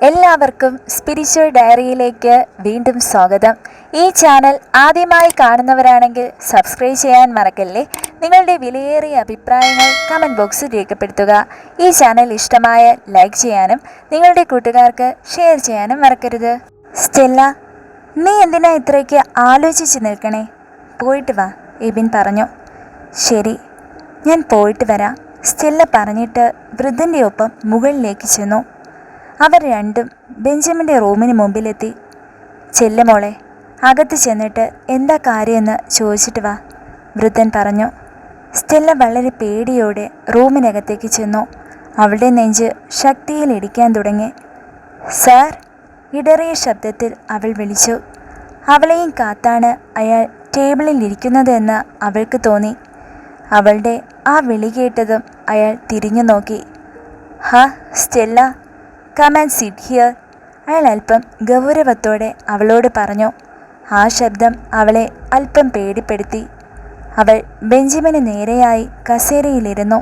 എല്ലാവർക്കും സ്പിരിച്വൽ ഡയറിയിലേക്ക് വീണ്ടും സ്വാഗതം. ഈ ചാനൽ ആദ്യമായി കാണുന്നവരാണെങ്കിൽ സബ്സ്ക്രൈബ് ചെയ്യാൻ മറക്കല്ലേ. നിങ്ങളുടെ വിലയേറിയ അഭിപ്രായങ്ങൾ കമൻറ്റ് ബോക്സിൽ രേഖപ്പെടുത്തുക. ഈ ചാനൽ ഇഷ്ടമായ ലൈക്ക് ചെയ്യാനും നിങ്ങളുടെ കൂട്ടുകാർക്ക് ഷെയർ ചെയ്യാനും മറക്കരുത്. സ്റ്റെല്ല, നീ എന്തിനാ ഇത്രയ്ക്ക് ആലോചിച്ച് നിൽക്കണേ? പോയിട്ട് വാ, എബിൻ പറഞ്ഞു. ശരി, ഞാൻ പോയിട്ട് വരാം, സ്റ്റെല്ല പറഞ്ഞിട്ട് വൃദ്ധൻ്റെ ഒപ്പം മുകളിലേക്ക് ചെന്നു. അവർ രണ്ടും ബെഞ്ചമിൻ്റെ റൂമിന് മുമ്പിലെത്തി. ചെല്ലുമോളെ, അകത്ത് ചെന്നിട്ട് എന്താ കാര്യമെന്ന് ചോദിച്ചിട്ട് വാ, വൃദ്ധൻ പറഞ്ഞു. സ്റ്റെല്ല വളരെ പേടിയോടെ റൂമിനകത്തേക്ക് ചെന്നു. അവളുടെ നെഞ്ച് ശക്തിയിൽ ഇടിക്കാൻ തുടങ്ങി. സാർ, ഇടറിയ ശബ്ദത്തിൽ അവൾ വിളിച്ചു. അവളെയും കാത്താണ് അയാൾ ടേബിളിൽ ഇരിക്കുന്നതെന്ന് അവൾക്ക് തോന്നി. അവളുടെ ആ വിളി കേട്ടതും അയാൾ തിരിഞ്ഞു നോക്കി. ഹാ Stella, come and sit here, അയാൾ അല്പം ഗൗരവത്തോടെ അവളോട് പറഞ്ഞു. ആ ശബ്ദം അവളെ അല്പം പേടിപ്പെടുത്തി. അവൾ ബെഞ്ചമിന് നേരെയായി കസേരയിലിരുന്നു.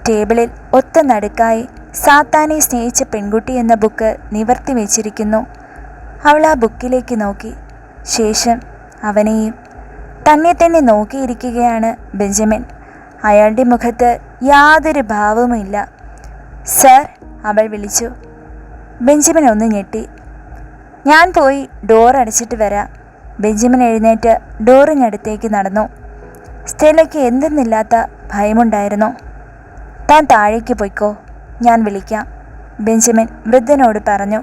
ടേബിളിൽ ഒത്ത നടുക്കായി സാത്താനെ സ്നേഹിച്ച പെൺകുട്ടി എന്ന ബുക്ക് നിവർത്തി വെച്ചിരിക്കുന്നു. അവൾ ആ ബുക്കിലേക്ക് നോക്കി. ശേഷം അവനെയും തന്നെ തന്നെ നോക്കിയിരിക്കുകയാണ് ബെഞ്ചമിൻ. അയാളുടെ മുഖത്ത് യാതൊരു ഭാവവുമില്ല. സർ, അവൾ വിളിച്ചു. ബെഞ്ചമിൻ ഒന്ന് ഞെട്ടി. ഞാൻ പോയി ഡോർ അടച്ചിട്ട് വരാം. ബെഞ്ചമിൻ എഴുന്നേറ്റ് ഡോറിനടുത്തേക്ക് നടന്നു. സ്റ്റെല്ലയ്ക്ക് എന്തെന്നില്ലാത്ത ഭയമുണ്ടായിരുന്നു. താൻ താഴേക്ക് പോയിക്കോ, ഞാൻ വിളിക്കാം, ബെഞ്ചമിൻ വൃദ്ധനോട് പറഞ്ഞു.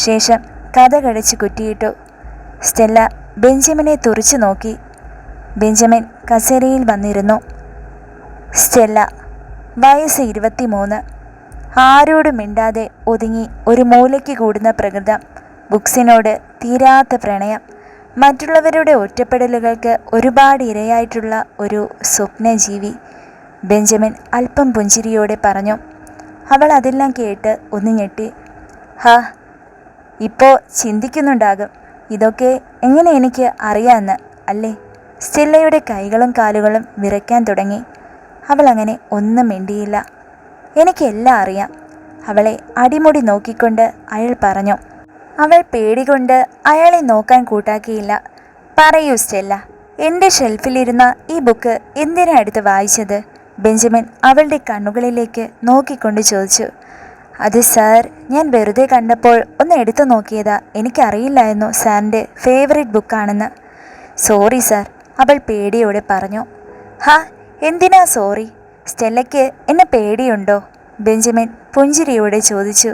ശേഷം കതകടച്ച് കുറ്റിയിട്ടു. സ്റ്റെല്ല ബെഞ്ചമിനെ തുറിച്ചു നോക്കി. ബെഞ്ചമിൻ കസേരയിൽ വന്നിരുന്നു. സ്റ്റെല്ല, വയസ്സ് 23. ആരോടും മിണ്ടാതെ ഒതുങ്ങി ഒരു മൂലയ്ക്ക് കൂടുന്ന പ്രകൃതം. ബുക്സിനോട് തീരാത്ത പ്രണയം. മറ്റുള്ളവരുടെ ഒറ്റപ്പെടലുകൾക്ക് ഒരുപാട് ഇരയായിട്ടുള്ള ഒരു സ്വപ്നജീവി. ബെഞ്ചമിൻ അല്പം പുഞ്ചിരിയോടെ പറഞ്ഞു. അവൾ അതെല്ലാം കേട്ട് ഒന്ന് ഞെട്ടി. ഹാ, ഇപ്പോൾ ചിന്തിക്കുന്നുണ്ടാകും, ഇതൊക്കെ എങ്ങനെ എനിക്ക് അറിയാമെന്ന് അല്ലേ? സ്റ്റെല്ലയുടെ കൈകളും കാലുകളും വിറയ്ക്കാൻ തുടങ്ങി. അവൾ അങ്ങനെ ഒന്നും മിണ്ടിയില്ല. എനിക്കെല്ലാം അറിയാം, അവളെ അടിമുടി നോക്കിക്കൊണ്ട് അയാൾ പറഞ്ഞു. അവൾ പേടികൊണ്ട് അയാളെ നോക്കാൻ കൂട്ടാക്കിയില്ല. പറയൂ സ്റ്റെല്ല, എൻ്റെ ഷെൽഫിലിരുന്ന ഈ ബുക്ക് എന്തിനാ എടുത്ത് വായിച്ചത്? ബെഞ്ചമിൻ അവളുടെ കണ്ണുകളിലേക്ക് നോക്കിക്കൊണ്ട് ചോദിച്ചു. അത് സാർ, ഞാൻ വെറുതെ കണ്ടപ്പോൾ ഒന്ന് എടുത്തു നോക്കിയതാ. എനിക്കറിയില്ലായിരുന്നു സാറിൻ്റെ ഫേവറേറ്റ് ബുക്കാണെന്ന്. സോറി സാർ, അവൾ പേടിയോടെ പറഞ്ഞു. ഹാ, എന്തിനാ സോറി? സ്റ്റെല്ലയ്ക്ക് എന്നെ പേടിയുണ്ടോ? ബെഞ്ചമിൻ പുഞ്ചിരിയോടെ ചോദിച്ചു.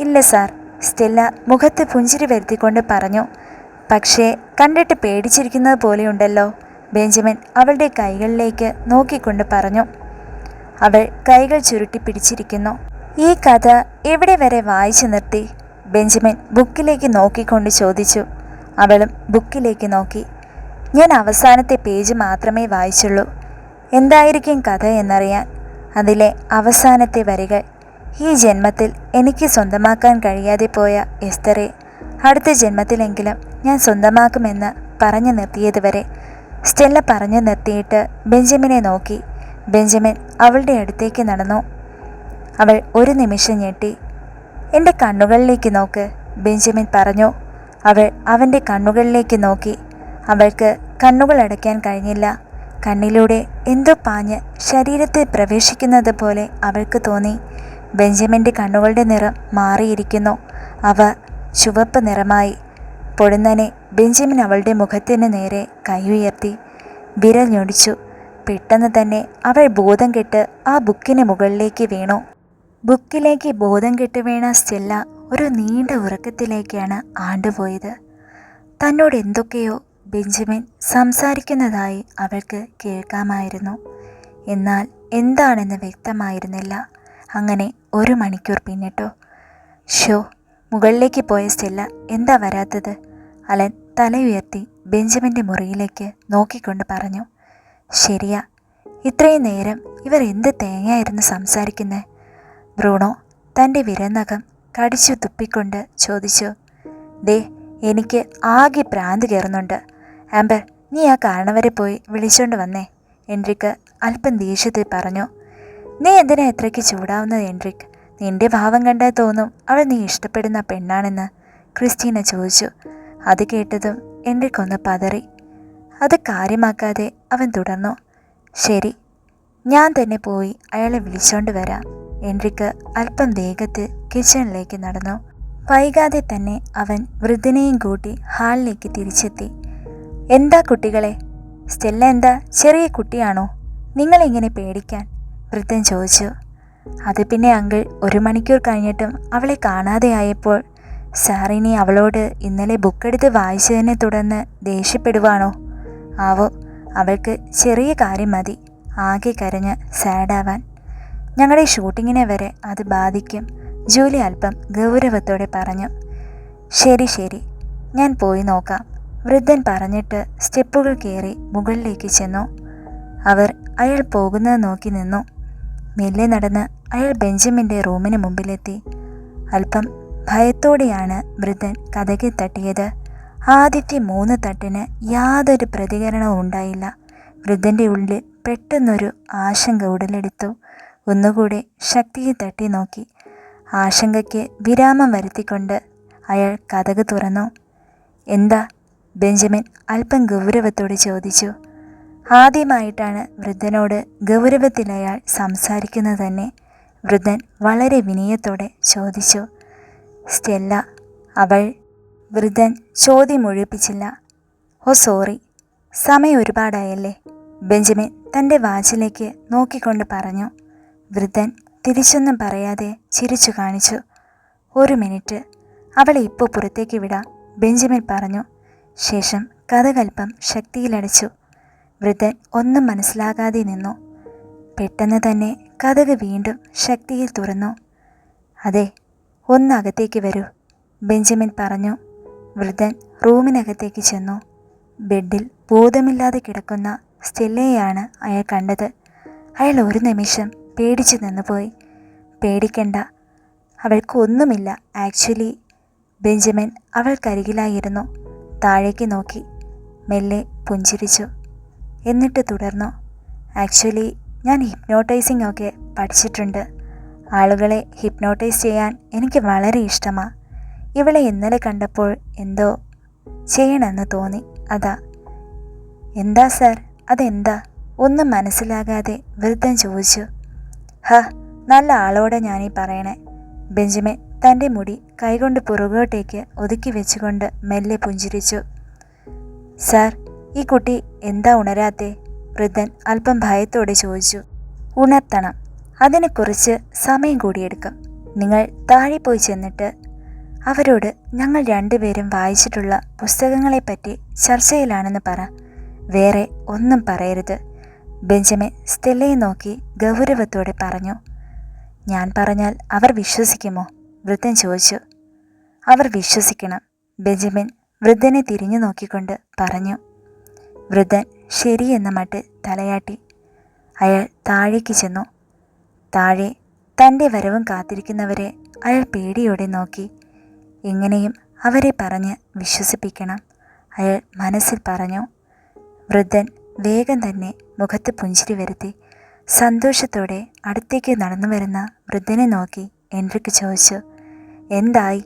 ഇല്ല സാർ, സ്റ്റെല്ല മുഖത്ത് പുഞ്ചിരി വരുത്തിക്കൊണ്ട് പറഞ്ഞു. പക്ഷേ കണ്ടിട്ട് പേടിച്ചിരിക്കുന്നത് പോലെയുണ്ടല്ലോ, ബെഞ്ചമിൻ അവളുടെ കൈകളിലേക്ക് നോക്കിക്കൊണ്ട് പറഞ്ഞു. അവൾ കൈകൾ ചുരുട്ടി പിടിച്ചിരിക്കുന്നു. ഈ കഥ എവിടെ വരെ വായിച്ചു നിർത്തി? ബെഞ്ചമിൻ ബുക്കിലേക്ക് നോക്കിക്കൊണ്ട് ചോദിച്ചു. അവളും ബുക്കിലേക്ക് നോക്കി. ഞാൻ അവസാനത്തെ പേജ് മാത്രമേ വായിച്ചുള്ളൂ. എന്തായിരിക്കും കഥ എന്നറിയാൻ. അതിലെ അവസാനത്തെ വരികൾ: ഈ ജന്മത്തിൽ എനിക്ക് സ്വന്തമാക്കാൻ കഴിയാതെ പോയ എസ്തറെ അടുത്ത ജന്മത്തിലെങ്കിലും ഞാൻ സ്വന്തമാക്കുമെന്ന് പറഞ്ഞു നിർത്തിയതുവരെ. സ്റ്റെല്ല പറഞ്ഞു നിർത്തിയിട്ട് ബെഞ്ചമിനെ നോക്കി. ബെഞ്ചമിൻ അവളുടെ അടുത്തേക്ക് നടന്നു. അവൾ ഒരു നിമിഷം ഞെട്ടി. എൻ്റെ കണ്ണുകളിലേക്ക് നോക്ക്, ബെഞ്ചമിൻ പറഞ്ഞു. അവൾ അവൻ്റെ കണ്ണുകളിലേക്ക് നോക്കി. അവൾക്ക് കണ്ണുകൾ അടയ്ക്കാൻ കഴിഞ്ഞില്ല. കണ്ണിലൂടെ എന്തോ പാഞ്ഞ് ശരീരത്തിൽ പ്രവേശിക്കുന്നത് പോലെ അവൾക്ക് തോന്നി. ബെഞ്ചമിൻ്റെ കണ്ണുകളുടെ നിറം മാറിയിരിക്കുന്നു. അവ ചുവപ്പ് നിറമായി. പൊടുന്നനെ ബെഞ്ചമിൻ അവളുടെ മുഖത്തിന് നേരെ കൈ ഉയർത്തി വിരൽ ഞൊടിച്ചു. പെട്ടെന്ന് തന്നെ അവൾ ബോധം കെട്ട് ആ ബുക്കിന് മുകളിലേക്ക് വീണു. ബുക്കിലേക്ക് ബോധം കെട്ട് വീണ സ്റ്റെല്ല ഒരു നീണ്ട ഉറക്കത്തിലേക്കാണ് ആണ്ടുപോയത്. തന്നോട് എന്തൊക്കെയോ ബെഞ്ചമിൻ സംസാരിക്കുന്നതായി അവൾക്ക് കേൾക്കാമായിരുന്നു. എന്നാൽ എന്താണെന്ന് വ്യക്തമായിരുന്നില്ല. അങ്ങനെ 1 മണിക്കൂർ പിന്നിട്ടു. ഷോ, മുകളിലേക്ക് പോയ സ്റ്റെല്ല എന്താ വരാത്തത്? അലൻ തല ഉയർത്തി ബെഞ്ചമിൻ്റെ മുറിയിലേക്ക് നോക്കിക്കൊണ്ട് പറഞ്ഞു. ശരിയാ, ഇത്രയും നേരം ഇവർ എന്ത് തേങ്ങയായിരുന്നു സംസാരിക്കുന്നത്? ബ്രൂണോ തൻ്റെ വിരനകം കടിച്ചു തുപ്പിക്കൊണ്ട് ചോദിച്ചു. ദേ, എനിക്ക് ആകെ ഭ്രാന്ത് കയറുന്നുണ്ട്. ആംബർ, നീ ആ കാരണവരെ പോയി വിളിച്ചുകൊണ്ട് വന്നേ, എൻട്രിക്ക് അല്പം ദേഷ്യത്തിൽ പറഞ്ഞു. നീ എന്തിനാ എത്രയ്ക്ക് ചൂടാവുന്നത് എൻട്രിക്ക്? നിന്റെ ഭാവം കണ്ടാൽ തോന്നും അവൾ നീ ഇഷ്ടപ്പെടുന്ന പെണ്ണാണെന്ന്, ക്രിസ്റ്റീന ചോദിച്ചു. അത് കേട്ടതും എൻട്രിക്കൊന്ന് പതറി. അത് കാര്യമാക്കാതെ അവൻ തുടർന്നു. ശരി, ഞാൻ തന്നെ പോയി അയാളെ വിളിച്ചോണ്ട് വരാം. എൻട്രിക്ക് അല്പം വേഗത്തിൽ കിച്ചണിലേക്ക് നടന്നു. വൈകാതെ തന്നെ അവൻ വൃദ്ധനെയും കൂട്ടി ഹാളിലേക്ക് തിരിച്ചെത്തി. എന്താ കുട്ടികളെ, സ്റ്റെല്ല എന്താ ചെറിയ കുട്ടിയാണോ? നിങ്ങളെങ്ങനെ പേടിക്കാൻ? വൃദ്ധൻ ചോദിച്ചു. അത് പിന്നെ അങ്കിൾ, 1 മണിക്കൂർ കഴിഞ്ഞിട്ടും അവളെ കാണാതെയായപ്പോൾ സാറിനി അവളോട് ഇന്നലെ ബുക്കെടുത്ത് വായിച്ചതിനെ തുടർന്ന് ദേഷ്യപ്പെടുവാണോ? ആവോ, അവൾക്ക് ചെറിയ കാര്യം മതി ആകെ കരഞ്ഞ് സാഡാവാൻ. ഞങ്ങളുടെ ഷൂട്ടിങ്ങിനെ വരെ അത് ബാധിക്കും, ജൂലി അല്പം ഗൗരവത്തോടെ പറഞ്ഞു. ശരി ശരി, ഞാൻ പോയി നോക്കാം, വൃദ്ധൻ പറഞ്ഞിട്ട് സ്റ്റെപ്പുകൾ കയറി മുകളിലേക്ക് ചെന്നു. അവർ അയാൾ പോകുന്നത് നോക്കി നിന്നു. മെല്ലെ നടന്ന് അയാൾ ബെഞ്ചമിൻ്റെ റൂമിന് മുമ്പിലെത്തി. അല്പം ഭയത്തോടെയാണ് വൃദ്ധൻ കതകിൽ തട്ടിയത്. ആദ്യത്തെ 3 തട്ടിന് യാതൊരു പ്രതികരണവും ഉണ്ടായില്ല. വൃദ്ധൻ്റെ ഉള്ളിൽ പെട്ടെന്നൊരു ആശങ്ക ഉടലെടുത്തു. ഒന്നുകൂടെ ശക്തിയിൽ തട്ടി നോക്കി. ആശങ്കയ്ക്ക് വിരാമം വരുത്തിക്കൊണ്ട് അയാൾ കതക് തുറന്നു. എന്താ? ബെഞ്ചമിൻ അല്പം ഗൗരവത്തോടെ ചോദിച്ചു. ആദ്യമായിട്ടാണ് വൃദ്ധനോട് ഗൗരവത്തിൽ അയാൾ സംസാരിക്കുന്നത് തന്നെ. വൃദ്ധൻ വളരെ വിനയത്തോടെ ചോദിച്ചു. സ്റ്റെല്ല, അവൾ... വൃദ്ധൻ ചോദ്യം ഒഴിപ്പിച്ചില്ല. ഓ സോറി, സമയം ഒരുപാടായല്ലേ? ബെഞ്ചമിൻ തൻ്റെ വാച്ചിലേക്ക് നോക്കിക്കൊണ്ട് പറഞ്ഞു. വൃദ്ധൻ തിരിച്ചൊന്നും പറയാതെ ചിരിച്ചു കാണിച്ചു. 1 മിനിറ്റ്, അവളെ ഇപ്പോൾ പുറത്തേക്ക് വിടാം, ബെഞ്ചമിൻ പറഞ്ഞു. ശേഷം കതകൽപ്പം ശക്തിയിലടച്ചു. വൃദ്ധൻ ഒന്നും മനസ്സിലാകാതെ നിന്നു. പെട്ടെന്ന് തന്നെ കതക് വീണ്ടും ശക്തിയിൽ തുറന്നു. അതെ, ഒന്നകത്തേക്ക് വരൂ, ബെഞ്ചമിൻ പറഞ്ഞു. വൃദ്ധൻ റൂമിനകത്തേക്ക് ചെന്നു. ബെഡിൽ ബോധമില്ലാതെ കിടക്കുന്ന സ്റ്റെല്ലയെയാണ് അയാൾ കണ്ടത്. അയാൾ ഒരു നിമിഷം പേടിച്ചു നിന്നുപോയി. പേടിക്കണ്ട, അവൾക്ക് ഒന്നുമില്ല ആക്ച്വലി. ബെഞ്ചമിൻ അവൾക്കരികിലായിരുന്നു. താഴേക്ക് നോക്കി മെല്ലെ പുഞ്ചിരിച്ചു. എന്നിട്ട് തുടർന്നു. ആക്ച്വലി ഞാൻ ഹിപ്നോട്ടൈസിംഗ് ഒക്കെ പഠിച്ചിട്ടുണ്ട്. ആളുകളെ ഹിപ്നോട്ടൈസ് ചെയ്യാൻ എനിക്ക് വളരെ ഇഷ്ടമാണ്. ഇവളെ ഇന്നലെ കണ്ടപ്പോൾ എന്തോ ചെയ്യണമെന്ന് തോന്നി, അതാ. എന്താ സാർ, അതെന്താ? ഒന്നും മനസ്സിലാകാതെ വൃദ്ധൻ ചോദിച്ചു. നല്ല ആളോടെ ഞാനീ പറയണേ. ബെഞ്ചമിൻ തൻ്റെ മുടി കൈകൊണ്ട് പുറകോട്ടേക്ക് ഒതുക്കി വെച്ചുകൊണ്ട് മെല്ലെ പുഞ്ചിരിച്ചു. സാർ, ഈ കുട്ടി എന്താ ഉണരാത്തെ? വൃദ്ധൻ അല്പം ഭയത്തോടെ ചോദിച്ചു. ഉണർത്തണം, അതിന് കുറച്ച് സമയം കൂടിയെടുക്കും. നിങ്ങൾ താഴെ പോയി ചെന്നിട്ട് അവരോട് ഞങ്ങൾ 2 പേരും വായിച്ചിട്ടുള്ള പുസ്തകങ്ങളെപ്പറ്റി ചർച്ചയിലാണെന്ന് പറ. വേറെ ഒന്നും പറയരുത്. ബെഞ്ചമിൻ സ്റ്റെല്ലയെ നോക്കി ഗൗരവത്തോടെ പറഞ്ഞു. ഞാൻ പറഞ്ഞാൽ അവർ വിശ്വസിക്കുമോ? വൃദ്ധൻ ചോദിച്ചു. അവർ വിശ്വസിക്കണം, ബെഞ്ചമിൻ വൃദ്ധനെ തിരിഞ്ഞു നോക്കിക്കൊണ്ട് പറഞ്ഞു. വൃദ്ധൻ ശരിയെന്ന മട്ടിൽ തലയാട്ടി. അയാൾ താഴേക്ക് ചെന്നു. താഴെ തൻ്റെ വരവും കാത്തിരിക്കുന്നവരെ അയാൾ പേടിയോടെ നോക്കി. എങ്ങനെയും അവരെ പറഞ്ഞ് വിശ്വസിപ്പിക്കണം, അയാൾ മനസ്സിൽ പറഞ്ഞു. വൃദ്ധൻ വേഗം തന്നെ മുഖത്ത് പുഞ്ചിരി വരുത്തി. സന്തോഷത്തോടെ അടുത്തേക്ക് നടന്നു വരുന്ന വൃദ്ധനെ നോക്കി എൻട്രിക്ക് ചോദിച്ചു. എന്തായി?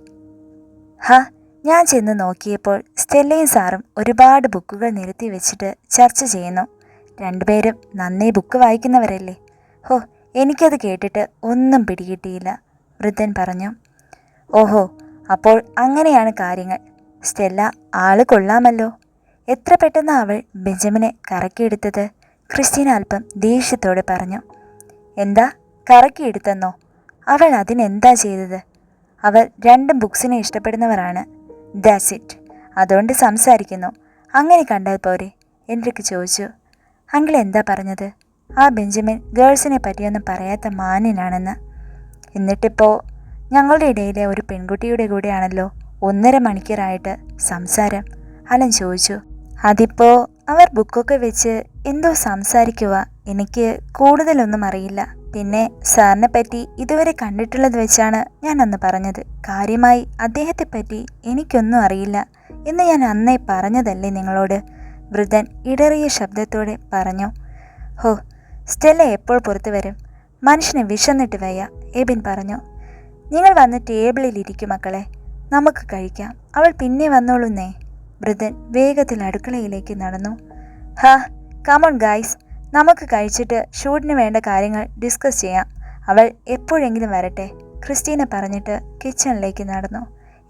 ഞാൻ ചെന്ന് നോക്കിയപ്പോൾ സ്റ്റെല്ലയും സാറും ഒരുപാട് ബുക്കുകൾ നിരത്തി വെച്ചിട്ട് ചർച്ച ചെയ്യുന്നു. 2 പേരും നന്നേ ബുക്ക് വായിക്കുന്നവരല്ലേ. എനിക്കത് കേട്ടിട്ട് ഒന്നും പിടികിട്ടിയില്ല, വൃദ്ധൻ പറഞ്ഞു. ഓഹോ, അപ്പോൾ അങ്ങനെയാണ് കാര്യങ്ങൾ. സ്റ്റെല്ല ആള് കൊള്ളാമല്ലോ. എത്ര പെട്ടെന്ന് അവൾ ബെഞ്ചമിനെ കറക്കിയെടുത്തത്, ക്രിസ്റ്റീന അല്പം ദേഷ്യത്തോടെ പറഞ്ഞു. എന്താ കറക്കിയെടുത്തെന്നോ? അവൾ അതിനെന്താ ചെയ്തത്? അവർ 2 ബുക്സിനെ ഇഷ്ടപ്പെടുന്നവരാണ്. That's it. അതുകൊണ്ട് സംസാരിക്കുന്നു. അങ്ങനെ കണ്ടാൽ പോരെ? എൻട്രിക്ക് ചോദിച്ചു. അങ്കിൾ എന്താ പറഞ്ഞത്? ആ ബെഞ്ചമിൻ ഗേൾസിനെ പറ്റിയൊന്നും പറയാത്ത മാന്യനാണെന്ന്. എന്നിട്ടിപ്പോൾ ഞങ്ങളുടെ ഇടയിലെ ഒരു പെൺകുട്ടിയുടെ കൂടെയാണല്ലോ 1.5 മണിക്കൂറായിട്ട് സംസാരം, അലൻ ചോദിച്ചു. അതിപ്പോൾ അവർ ബുക്കൊക്കെ വെച്ച് എന്തോ സംസാരിക്കുക. എനിക്ക് കൂടുതലൊന്നും അറിയില്ല. പിന്നെ സാറിനെ പറ്റി ഇതുവരെ കണ്ടിട്ടുള്ളത് വെച്ചാണ് ഞാൻ അന്ന് പറഞ്ഞത്. കാര്യമായി അദ്ദേഹത്തെപ്പറ്റി എനിക്കൊന്നും അറിയില്ല എന്ന് ഞാൻ അന്നേ പറഞ്ഞതല്ലേ നിങ്ങളോട്, വൃദ്ധൻ ഇടറിയ ശബ്ദത്തോടെ പറഞ്ഞു. സ്റ്റെല്ല എപ്പോൾ പുറത്തു വരും? മനുഷ്യനെ വിശന്നിട്ട് വയ്യ, എബിൻ പറഞ്ഞു. നിങ്ങൾ വന്ന് ടേബിളിൽ ഇരിക്കും മക്കളെ, നമുക്ക് കഴിക്കാം. അവൾ പിന്നെ വന്നോളുന്നേ. വൃദ്ധൻ വേഗത്തിൽ അടുക്കളയിലേക്ക് നടന്നു. ഹാ, കമോൺ ഗായ്സ്, നമുക്ക് കഴിച്ചിട്ട് ഷൂട്ടിന് വേണ്ട കാര്യങ്ങൾ ഡിസ്കസ് ചെയ്യാം. അവൾ എപ്പോഴെങ്കിലും വരട്ടെ, ക്രിസ്റ്റീന പറഞ്ഞിട്ട് കിച്ചണിലേക്ക് നടന്നു.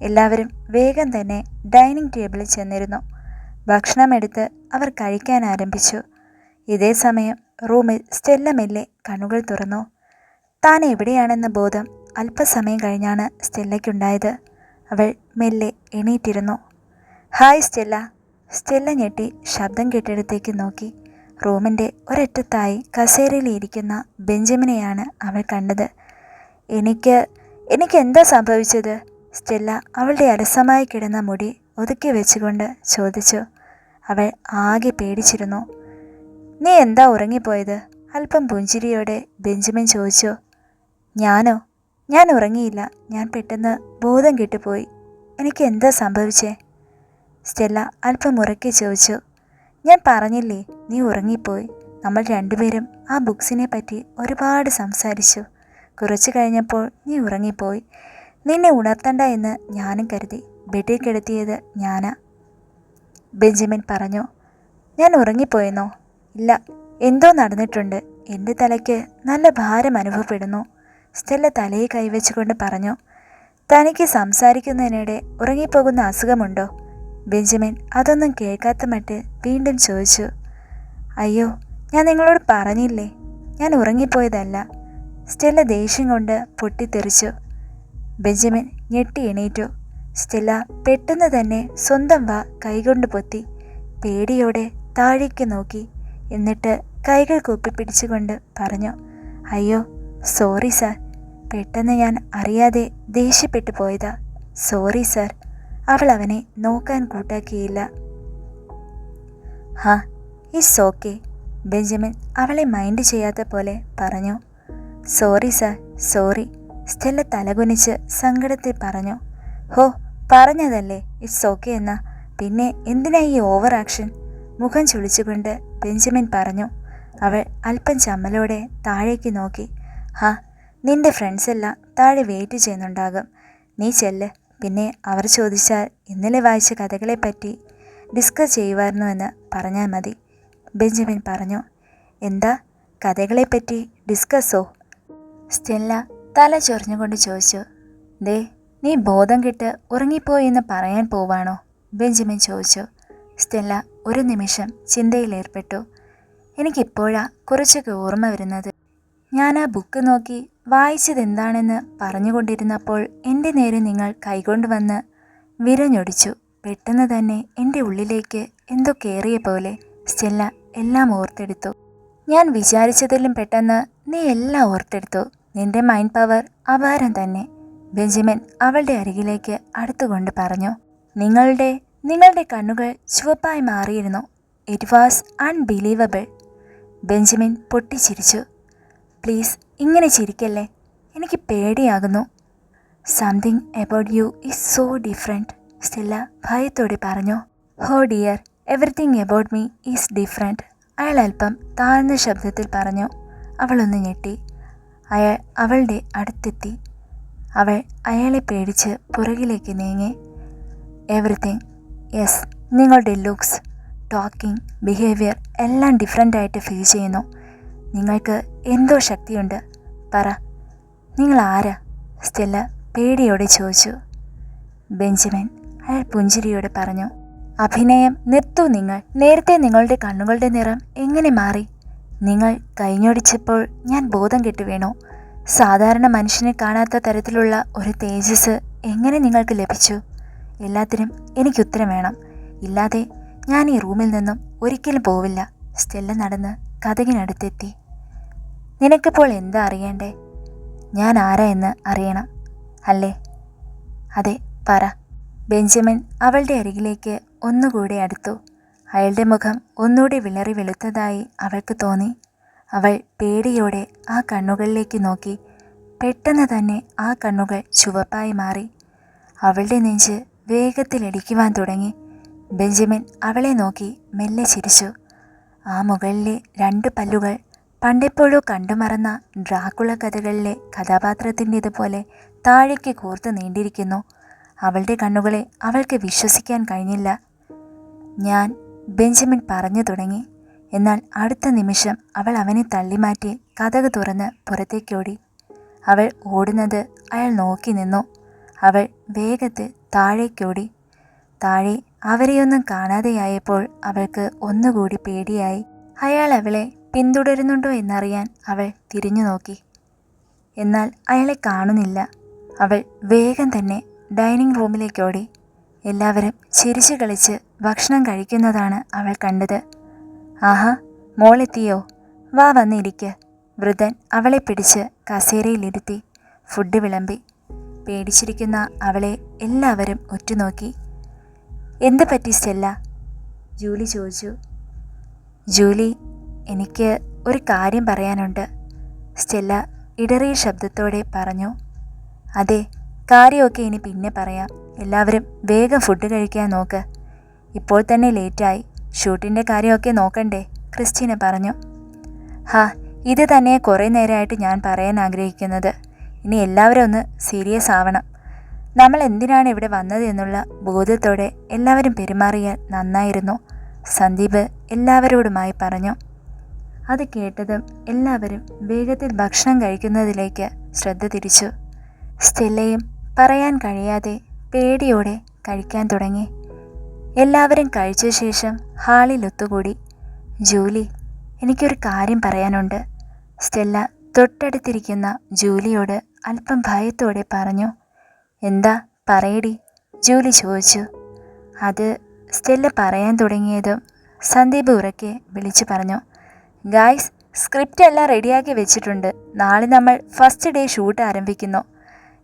എല്ലാവരും വേഗം തന്നെ ഡൈനിങ് ടേബിളിൽ ചെന്നിരുന്നു. ഭക്ഷണമെടുത്ത് അവർ കഴിക്കാൻ ആരംഭിച്ചു. ഇതേ സമയം റൂമിൽ സ്റ്റെല്ല മെല്ലെ കണ്ണുകൾ തുറന്നു. താൻ എവിടെയാണെന്ന ബോധം അല്പസമയം കഴിഞ്ഞാണ് സ്റ്റെല്ലയ്ക്കുണ്ടായത്. അവൾ മെല്ലെ എണീറ്റിരുന്നു. Hi Stella. സ്റ്റെല്ല ഞെട്ടി ശബ്ദം കേട്ടിടത്തേക്ക് നോക്കി. റൂമിൻ്റെ ഒരറ്റത്തായി കസേരയിലിരിക്കുന്ന ബെഞ്ചമിനെയാണ് അവൾ കണ്ടത്. എനിക്ക് എന്താ സംഭവിച്ചത്? സ്റ്റെല്ല അവളുടെ അലസമായി കിടന്ന മുടി ഒതുക്കി വെച്ചുകൊണ്ട് ചോദിച്ചു. അവൾ ആകെ പേടിച്ചിരുന്നു. നീ എന്താ ഉറങ്ങിപ്പോയത്? അല്പം പുഞ്ചിരിയോടെ ബെഞ്ചമിൻ ചോദിച്ചു. ഞാൻ ഉറങ്ങിയില്ല. ഞാൻ പെട്ടെന്ന് ബോധം കെട്ടുപോയി. എനിക്ക് എന്താ സംഭവിച്ചേ? സ്റ്റെല്ല അല്പം ഉറക്കെ ചോദിച്ചു. ഞാൻ പറഞ്ഞില്ലേ, നീ ഉറങ്ങിപ്പോയി. നമ്മൾ രണ്ടുപേരും ആ ബുക്സിനെ പറ്റി ഒരുപാട് സംസാരിച്ചു. കുറച്ചു കഴിഞ്ഞപ്പോൾ നീ ഉറങ്ങിപ്പോയി. നിന്നെ ഉണർത്തണ്ട എന്ന് ഞാനും കരുതി. ബെഡിൽ കിടത്തിയത് ഞാനാ. ബെഞ്ചമിൻ പറഞ്ഞു. ഞാൻ ഉറങ്ങിപ്പോയെന്നോ? ഇല്ല, എന്തോ നടന്നിട്ടുണ്ട്. എൻ്റെ തലയ്ക്ക് നല്ല ഭാരം അനുഭവപ്പെടുന്നു. സ്റ്റെല്ല തലയിൽ കൈവച്ചുകൊണ്ട് പറഞ്ഞു. തനിക്ക് സംസാരിക്കുന്നതിനിടെ ഉറങ്ങിപ്പോകുന്ന അസുഖമുണ്ടോ? ബെഞ്ചമിൻ അതൊന്നും കേൾക്കാത്ത മട്ടിൽ വീണ്ടും ചോദിച്ചു. അയ്യോ, ഞാൻ നിങ്ങളോട് പറഞ്ഞില്ലേ, ഞാൻ ഉറങ്ങിപ്പോയതല്ല. സ്റ്റെല്ല ദേഷ്യം കൊണ്ട് പൊട്ടിത്തെറിച്ചു. ബെഞ്ചമിൻ ഞെട്ടി എണീറ്റു. സ്റ്റെല്ല പെട്ടെന്ന് തന്നെ സ്വന്തം വാ കൈകൊണ്ട് പൊത്തി പേടിയോടെ താഴേക്ക് നോക്കി. എന്നിട്ട് കൈകൾ കൂപ്പിപ്പിടിച്ചുകൊണ്ട് പറഞ്ഞു. അയ്യോ, സോറി സാർ. പെട്ടെന്ന് ഞാൻ അറിയാതെ ദേഷ്യപ്പെട്ടു പോയതാ. Sorry sir. അവൾ അവനെ നോക്കാൻ കൂട്ടാക്കിയില്ല. ഹാ, ഇറ്റ്സ് ഓക്കെ. ബെഞ്ചമിൻ അവളെ മൈൻഡ് ചെയ്യാത്ത പോലെ പറഞ്ഞു. Sorry sir, sorry. സ്റ്റെല്ല തലകുനിച്ച് സങ്കടത്തിൽ പറഞ്ഞു. ഹോ, പറഞ്ഞതല്ലേ ഇറ്റ്സ് ഓക്കെ എന്നാ, പിന്നെ എന്തിനാ ഈ ഓവർ ആക്ഷൻ? മുഖം ചുളിച്ചുകൊണ്ട് ബെഞ്ചമിൻ പറഞ്ഞു. അവൾ അല്പം ചമ്മലോടെ താഴേക്ക് നോക്കി. ഹാ, നിന്റെ ഫ്രണ്ട്സ് എല്ലാം താഴെ വെയിറ്റ് ചെയ്യുന്നുണ്ടാകും. നീ ചെല്ല്. പിന്നെ അവർ ചോദിച്ചാൽ ഇന്നലെ വായിച്ച കഥകളെപ്പറ്റി ഡിസ്കസ് ചെയ്യുമായിരുന്നുവെന്ന് പറഞ്ഞാൽ മതി. ബെഞ്ചമിൻ പറഞ്ഞു. എന്താ, കഥകളെപ്പറ്റി ഡിസ്കസ്സോ? സ്റ്റെല്ല തല ചൊറിഞ്ഞുകൊണ്ട് ചോദിച്ചു. ദേ, നീ ബോധം കെട്ട് ഉറങ്ങിപ്പോയെന്ന് പറയാൻ പോവാണോ? ബെഞ്ചമിൻ ചോദിച്ചു. സ്റ്റെല്ല ഒരു നിമിഷം ചിന്തയിലേർപ്പെട്ടു. എനിക്കിപ്പോഴാ കുറച്ചൊക്കെ ഓർമ്മ വരുന്നത്. ഞാൻ ആ ബുക്ക് നോക്കി വായിച്ചതെന്താണെന്ന് പറഞ്ഞുകൊണ്ടിരുന്നപ്പോൾ എൻ്റെ നേരെ നിങ്ങൾ കൈകൊണ്ട് വന്ന് വിരഞ്ഞൊടിച്ചു. പെട്ടെന്ന് തന്നെ എൻ്റെ ഉള്ളിലേക്ക് എന്തോ കയറിയ പോലെ സ്റ്റെല്ല എല്ലാം ഓർത്തെടുത്തു. ഞാൻ വിചാരിച്ചതിലും പെട്ടെന്ന് നീ എല്ലാം ഓർത്തെടുത്തു. നിന്റെ മൈൻഡ് പവർ അപാരം തന്നെ. ബെഞ്ചമിൻ അവളുടെ അരികിലേക്ക് അടുത്തുകൊണ്ട് പറഞ്ഞു. നിങ്ങളുടെ കണ്ണുകൾ ചുവപ്പായി മാറിയിരുന്നു. It was unbelievable. ബെഞ്ചമിൻ പൊട്ടിച്ചിരിച്ചു. പ്ലീസ് ഇങ്ങനെ ചിരിക്കല്ലേ, എനിക്ക് പേടിയാകുന്നു. Something about you is so different. Stella ഭയത്തോടെ പറഞ്ഞു. Oh dear, everything about me is different. അയാൾ അല്പം താഴ്ന്ന ശബ്ദത്തിൽ പറഞ്ഞു. അവളൊന്ന് ഞെട്ടി. അയാൾ അവളുടെ അടുത്തെത്തി. അവൾ അയാളെ പേടിച്ച് പുറകിലേക്ക് നീങ്ങി. എവറിത്തിങ്, യെസ്, നിങ്ങളുടെ ലുക്സ്, ടോക്കിംഗ്, ബിഹേവിയർ എല്ലാം ഡിഫറെൻ്റായിട്ട് ഫീൽ ചെയ്യുന്നു. നിങ്ങൾക്ക് എന്തോ ശക്തിയുണ്ട്. പറ, നിങ്ങൾ ആരാ? സ്റ്റെല്ല പേടിയോടെ ചോദിച്ചു. ബെഞ്ചമിൻ അയാൾ പുഞ്ചിരിയോടെ പറഞ്ഞു. അഭിനയം നിർത്തൂ നിങ്ങൾ. നേരത്തെ നിങ്ങളുടെ കണ്ണുകളുടെ നിറം എങ്ങനെ മാറി? നിങ്ങൾ കൈഞ്ഞൊടിച്ചപ്പോൾ ഞാൻ ബോധം കെട്ടു വീണു. സാധാരണ മനുഷ്യനെ കാണാത്ത തരത്തിലുള്ള ഒരു തേജസ് എങ്ങനെ നിങ്ങൾക്ക് ലഭിച്ചു? എല്ലാത്തിനും എനിക്ക് ഉത്തരം വേണം. ഇല്ലാതെ ഞാൻ ഈ റൂമിൽ നിന്നും ഒരിക്കലും പോവില്ല. സ്റ്റെല്ല നടന്ന് കതകിനടുത്തെത്തി. നിനക്കിപ്പോൾ എന്താ അറിയണ്ടേ? ഞാൻ ആരാ എന്ന് അറിയണം അല്ലേ? അതെ, പറ. ബെഞ്ചമിൻ അവളുടെ അരികിലേക്ക് ഒന്നുകൂടെ അടുത്തു. അയാളുടെ മുഖം ഒന്നുകൂടി വിളറി വെളുത്തതായി അവൾക്ക് തോന്നി. അവൾ പേടിയോടെ ആ കണ്ണുകളിലേക്ക് നോക്കി. പെട്ടെന്ന് തന്നെ ആ കണ്ണുകൾ ചുവപ്പായി മാറി. അവളുടെ നെഞ്ച് വേഗത്തിലടിക്കുവാൻ തുടങ്ങി. ബെഞ്ചമിൻ അവളെ നോക്കി മെല്ലെ ചിരിച്ചു. ആ മുകളിലെ 2 പല്ലുകൾ പണ്ടെപ്പോഴോ കണ്ടുമറന്ന ഡ്രാക്കുള കഥകളിലെ കഥാപാത്രത്തിൻ്റെതുപോലെ താഴേക്ക് കോർത്ത് നീണ്ടിരിക്കുന്നു. അവളുടെ കണ്ണുകളെ അവൾക്ക് വിശ്വസിക്കാൻ കഴിഞ്ഞില്ല. ഞാൻ ബെഞ്ചമിൻ പറഞ്ഞു തുടങ്ങി. എന്നാൽ അടുത്ത നിമിഷം അവൾ അവനെ തള്ളിമാറ്റി കതക് തുറന്ന് പുറത്തേക്കോടി. അവൾ ഓടുന്നത് അയാൾ നോക്കി നിന്നു. അവൾ വേഗത്തിൽ താഴേക്കോടി. താഴെ അവരെയൊന്നും കാണാതെയായപ്പോൾ അവൾക്ക് ഒന്നുകൂടി പേടിയായി. അയാൾ അവളെ പിന്തുടരുന്നുണ്ടോ എന്നറിയാൻ അവൾ തിരിഞ്ഞു നോക്കി. എന്നാൽ അയാളെ കാണുന്നില്ല. അവൾ വേഗം തന്നെ ഡൈനിങ് റൂമിലേക്കോടി. എല്ലാവരും ചിരിച്ചു കളിച്ച് ഭക്ഷണം കഴിക്കുന്നതാണ് അവൾ കണ്ടത്. ആഹാ, മോളെത്തിയോ? വാ, വന്നിരിക്ക്. വൃദ്ധൻ അവളെ പിടിച്ച് കസേരയിലിരുത്തി ഫുഡ് വിളമ്പി. പേടിച്ചിരിക്കുന്ന അവളെ എല്ലാവരും ഉറ്റുനോക്കി. എന്ത് പറ്റി സ്റ്റെല്ല? ജൂലി ചോദിച്ചു. ജൂലി, എനിക്ക് ഒരു കാര്യം പറയാനുണ്ട്, സ്റ്റെല്ല ഇടറിയ ശബ്ദത്തോടെ പറഞ്ഞു. അതെ, കാര്യമൊക്കെ ഇനി പിന്നെ പറയാം. എല്ലാവരും വേഗം ഫുഡ് കഴിക്കാൻ നോക്ക്. ഇപ്പോൾ തന്നെ ലേറ്റായി. ഷൂട്ടിൻ്റെ കാര്യമൊക്കെ നോക്കണ്ടേ? ക്രിസ്റ്റീന പറഞ്ഞു. ഹാ, ഇത് തന്നെ കുറേ നേരമായിട്ട് ഞാൻ പറയാൻ ആഗ്രഹിക്കുന്നത്. ഇനി എല്ലാവരും ഒന്ന് സീരിയസ് ആവണം. നമ്മൾ എന്തിനാണ് ഇവിടെ വന്നത് എന്നുള്ള ബോധത്തോടെ എല്ലാവരും പെരുമാറിയാൽ നന്നായിരുന്നു, സന്ദീപ് എല്ലാവരോടുമായി പറഞ്ഞു. അത് കേട്ടതും എല്ലാവരും വേഗത്തിൽ ഭക്ഷണം കഴിക്കുന്നതിലേക്ക് ശ്രദ്ധ തിരിച്ചു. സ്റ്റെല്ലയും പറയാൻ കഴിയാതെ പേടിയോടെ കഴിക്കാൻ തുടങ്ങി. എല്ലാവരും കഴിച്ച ശേഷം ഹാളിൽ ഒത്തുകൂടി. ജൂലി, എനിക്കൊരു കാര്യം പറയാനുണ്ട്, സ്റ്റെല്ല തൊട്ടടുത്തിരിക്കുന്ന ജൂലിയോട് അല്പം ഭയത്തോടെ പറഞ്ഞു. എന്താ, പറയടി, ജൂലി ചോദിച്ചു. അത് സ്റ്റെല്ല പറയാൻ തുടങ്ങിയതും സന്ദീപ് ഉറക്കെ വിളിച്ചു പറഞ്ഞു. ഗായ്സ്, സ്ക്രിപ്റ്റ് എല്ലാം റെഡിയാക്കി വെച്ചിട്ടുണ്ട്. നാളെ നമ്മൾ ഫസ്റ്റ് ഡേ ഷൂട്ട് ആരംഭിക്കുന്നു.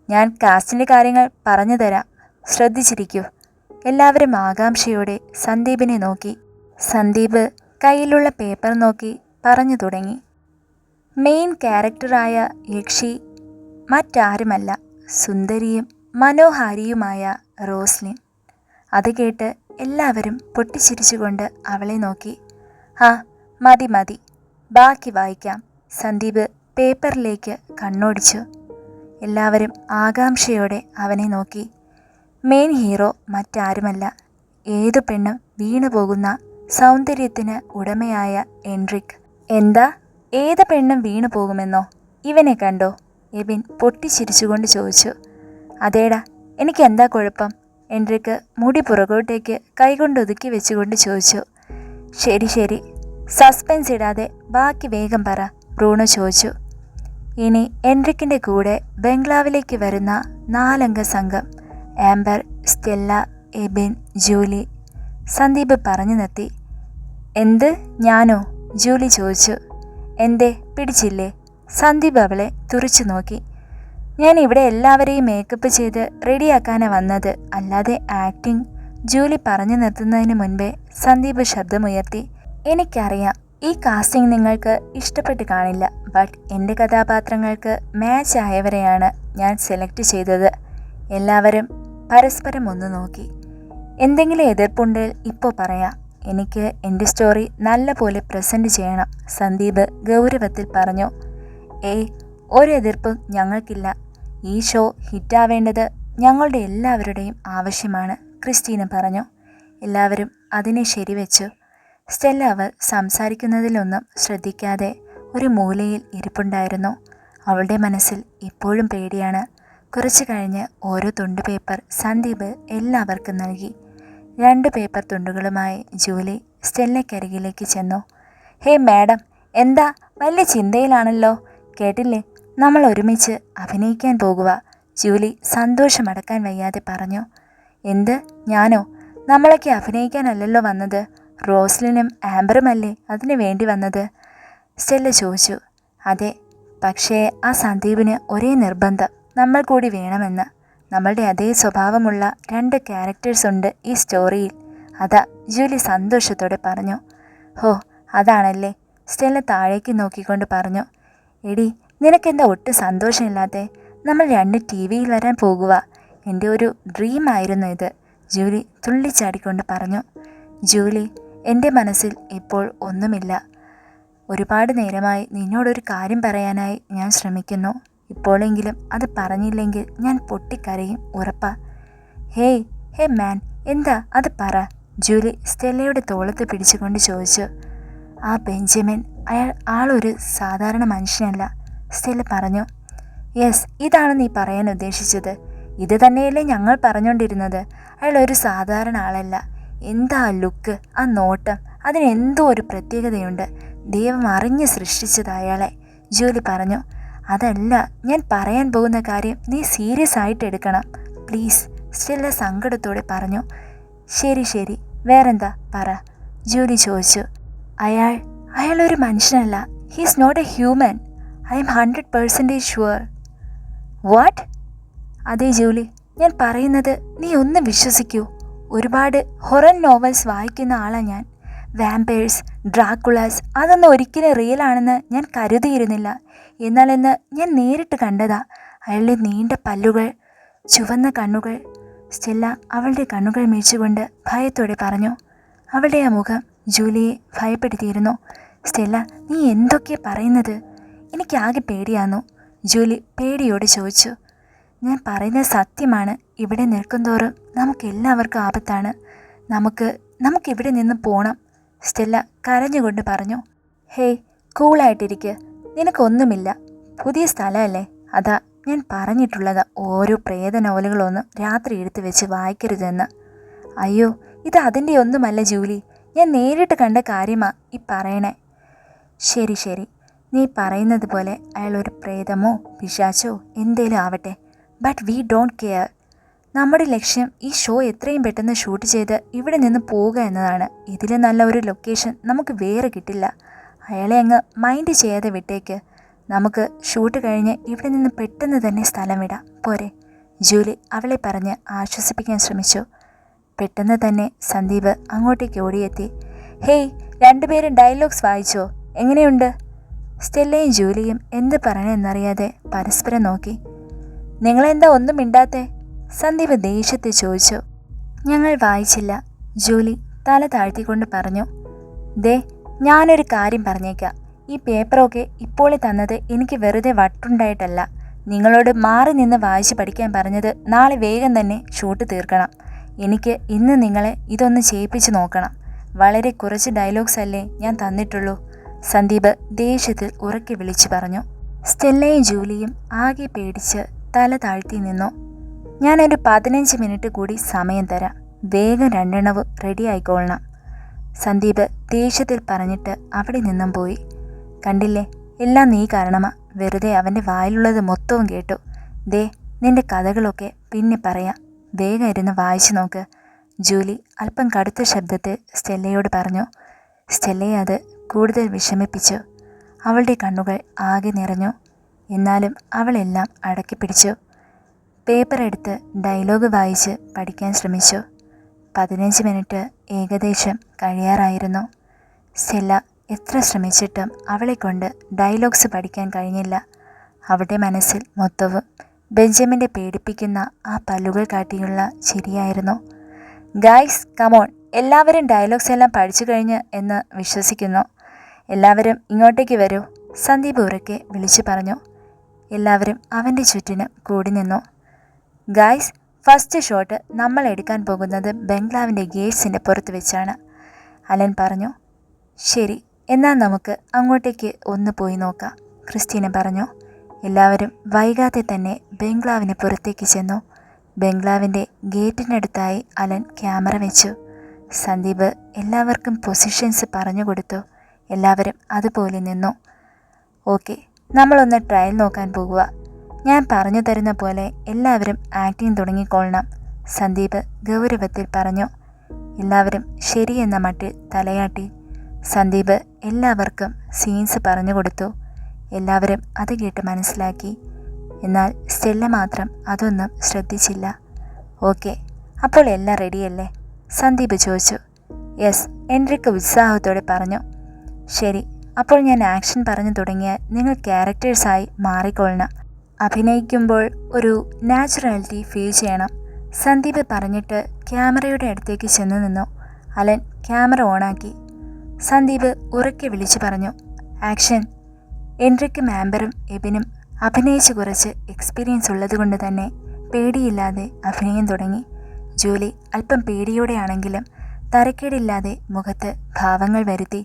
ഞാൻ കാസ്റ്റിൻ്റെ കാര്യങ്ങൾ പറഞ്ഞു തരാം, ശ്രദ്ധിച്ചിരിക്കൂ. എല്ലാവരും ആകാംക്ഷയോടെ സന്ദീപിനെ നോക്കി. സന്ദീപ് കയ്യിലുള്ള പേപ്പർ നോക്കി പറഞ്ഞു തുടങ്ങി. മെയിൻ ക്യാരക്ടറായ യക്ഷി മറ്റാരുമല്ല, സുന്ദരിയും മനോഹാരിയുമായ റോസ്ലിൻ. അത് കേട്ട് എല്ലാവരും പൊട്ടിച്ചിരിച്ചുകൊണ്ട് അവളെ നോക്കി. ആ, മതി മതി, ബാക്കി വായിക്കാം. സന്ദീപ് പേപ്പറിലേക്ക് കണ്ണോടിച്ചു. എല്ലാവരും ആകാംക്ഷയോടെ അവനെ നോക്കി. മെയിൻ ഹീറോ മറ്റാരുമല്ല, ഏതു പെണ്ണും വീണു പോകുന്ന സൗന്ദര്യത്തിന് ഉടമയായ എൻറിക്. എന്താ, ഏത് പെണ്ണും വീണു പോകുമെന്നോ? ഇവനെ കണ്ടോ? എബിൻ പൊട്ടിച്ചിരിച്ചുകൊണ്ട് ചോദിച്ചു. അതേടാ, എനിക്കെന്താ കുഴപ്പം? എൻറിക്ക് മുടി പുറകോട്ടേക്ക് കൈകൊണ്ടൊതുക്കി വെച്ചുകൊണ്ട് ചോദിച്ചു. ശരി ശരി, സസ്പെൻസ് ഇടാതെ ബാക്കി വേഗം പറ, ബ്രൂണോ ചോദിച്ചു. ഇനി എൻറിക്കിൻ്റെ കൂടെ ബംഗ്ലാവിലേക്ക് വരുന്ന 4 അംഗ സംഘം. Amber, Stella, Ebin, Julie. Sandeep പറഞ്ഞു നിർത്തി. എന്ത്, ഞാനോ? ജൂലി ചോദിച്ചു. എന്തേ, പിടിച്ചില്ലേ? സന്ദീപ് അവളെ തുറിച്ചു നോക്കി. ഞാൻ ഇവിടെ എല്ലാവരെയും മേക്കപ്പ് ചെയ്ത് റെഡിയാക്കാനാണ് വന്നത്, അല്ലാതെ ആക്ടിങ്. ജൂലി പറഞ്ഞു നിർത്തുന്നതിന് മുൻപേ സന്ദീപ് ശബ്ദമുയർത്തി. എനിക്കറിയാം ഈ കാസ്റ്റിംഗ് നിങ്ങൾക്ക് ഇഷ്ടപ്പെട്ട് കാണില്ല, ബട്ട് എൻ്റെ കഥാപാത്രങ്ങൾക്ക് മാച്ച് ആയവരെയാണ് ഞാൻ സെലക്ട് ചെയ്തത്. എല്ലാവരും പരസ്പരം ഒന്ന് നോക്കി. എന്തെങ്കിലും എതിർപ്പുണ്ടെങ്കിൽ ഇപ്പോൾ പറയാം. എനിക്ക് എൻ്റെ സ്റ്റോറി നല്ല പോലെ പ്രസൻറ്റ് ചെയ്യണം, സന്ദീപ് ഗൗരവത്തിൽ പറഞ്ഞു. ഏയ്, ഒരു എതിർപ്പും ഞങ്ങൾക്കില്ല. ഈ ഷോ ഹിറ്റാവേണ്ടത് ഞങ്ങളുടെ എല്ലാവരുടെയും ആവശ്യമാണ്, ക്രിസ്റ്റീന പറഞ്ഞു. എല്ലാവരും അതിനെ ശരിവെച്ചു. സ്റ്റെല്ല അവർ സംസാരിക്കുന്നതിലൊന്നും ശ്രദ്ധിക്കാതെ ഒരു മൂലയിൽ ഇരിപ്പുണ്ടായിരുന്നു. അവളുടെ മനസ്സിൽ ഇപ്പോഴും പേടിയാണ്. കുറച്ചു കഴിഞ്ഞ് ഓരോ തുണ്ട് പേപ്പർ സന്ദീപ് എല്ലാവർക്കും നൽകി. 2 പേപ്പർ തുണ്ടുകളുമായി ജൂലി സ്റ്റെല്ലയ്ക്കരികിലേക്ക് ചെന്നു. ഹേ മാഡം, എന്താ വലിയ ചിന്തയിലാണല്ലോ? കേട്ടില്ലേ, നമ്മൾ ഒരുമിച്ച് അഭിനയിക്കാൻ പോകുക, ജൂലി സന്തോഷമടക്കാൻ വയ്യാതെ പറഞ്ഞു. എന്ത്, ഞാനോ? നമ്മളൊക്കെ അഭിനയിക്കാനല്ലല്ലോ വന്നത്, റോസ്ലിനും ആംബറുമല്ലേ അതിനു വേണ്ടി വന്നത്? സ്റ്റെല്ല ചോദിച്ചു. അതെ, പക്ഷേ ആ സന്ദീപിന് ഒരേ നിർബന്ധം, നമ്മൾ കൂടി വേണമെന്ന്. നമ്മളുടെ അതേ സ്വഭാവമുള്ള 2 ക്യാരക്ടേഴ്സ് ഉണ്ട് ഈ സ്റ്റോറിയിൽ, അതാ, ജൂലി സന്തോഷത്തോടെ പറഞ്ഞു. ഹോ, അതാണല്ലേ, സ്റ്റെല്ല താഴേക്ക് നോക്കിക്കൊണ്ട് പറഞ്ഞു. എടി, നിനക്കെന്താ ഒട്ടും സന്തോഷമില്ലാതെ? നമ്മൾ 2 TV വരാൻ പോകുക. എൻ്റെ ഒരു ഡ്രീം ആയിരുന്നു ഇത്, ജൂലി തുള്ളിച്ചാടിക്കൊണ്ട് പറഞ്ഞു. ജൂലി, എൻ്റെ മനസ്സിൽ ഇപ്പോൾ ഒന്നുമില്ല. ഒരുപാട് നേരമായി നിന്നോടൊരു കാര്യം പറയാനായി ഞാൻ ശ്രമിക്കുന്നു. ഇപ്പോഴെങ്കിലും അത് പറഞ്ഞില്ലെങ്കിൽ ഞാൻ പൊട്ടിക്കരയും, ഉറപ്പാ. ഹേയ് ഹേ മാൻ, എന്താ അത് പറ, ജൂലി സ്റ്റെല്ലയുടെ തോളത്ത് പിടിച്ചുകൊണ്ട് ചോദിച്ചു. ആ ബെഞ്ചമിൻ, ആളൊരു സാധാരണ മനുഷ്യനല്ല, സ്റ്റെല്ല പറഞ്ഞു. യെസ്, ഇതാണ് നീ പറയാൻ ഉദ്ദേശിച്ചത്. ഇത് തന്നെയല്ലേ ഞങ്ങൾ പറഞ്ഞുകൊണ്ടിരുന്നത്. അയാൾ ഒരു സാധാരണ ആളല്ല. എന്താ ആ ലുക്ക്, ആ നോട്ടം, അതിനെന്തോ ഒരു പ്രത്യേകതയുണ്ട്. ദൈവം അറിഞ്ഞ് സൃഷ്ടിച്ചത് അയാളെ, ജൂലി പറഞ്ഞു. അതല്ല, ഞാൻ പറയാൻ പോകുന്ന കാര്യം നീ സീരിയസ് ആയിട്ട് എടുക്കണം, പ്ലീസ്, സ്റ്റെല്ല സങ്കടത്തോടെ പറഞ്ഞു. ശരി ശരി, വേറെന്താ പറ, ജൂലി ചോദിച്ചു. അയാളൊരു മനുഷ്യനല്ല. He's not a human. I am 100% sure. What? അതെ ജൂലി, ഞാൻ പറയുന്നത് നീ ഒന്ന് വിശ്വസിക്കൂ. ഒരുപാട് ഹൊറർ നോവൽസ് വായിക്കുന്ന ആളാണ് ഞാൻ. വാമ്പയേഴ്സ്, ഡ്രാക്കുളാസ്, അതൊന്നും ഒരിക്കലും റിയൽ ആണെന്ന് ഞാൻ കരുതിയിരുന്നില്ല. എന്നാൽ ഇന്ന് ഞാൻ നേരിട്ട് കണ്ടതാ. അയാളുടെ നീണ്ട പല്ലുകൾ, ചുവന്ന കണ്ണുകൾ. സ്റ്റെല്ല അവളുടെ കണ്ണുകൾ മീഴ്ച്ചുകൊണ്ട് ഭയത്തോടെ പറഞ്ഞു. അവളുടെ ആ മുഖം ജൂലിയെ ഭയപ്പെടുത്തിയിരുന്നു. സ്റ്റെല്ല, നീ എന്തൊക്കെയാ പറയുന്നത്? എനിക്കാകെ പേടിയാന്നു, ജൂലി പേടിയോടെ ചോദിച്ചു. ഞാൻ പറയുന്നത് സത്യമാണ്. ഇവിടെ നിൽക്കുന്തോറും നമുക്കെല്ലാവർക്കും ആപത്താണ്. നമുക്കിവിടെ നിന്ന് പോകണം, സ്റ്റെല്ല കരഞ്ഞുകൊണ്ട് പറഞ്ഞു. ഹേയ്, കൂളായിട്ടിരിക്കുക, നിനക്കൊന്നുമില്ല. പുതിയ സ്ഥലമല്ലേ, അതാ ഞാൻ പറഞ്ഞിട്ടുള്ളത് ഓരോ പ്രേത നോവലുകളൊന്നും രാത്രി എടുത്ത് വെച്ച് വായിക്കരുതെന്ന്. അയ്യോ, ഇത് അതിൻ്റെ ഒന്നുമല്ല ജൂലി, ഞാൻ നേരിട്ട് കണ്ട കാര്യമാ ഈ പറയണേ. ശരി ശരി, നീ പറയുന്നത് പോലെ അയാളൊരു പ്രേതമോ പിശാച്ചോ എന്തേലും ആവട്ടെ, ബട്ട് വി ഡോണ്ട് കെയർ. നമ്മുടെ ലക്ഷ്യം ഈ ഷോ എത്രയും പെട്ടെന്ന് ഷൂട്ട് ചെയ്ത് ഇവിടെ നിന്ന് പോവുക എന്നതാണ്. ഇതിൽ നല്ല ഒരു ലൊക്കേഷൻ നമുക്ക് വേറെ കിട്ടില്ല. അയാളെ അങ്ങ് മൈൻഡ് ചെയ്യാതെ വിട്ടേക്ക്. നമുക്ക് ഷൂട്ട് കഴിഞ്ഞ് ഇവിടെ നിന്ന് പെട്ടെന്ന് തന്നെ സ്ഥലം വിടാം, പോരെ, ജൂലി അവളെ പറഞ്ഞ് ആശ്വസിപ്പിക്കാൻ ശ്രമിച്ചു. പെട്ടെന്ന് തന്നെ സന്ദീപ് അങ്ങോട്ടേക്ക് ഓടിയെത്തി. ഹേയ്, രണ്ടുപേരും ഡയലോഗ്സ് വായിച്ചോ? എങ്ങനെയുണ്ട്? സ്റ്റെല്ലയും ജൂലിയും എന്ത് പറയണമെന്നറിയാതെ പരസ്പരം നോക്കി. നിങ്ങളെന്താ ഒന്നും മിണ്ടാത്തെ? സന്ദീപ് ദേഷ്യത്തിൽ ചോദിച്ചു. ഞങ്ങൾ വായിച്ചില്ല, ജൂലി തല താഴ്ത്തിക്കൊണ്ട് പറഞ്ഞു. ദേ, ഞാനൊരു കാര്യം പറഞ്ഞേക്കാം. ഈ പേപ്പറൊക്കെ ഇപ്പോൾ തന്നത് എനിക്ക് വെറുതെ വട്ടുണ്ടായിട്ടല്ല. നിങ്ങളോട് മാറി നിന്ന് വായിച്ച് പഠിക്കാൻ പറഞ്ഞത് നാളെ വേഗം തന്നെ ഷൂട്ട് തീർക്കണം. എനിക്ക് ഇന്ന് നിങ്ങളെ ഇതൊന്ന് ചെയ്യിപ്പിച്ച് നോക്കണം. വളരെ കുറച്ച് ഡയലോഗ്സ് അല്ലേ ഞാൻ തന്നിട്ടുള്ളൂ, സന്ദീപ് ദേഷ്യത്തിൽ ഉറക്കെ വിളിച്ചു പറഞ്ഞു. സ്റ്റെല്ലയും ജൂലിയും ആകെ പേടിച്ച് തല താഴ്ത്തി നിന്നു. ഞാനൊരു 15 മിനിറ്റ് കൂടി സമയം തരാം, വേഗം രണ്ടെണ്ണവും റെഡി ആയിക്കൊള്ളണം, സന്ദീപ് ദേഷ്യത്തിൽ പറഞ്ഞിട്ട് അവിടെ നിന്നും പോയി. കണ്ടില്ലേ, എല്ലാം നീ കാരണമാ. വെറുതെ അവൻ്റെ വായിലുള്ളത് മൊത്തവും കേട്ടു. ദേ, നിന്റെ കഥകളൊക്കെ പിന്നെ പറയാം, വേഗം ഇരുന്ന് വായിച്ചു നോക്ക്, ജൂലി അല്പം കടുത്ത ശബ്ദത്തിൽ സ്റ്റെല്ലയോട് പറഞ്ഞു. സ്റ്റെല്ലയെ അത് കൂടുതൽ വിഷമിപ്പിച്ചു. അവളുടെ കണ്ണുകൾ ആകെ നിറഞ്ഞു. എന്നാലും അവളെല്ലാം അടക്കി പിടിച്ചു. പേപ്പർ എടുത്ത് ഡയലോഗ് വായിച്ച് പഠിക്കാൻ ശ്രമിച്ചു. 15 മിനിറ്റ് ഏകദേശം കഴിയാറായിരുന്നു. സ്റ്റെല്ല എത്ര ശ്രമിച്ചിട്ടും അവളെക്കൊണ്ട് ഡയലോഗ്സ് പഠിക്കാൻ കഴിഞ്ഞില്ല. അവളുടെ മനസ്സിൽ മൊത്തവും ബെഞ്ചമിൻ്റെ പേടിപ്പിക്കുന്ന ആ പല്ലുകൾ കാട്ടിയുള്ള ചിരിയായിരുന്നു. ഗായ്സ്, കമോൺ, എല്ലാവരും ഡയലോഗ്സ് എല്ലാം പഠിച്ചു കഴിഞ്ഞ് എന്ന് വിശ്വസിക്കുന്നു. എല്ലാവരും ഇങ്ങോട്ടേക്ക് വരൂ, സന്ദീപ് ഉറക്കെ വിളിച്ചു പറഞ്ഞു. എല്ലാവരും അവൻ്റെ ചുറ്റിനും കൂടി നിന്നു. ഗായ്സ്, ഫസ്റ്റ് ഷോട്ട് നമ്മൾ എടുക്കാൻ പോകുന്നത് ബംഗ്ലാവിൻ്റെ ഗേറ്റ്സിൻ്റെ പുറത്ത് വെച്ചാണ്, അലൻ പറഞ്ഞു. ശരി, എന്നാൽ നമുക്ക് അങ്ങോട്ടേക്ക് ഒന്ന് പോയി നോക്കാം, ക്രിസ്റ്റീന പറഞ്ഞു. എല്ലാവരും വൈകാതെ തന്നെ ബംഗ്ലാവിന് പുറത്തേക്ക് ചെന്നു. ബംഗ്ലാവിൻ്റെ ഗേറ്റിനടുത്തായി അലൻ ക്യാമറ വെച്ചു. സന്ദീപ് എല്ലാവർക്കും പൊസിഷൻസ് പറഞ്ഞു കൊടുത്തു. എല്ലാവരും അതുപോലെ നിന്നു. ഓക്കെ, നമ്മളൊന്ന് ട്രയൽ നോക്കാൻ പോകുക. ഞാൻ പറഞ്ഞു തരുന്ന പോലെ എല്ലാവരും ആക്ടിങ് തുടങ്ങിക്കൊള്ളണം, സന്ദീപ് ഗൗരവത്തിൽ പറഞ്ഞു. എല്ലാവരും ശരിയെന്ന മട്ടിൽ തലയാട്ടി. സന്ദീപ് എല്ലാവർക്കും സീൻസ് പറഞ്ഞു കൊടുത്തു. എല്ലാവരും അത് കേട്ട് മനസ്സിലാക്കി. എന്നാൽ സ്റ്റെല്ല മാത്രം അതൊന്നും ശ്രദ്ധിച്ചില്ല. ഓക്കെ, അപ്പോൾ എല്ലാം റെഡിയല്ലേ, സന്ദീപ് ചോദിച്ചു. യെസ്, എൻട്രിക്ക് ഉത്സാഹത്തോടെ പറഞ്ഞു. ശരി, അപ്പോൾ ഞാൻ ആക്ഷൻ പറഞ്ഞു തുടങ്ങിയാൽ നിങ്ങൾ ക്യാരക്ടേഴ്സായി മാറിക്കൊള്ളണം. അഭിനയിക്കുമ്പോൾ ഒരു നാച്ചുറാലിറ്റി ഫീൽ ചെയ്യണം, സന്ദീപ് പറഞ്ഞിട്ട് ക്യാമറയുടെ അടുത്തേക്ക് ചെന്നു നിന്നു. അലൻ ക്യാമറ ഓണാക്കി. സന്ദീപ് ഉറക്കെ വിളിച്ചു പറഞ്ഞു. ആക്ഷൻ. എൻട്രിക്ക് മാമ്പറും എബിനും അഭിനയിച്ച് കുറച്ച് എക്സ്പീരിയൻസ് ഉള്ളതുകൊണ്ട് തന്നെ പേടിയില്ലാതെ അഭിനയം തുടങ്ങി. ജൂലി അല്പം പേടിയോടെയാണെങ്കിലും തരക്കേടില്ലാതെ മുഖത്ത് ഭാവങ്ങൾ വരുത്തി.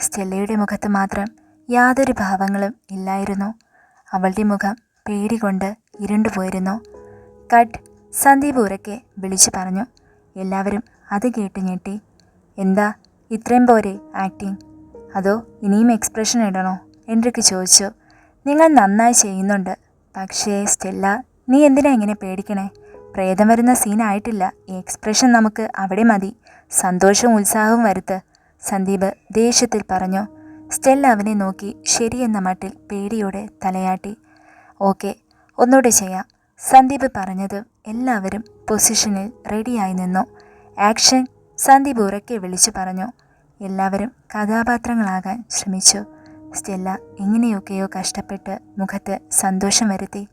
സ്റ്റെല്ലയുടെ മുഖത്ത് മാത്രം യാതൊരു ഭാവങ്ങളും ഇല്ലായിരുന്നു. അവളുടെ മുഖം പേടി കൊണ്ട് ഇരുണ്ടുപോയിരുന്നു. കട്ട്, സന്ദീപ് ഉറക്കെ വിളിച്ചു പറഞ്ഞു. എല്ലാവരും അത് കേട്ട് ഞെട്ടി. എന്താ ഇത്രയും പോരെ ആക്ടിങ്, അതോ ഇനിയും എക്സ്പ്രഷൻ ഇടണോ? എൻട്രിക്ക് ചോദിച്ചു. നിങ്ങൾ നന്നായി ചെയ്യുന്നുണ്ട്, പക്ഷേ സ്റ്റെല്ല, നീ എന്തിനാ ഇങ്ങനെ പേടിക്കണേ? പ്രേതം വരുന്ന സീനായിട്ടില്ല, ഈ എക്സ്പ്രഷൻ നമുക്ക് അവിടെ മതി. സന്തോഷവും ഉത്സാഹവും വരുത്ത്, സന്ദീപ് ദേഷ്യത്തിൽ പറഞ്ഞു. സ്റ്റെല്ല അവനെ നോക്കി ശരിയെന്ന മട്ടിൽ പേടിയോടെ തലയാട്ടി. ഓക്കെ, ഒന്നുകൂടെ ചെയ്യാം, സന്ദീപ് പറഞ്ഞതും എല്ലാവരും പൊസിഷനിൽ റെഡിയായി നിന്നു. ആക്ഷൻ, സന്ദീപ് ഉറക്കെ വിളിച്ചു പറഞ്ഞു. എല്ലാവരും കഥാപാത്രങ്ങളാകാൻ ശ്രമിച്ചു. സ്റ്റെല്ല എങ്ങനെയൊക്കെയോ കഷ്ടപ്പെട്ട് മുഖത്ത് സന്തോഷം വരുത്തി.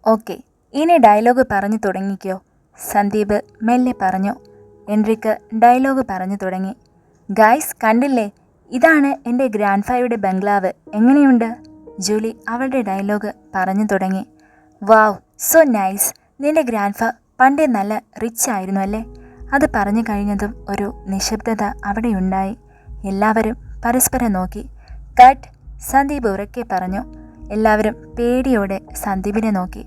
ഓക്കെ, ഇനി ഡയലോഗ് പറഞ്ഞു തുടങ്ങിക്കോ, സന്ദീപ് മെല്ലെ പറഞ്ഞു. എൻട്രിക്ക് ഡയലോഗ് പറഞ്ഞു തുടങ്ങി. ഗായ്സ് കണ്ടില്ലേ, ഇതാണ് എൻ്റെ ഗ്രാൻഡ് ഫായുടെ ബംഗ്ലാവ്, എങ്ങനെയുണ്ട്? ജൂലി അവളുടെ ഡയലോഗ് പറഞ്ഞു തുടങ്ങി. വാവ്, സോ നൈസ്, നിന്റെ ഗ്രാൻഡ് ഫാ പണ്ടേ നല്ല റിച്ച് ആയിരുന്നു അല്ലേ? അത് പറഞ്ഞു കഴിഞ്ഞതും ഒരു നിശബ്ദത അവിടെയുണ്ടായി. എല്ലാവരും പരസ്പരം നോക്കി. കട്ട്, സന്ദീപ് ഉറക്കെ പറഞ്ഞു. എല്ലാവരും പേടിയോടെ സന്ദീപിനെ നോക്കി.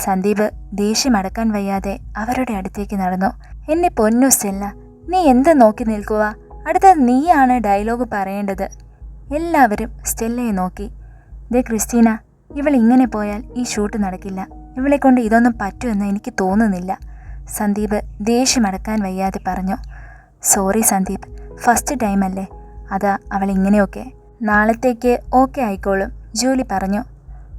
സന്ദീപ് ദേഷ്യമടക്കാൻ വയ്യാതെ അവരുടെ അടുത്തേക്ക് നടന്നു. എന്നെ പൊന്നു സ്റ്റെല്ല, നീ എന്ത് നോക്കി നിൽക്കുക? അടുത്തത് നീയാണ് ഡയലോഗ് പറയേണ്ടത്. എല്ലാവരും സ്റ്റെല്ലയെ നോക്കി. ദേ ക്രിസ്റ്റീന, ഇവൾ ഇങ്ങനെ പോയാൽ ഈ ഷൂട്ട് നടക്കില്ല, ഇവളെ കൊണ്ട് ഇതൊന്നും പറ്റുമെന്ന് എനിക്ക് തോന്നുന്നില്ല, സന്ദീപ് ദേഷ്യമടക്കാൻ വയ്യാതെ പറഞ്ഞു. സോറി സന്ദീപ്, ഫസ്റ്റ് ടൈമല്ലേ, അതാ അവൾ ഇങ്ങനെയൊക്കെ. നാളത്തേക്ക് ഓക്കെ ആയിക്കോളും, ജൂലി പറഞ്ഞു.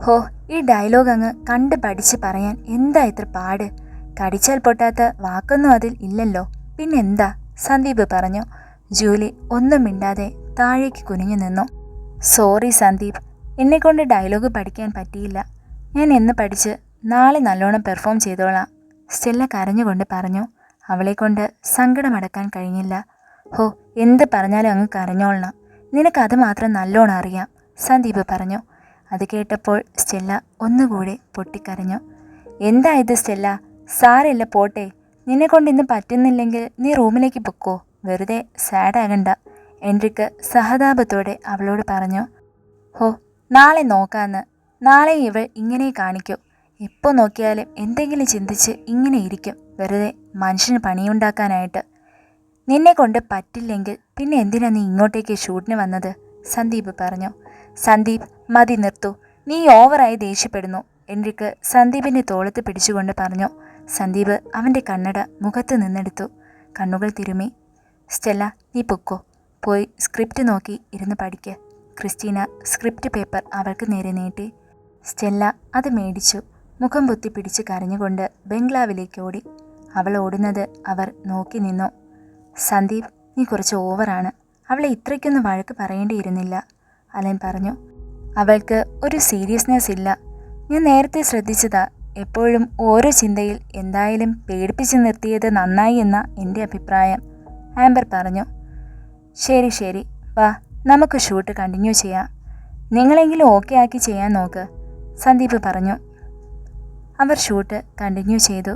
ഹോ, ഈ ഡയലോഗ് അങ്ങ് കണ്ട് പഠിച്ച് പറയാൻ എന്താ ഇത്ര പാട്? കടിച്ചാൽ പൊട്ടാത്ത വാക്കൊന്നും അതിൽ ഇല്ലല്ലോ, പിന്നെന്താ, സന്ദീപ് പറഞ്ഞു. ജൂലി ഒന്നും മിണ്ടാതെ താഴേക്ക് കുനിഞ്ഞു നിന്നു. സോറി സന്ദീപ്, എന്നെക്കൊണ്ട് ഡയലോഗ് പഠിക്കാൻ പറ്റിയില്ല, ഞാൻ എന്ന് പഠിച്ച് നാളെ നല്ലോണം പെർഫോം ചെയ്തോളാം, സ്റ്റെല്ല കരഞ്ഞുകൊണ്ട് പറഞ്ഞു. അവളെക്കൊണ്ട് സങ്കടമടക്കാൻ കഴിഞ്ഞില്ല. ഹോ, എന്ത് പറഞ്ഞാലും അങ്ങ് കരഞ്ഞോളണം, നിനക്കത് മാത്രം നല്ലോണം അറിയാം, സന്ദീപ് പറഞ്ഞു. അത് കേട്ടപ്പോൾ സ്റ്റെല്ല ഒന്നുകൂടെ പൊട്ടിക്കരഞ്ഞു. എന്താ ഇത് സ്റ്റെല്ല, സാരമില്ല പോട്ടെ, നിന്നെക്കൊണ്ട് ഇന്ന് പറ്റുന്നില്ലെങ്കിൽ നീ റൂമിലേക്ക് പൊക്കോ, വെറുതെ സാഡാകണ്ട, എൻട്രിക്ക് സഹതാപത്തോടെ അവളോട് പറഞ്ഞു. ഹോ, നാളെ നോക്കാന്ന്, നാളെ ഇവൾ ഇങ്ങനെ കാണിക്കും, എപ്പോൾ നോക്കിയാലും എന്തെങ്കിലും ചിന്തിച്ച് ഇങ്ങനെ ഇരിക്കും, വെറുതെ മനുഷ്യന് പണിയുണ്ടാക്കാനായിട്ട്. നിന്നെ കൊണ്ട് പറ്റില്ലെങ്കിൽ പിന്നെ എന്തിനാ നീ ഇങ്ങോട്ടേക്ക് ഷൂട്ടിന് വന്നത്, സന്ദീപ് പറഞ്ഞു. സന്ദീപ്, മതി നിർത്തൂ, നീ ഓവറായി ദേഷ്യപ്പെടുന്നു, എൻട്രിക്ക് സന്ദീപിൻ്റെ തോളത്ത് പിടിച്ചുകൊണ്ട് പറഞ്ഞു. സന്ദീപ് അവൻ്റെ കണ്ണട മുഖത്ത് നിന്നെടുത്തു, കണ്ണുകൾ തിരുമി. സ്റ്റെല്ല, നീ പൊക്കോ, പോയി സ്ക്രിപ്റ്റ് നോക്കി ഇരുന്ന് പഠിക്ക്. ക്രിസ്റ്റീന സ്ക്രിപ്റ്റ് പേപ്പർ അവൾക്ക് നേരെ നീട്ടി. സ്റ്റെല്ല അത് മേടിച്ചു മുഖം പൊത്തി പിടിച്ച് കരഞ്ഞുകൊണ്ട് ബംഗ്ലാവിലേക്ക് ഓടി. അവൾ ഓടുന്നത് അവർ നോക്കി നിന്നു. സന്ദീപ്, നീ കുറച്ച് ഓവറാണ്, അവളെ ഇത്രയ്ക്കൊന്നും വഴക്ക് പറയേണ്ടിയിരുന്നില്ല, അലൻ പറഞ്ഞു. അവൾക്ക് ഒരു സീരിയസ്നെസ് ഇല്ല, ഞാൻ നേരത്തെ ശ്രദ്ധിച്ചതാ, എപ്പോഴും ഓരോ ചിന്തയിൽ. എന്തായാലും പേടിപ്പിച്ച് നിർത്തിയത് നന്നായി എന്ന എൻ്റെ അഭിപ്രായം, ആംബർ പറഞ്ഞു. ശരി ശരി, വാ നമുക്ക് ഷൂട്ട് കണ്ടിന്യൂ ചെയ്യാം, നിങ്ങളെങ്കിലും ഓക്കെ ആക്കി ചെയ്യാൻ നോക്ക്, സന്ദീപ് പറഞ്ഞു. അവർ ഷൂട്ട് കണ്ടിന്യൂ ചെയ്തു.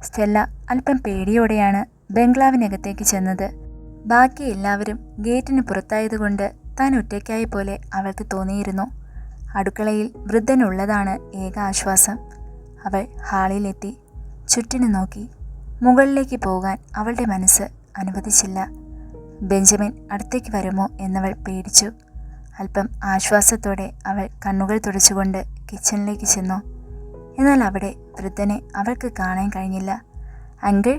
സ്റ്റെല്ല അല്പം പേടിയോടെയാണ് ബംഗ്ലാവിനകത്തേക്ക് ചെന്നത്. ബാക്കി എല്ലാവരും ഗേറ്റിന് പുറത്തായതുകൊണ്ട് താൻ ഒറ്റയ്ക്കായ പോലെ അവൾക്ക് തോന്നിയിരുന്നു. അടുക്കളയിൽ വൃദ്ധനുള്ളതാണ് ഏക ആശ്വാസം. അവൾ ഹാളിലെത്തി ചുറ്റിനു നോക്കി. മുകളിലേക്ക് പോകാൻ അവളുടെ മനസ്സ് അനുവദിച്ചില്ല. ബെഞ്ചമിൻ അടുത്തേക്ക് വരുമോ എന്നവൾ പേടിച്ചു. അല്പം ആശ്വാസത്തോടെ അവൾ കണ്ണുകൾ തുടച്ചുകൊണ്ട് കിച്ചണിലേക്ക് ചെന്നു. എന്നാൽ അവിടെ വൃദ്ധനെ അവൾക്ക് കാണാൻ കഴിഞ്ഞില്ല. അങ്കിൾ,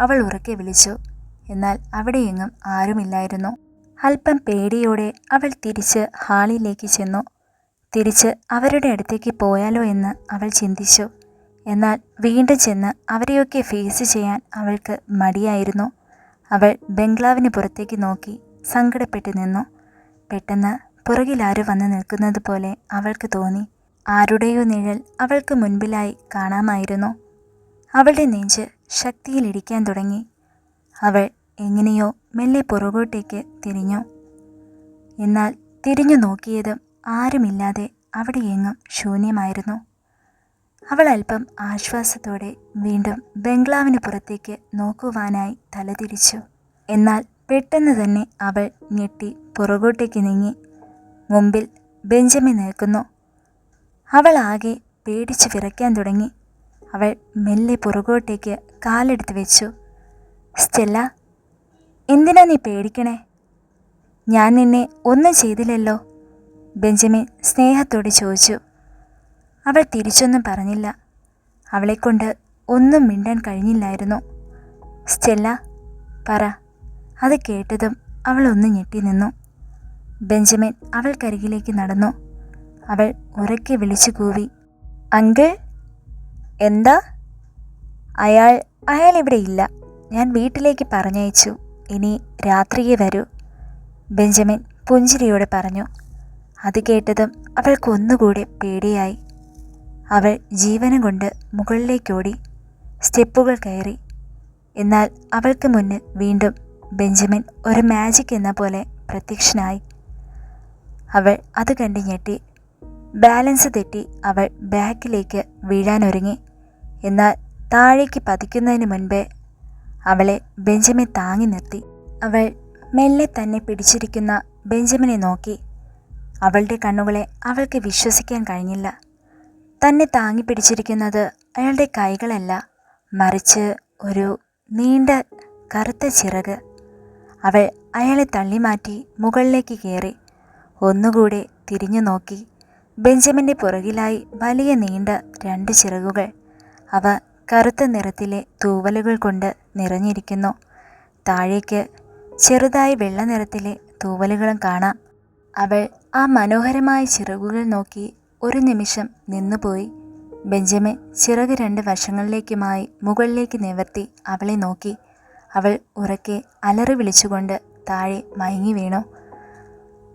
അവൾ ഉറക്കെ വിളിച്ചു. എന്നാൽ അവിടെയെങ്ങും ആരുമില്ലായിരുന്നു. അല്പം പേടിയോടെ അവൾ തിരിച്ച് ഹാളിലേക്ക് ചെന്നു. തിരിച്ച് അവരുടെ അടുത്തേക്ക് പോയാലോ എന്ന് അവൾ ചിന്തിച്ചു. എന്നാൽ വീണ്ടും ചെന്ന് അവരെയൊക്കെ ഫേസ് ചെയ്യാൻ അവൾക്ക് മടിയായിരുന്നു. അവൾ ബംഗ്ലാവിന് പുറത്തേക്ക് നോക്കി സങ്കടപ്പെട്ട് നിന്നു. പെട്ടെന്ന് പുറകിലാരോ വന്ന് നിൽക്കുന്നത് പോലെ അവൾക്ക് തോന്നി. ആരുടെയോ നിഴൽ അവൾക്ക് മുൻപിലായി കാണാമായിരുന്നു. അവളുടെ നെഞ്ച് ശക്തിയിലിടിക്കാൻ തുടങ്ങി. അവൾ എങ്ങനെയോ മെല്ലെ പുറകോട്ടേക്ക് തിരിഞ്ഞു. എന്നാൽ തിരിഞ്ഞു നോക്കിയതും ആരുമില്ലാതെ അവിടെയെങ്ങും ശൂന്യമായിരുന്നു. അവൾ അല്പം ആശ്വാസത്തോടെ വീണ്ടും ബംഗ്ലാവിന് പുറത്തേക്ക് നോക്കുവാനായി തലതിരിച്ചു. എന്നാൽ പെട്ടെന്ന് തന്നെ അവൾ ഞെട്ടി പുറകോട്ടേക്ക് നീങ്ങി. മുമ്പിൽ ബെഞ്ചമിൻ നിൽക്കുന്നു. അവൾ ആകെ പേടിച്ച് വിറയ്ക്കാൻ തുടങ്ങി. അവൾ മെല്ലെ പുറകോട്ടേക്ക് കാലെടുത്ത് വെച്ചു. സ്റ്റെല്ല, എന്തിനാ നീ പേടിക്കണേ? ഞാൻ നിന്നെ ഒന്നും ചെയ്തില്ലല്ലോ, ബെഞ്ചമിൻ സ്നേഹത്തോടെ ചോദിച്ചു. അവൾ തിരിച്ചൊന്നും പറഞ്ഞില്ല. അവളെക്കൊണ്ട് ഒന്നും മിണ്ടാൻ കഴിഞ്ഞില്ലായിരുന്നു. സ്റ്റെല്ല, പറ. അത് കേട്ടതും അവൾ ഒന്ന് ഞെട്ടി നിന്നു. ബെഞ്ചമിൻ അവൾക്കരികിലേക്ക് നടന്നു. അവൾ ഉറക്കെ വിളിച്ചു കൂവി, അങ്കിൾ. എന്താ? അയാൾ ഇവിടെ ഇല്ല. ഞാൻ വീട്ടിലേക്ക് പറഞ്ഞയച്ചു. ഇനി രാത്രിയെ വരൂ, ബെഞ്ചമിൻ പുഞ്ചിരിയോടെ പറഞ്ഞു. അത് കേട്ടതും അവൾക്കൊന്നുകൂടെ പേടിയായി. അവൾ ജീവനം കൊണ്ട് മുകളിലേക്കോടി, സ്റ്റെപ്പുകൾ കയറി. എന്നാൽ അവൾക്ക് മുന്നിൽ വീണ്ടും ബെഞ്ചമിൻ ഒരു മാജിക് എന്ന പോലെ പ്രത്യക്ഷനായി. അവൾ അത് കണ്ട് ഞെട്ടി. ബാലൻസ് തെറ്റി അവൾ ബാക്കിലേക്ക് വീഴാനൊരുങ്ങി. എന്നാൽ താഴേക്ക് പതിക്കുന്നതിന് മുൻപേ അവളെ ബെഞ്ചമിൻ താങ്ങി നിർത്തി. അവൾ മെല്ലെ തന്നെ പിടിച്ചിരിക്കുന്ന ബെഞ്ചമിനെ നോക്കി. അവളുടെ കണ്ണുകളെ അവൾക്ക് വിശ്വസിക്കാൻ കഴിഞ്ഞില്ല. തന്നെ താങ്ങി പിടിച്ചിരിക്കുന്നത് അയാളുടെ കൈകളല്ല, മറിച്ച് ഒരു നീണ്ട കറുത്ത ചിറക്. അവൾ അയാളെ തള്ളിമാറ്റി മുകളിലേക്ക് കയറി. ഒന്നുകൂടെ തിരിഞ്ഞു നോക്കി. ബെഞ്ചമിൻ്റെ പുറകിലായി വലിയ നീണ്ട 2 ചിറകുകൾ. അവ കറുത്ത നിറത്തിലെ തൂവലുകൾ കൊണ്ട് നിറഞ്ഞിരിക്കുന്നു. താഴേക്ക് ചെറുതായി വെള്ള നിറത്തിലെ തൂവലുകളും കാണാം. അവൾ ആ മനോഹരമായ ചിറകുകൾ നോക്കി ഒരു നിമിഷം നിന്നുപോയി. ബെഞ്ചമിൻ ചിറക് 2 വശങ്ങളിലേക്കുമായി മുകളിലേക്ക് നിവർത്തി അവളെ നോക്കി. അവൾ ഉറക്കെ അലറി വിളിച്ചുകൊണ്ട് താഴെ മയങ്ങി വീണു.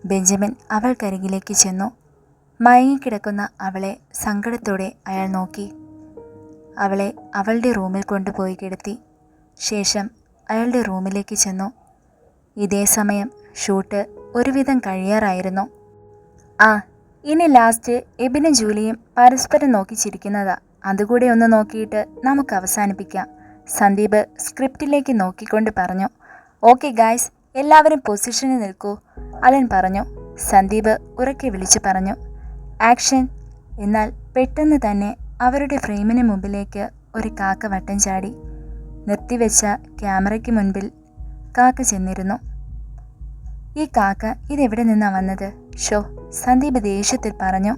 ബെഞ്ചമിൻ അവൾക്കരികിലേക്ക് ചെന്നു. മയങ്ങിക്കിടക്കുന്ന അവളെ സങ്കടത്തോടെ അയാൾ നോക്കി. അവളെ അവളുടെ റൂമിൽ കൊണ്ടുപോയി കിടത്തി. ശേഷം അയാളുടെ റൂമിലേക്ക് ചെന്നു. ഇതേ സമയം ഷൂട്ട് ഒരുവിധം കഴിയാറായിരുന്നു. ഇനി ലാസ്റ്റ് എബിനും ജൂലിയും പരസ്പരം നോക്കി ചിരിക്കുന്നതാ. അതുകൂടെ ഒന്ന് നോക്കിയിട്ട് നമുക്ക് അവസാനിപ്പിക്കാം, സന്ദീപ് സ്ക്രിപ്റ്റിലേക്ക് നോക്കിക്കൊണ്ട് പറഞ്ഞു. ഓക്കെ ഗായ്സ്, എല്ലാവരും പൊസിഷനിൽ നിൽക്കൂ, അലൻ പറഞ്ഞു. സന്ദീപ് ഉറക്കെ വിളിച്ചു പറഞ്ഞു, ആക്ഷൻ. എന്നാൽ പെട്ടെന്ന് തന്നെ അവരുടെ ഫ്രെയിമിന് മുമ്പിലേക്ക് ഒരു കാക്ക വട്ടം ചാടി. നിർത്തിവെച്ച ക്യാമറയ്ക്ക് മുൻപിൽ കാക്ക ചെന്നിരുന്നു. ഈ കാക്ക ഇതെവിടെ നിന്നാ വന്നത്? ഷോ, സന്ദീപ് ദേഷ്യത്തിൽ പറഞ്ഞു.